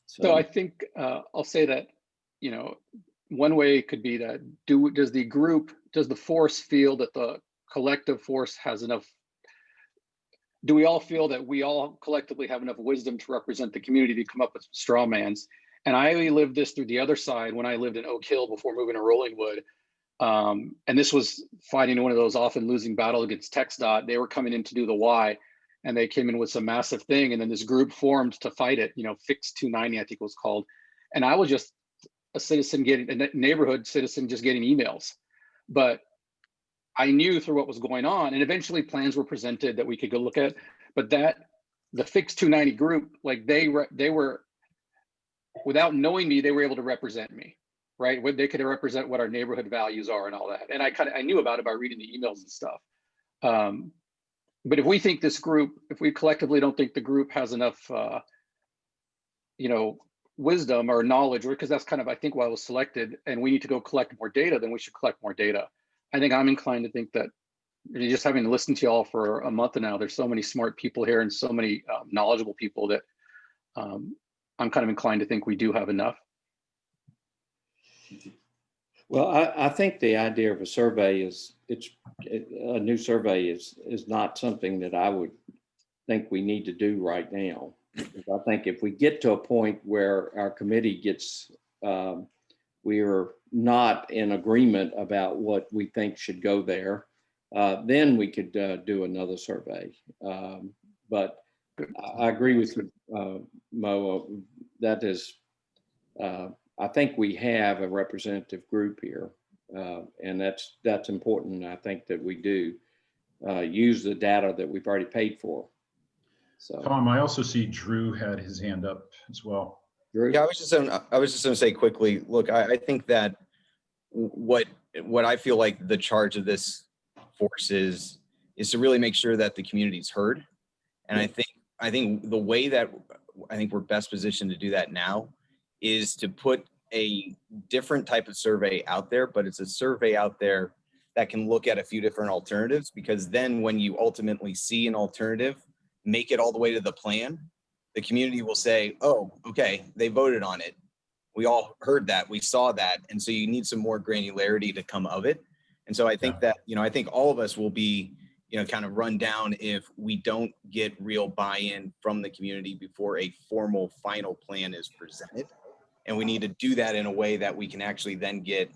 So I think I'll say that, one way could be that does the force feel that the collective force has enough? Do we all feel that we all collectively have enough wisdom to represent the community to come up with straw mans? And I only lived this through the other side when I lived in Oak Hill before moving to Rollingwood. And this was fighting one of those often losing battle against TxDOT. They were coming in to do the Y, and they came in with some massive thing. And then this group formed to fight it, Fix 290, I think it was called. And I was just a neighborhood citizen just getting emails. But I knew through what was going on, and eventually plans were presented that we could go look at. But the Fix 290 group, like they were, without knowing me, they were able to represent me, right? They could represent what our neighborhood values are and all that. And I knew about it by reading the emails and stuff. But if we think if we collectively don't think the group has enough, wisdom or knowledge, because that's kind of, I think, why it was selected, and we need to go collect more data, then we should collect more data. I think I'm inclined to think that just having listened to y'all for a month now, there's so many smart people here and so many knowledgeable people that I'm kind of inclined to think we do have enough. Well, I think the idea of a survey a new survey is not something that I would think we need to do right now. I think if we get to a point where our committee gets, we are not in agreement about what we think should go there, then we could do another survey. But I agree with you, Mo. That is, I think we have a representative group here, and that's important. I think that we do use the data that we've already paid for. So, Tom, I also see Drew had his hand up as well. Drew? Yeah, I was just going to say quickly. Look, I think that what I feel like the charge of this force is to really make sure that the community's heard, and I think the way that I think we're best positioned to do that now is to put a different type of survey out there, but it's a survey out there that can look at a few different alternatives, because then when you ultimately see an alternative make it all the way to the plan, the community will say, oh, okay, they voted on it. We all heard that, we saw that. And so you need some more granularity to come of it. And so I think that, I think all of us will be, kind of run down if we don't get real buy-in from the community before a formal final plan is presented. And we need to do that in a way that we can actually then get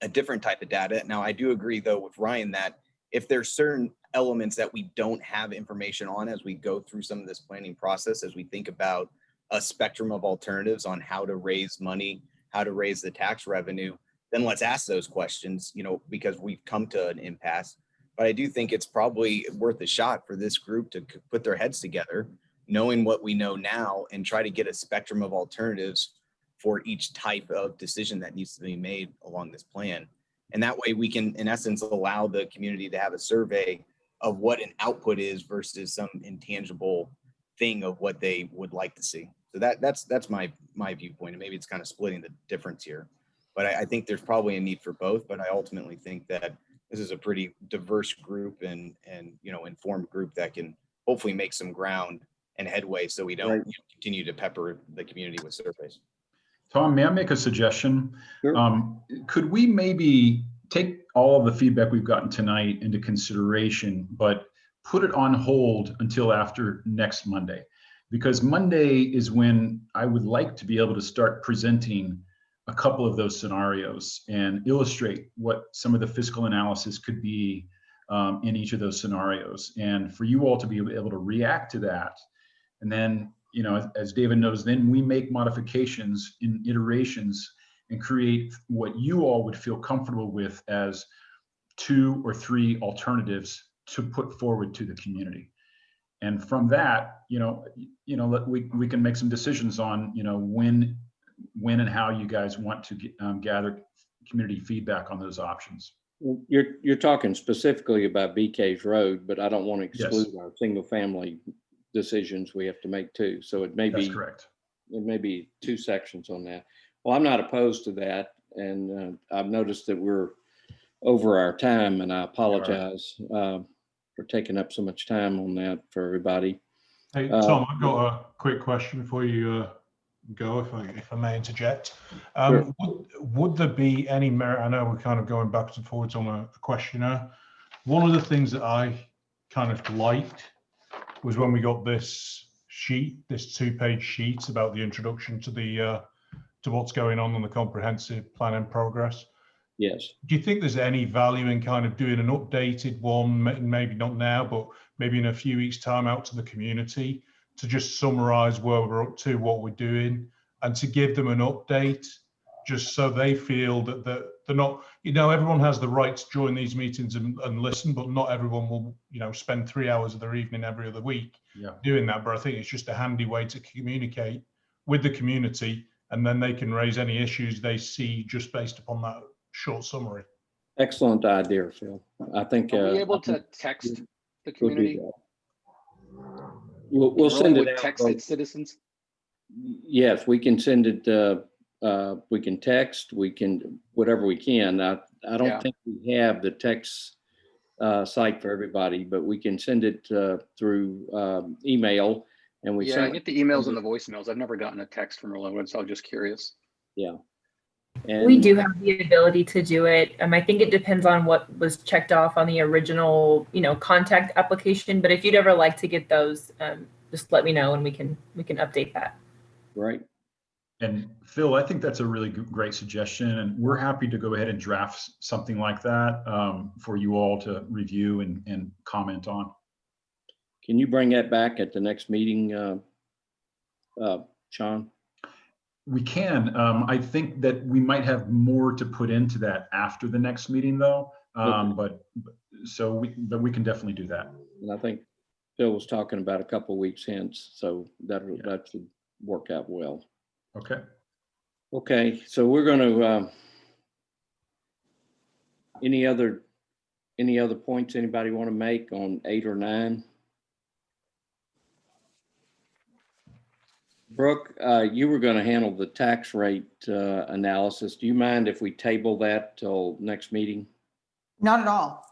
a different type of data. Now, I do agree, though, with Ryan that if there's certain elements that we don't have information on as we go through some of this planning process, as we think about a spectrum of alternatives on how to raise money, how to raise the tax revenue, then let's ask those questions, because we've come to an impasse. But I do think it's probably worth a shot for this group to put their heads together, knowing what we know now, and try to get a spectrum of alternatives for each type of decision that needs to be made along this plan. And that way we can, in essence, allow the community to have a survey of what an output is versus some intangible thing of what they would like to see. So that's my viewpoint. And maybe it's kind of splitting the difference here. But I think there's probably a need for both. But I ultimately think that this is a pretty diverse group and informed group that can hopefully make some ground and headway, so we don't continue to pepper the community with surveys. Tom, may I make a suggestion? Sure. Could we maybe take all of the feedback we've gotten tonight into consideration, but put it on hold until after next Monday. Because Monday is when I would like to be able to start presenting a couple of those scenarios and illustrate what some of the fiscal analysis could be in each of those scenarios. And for you all to be able to react to that. And then, you know, as David knows, then we make modifications in iterations and create what you all would feel comfortable with as 2 or 3 alternatives to put forward to the community. And from that, we can make some decisions on, when and how you guys want to gather community feedback on those options. You're talking specifically about BK's Road, but I don't want to exclude Yes. our single family decisions we have to make too. So it may That's be correct. It may be 2 sections on that. Well, I'm not opposed to that, and I've noticed that we're over our time, and I apologize for taking up so much time on that for everybody. Hey, Tom, I've got a quick question before you go, if I may interject. Sure. Would there be any merit? I know we're kind of going backwards and forwards on a questionnaire. One of the things that I kind of liked was when we got this sheet, this 2-page sheet about the introduction to the to what's going on the comprehensive plan and progress. Yes. Do you think there's any value in kind of doing an updated one, maybe not now, but maybe in a few weeks' time, out to the community to just summarize where we're up to, what we're doing, and to give them an update, just so they feel that they're not, everyone has the right to join these meetings and listen, but not everyone will, spend 3 hours of their evening every other week doing that. But I think it's just a handy way to communicate with the community, and then they can raise any issues they see just based upon that short summary. Excellent idea, Phil. I think. Are we able to text the We'll do community? that. We'll send it out. Text its citizens? Yes, we can send it. We can text. We can whatever we can. I don't think we have the text site for everybody, but we can send it through email. And we I get the emails and the voicemails. I've never gotten a text from Rollingwood, so I was just curious. Yeah. We do have the ability to do it. I think it depends on what was checked off on the original, contact application. But if you'd ever like to get those, just let me know and we can update that. Right. And Phil, I think that's a really great suggestion, and we're happy to go ahead and draft something like that for you all to review and comment on. Can you bring that back at the next meeting, Sean? We can. I think that we might have more to put into that after the next meeting, though. But we can definitely do that. And I think Phil was talking about a couple of weeks hence, so that should work out well. Okay. Okay, so we're going to. Any other points anybody want to make on 8 or 9? Brooke, you were going to handle the tax rate analysis. Do you mind if we table that till next meeting? Not at all.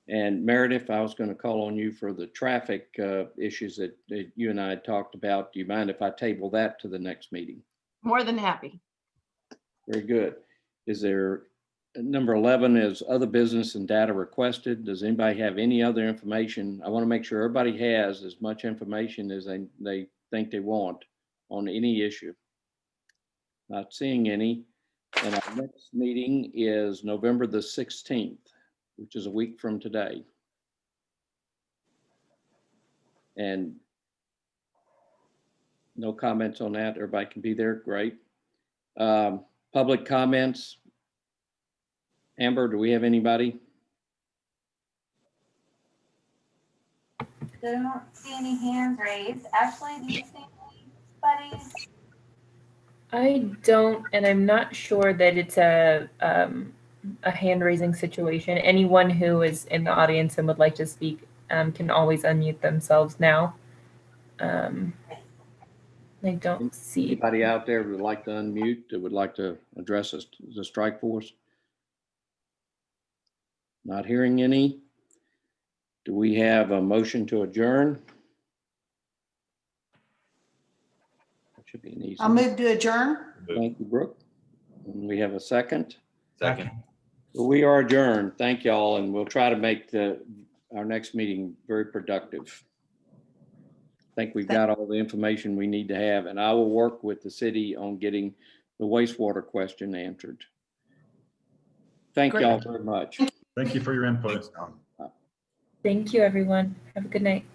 And Meredith, I was going to call on you for the traffic issues that you and I had talked about. Do you mind if I table that to the next meeting? More than happy. Very good. Is there, number 11 is other business and data requested. Does anybody have any other information? I want to make sure everybody has as much information as they think they want on any issue. Not seeing any. And our next meeting is November the 16th, which is a week from today. And no comments on that. Everybody can be there. Great. Public comments. Amber, do we have anybody? Don't see any hands raised. Ashley, do you see anybody? I don't, and I'm not sure that it's a hand-raising situation. Anyone who is in the audience and would like to speak can always unmute themselves now. I don't see anybody out there who would like to unmute, that would like to address us, the strike force. Not hearing any. Do we have a motion to adjourn? That should be an easy. I'll move to adjourn. Thank you, Brooke. And we have a second. Second. We are adjourned. Thank y'all, and we'll try to make our next meeting very productive. I think we've got all the information we need to have, and I will work with the city on getting the wastewater question answered. Thank y'all very much. Thank you for your input. Thank you, everyone. Have a good night.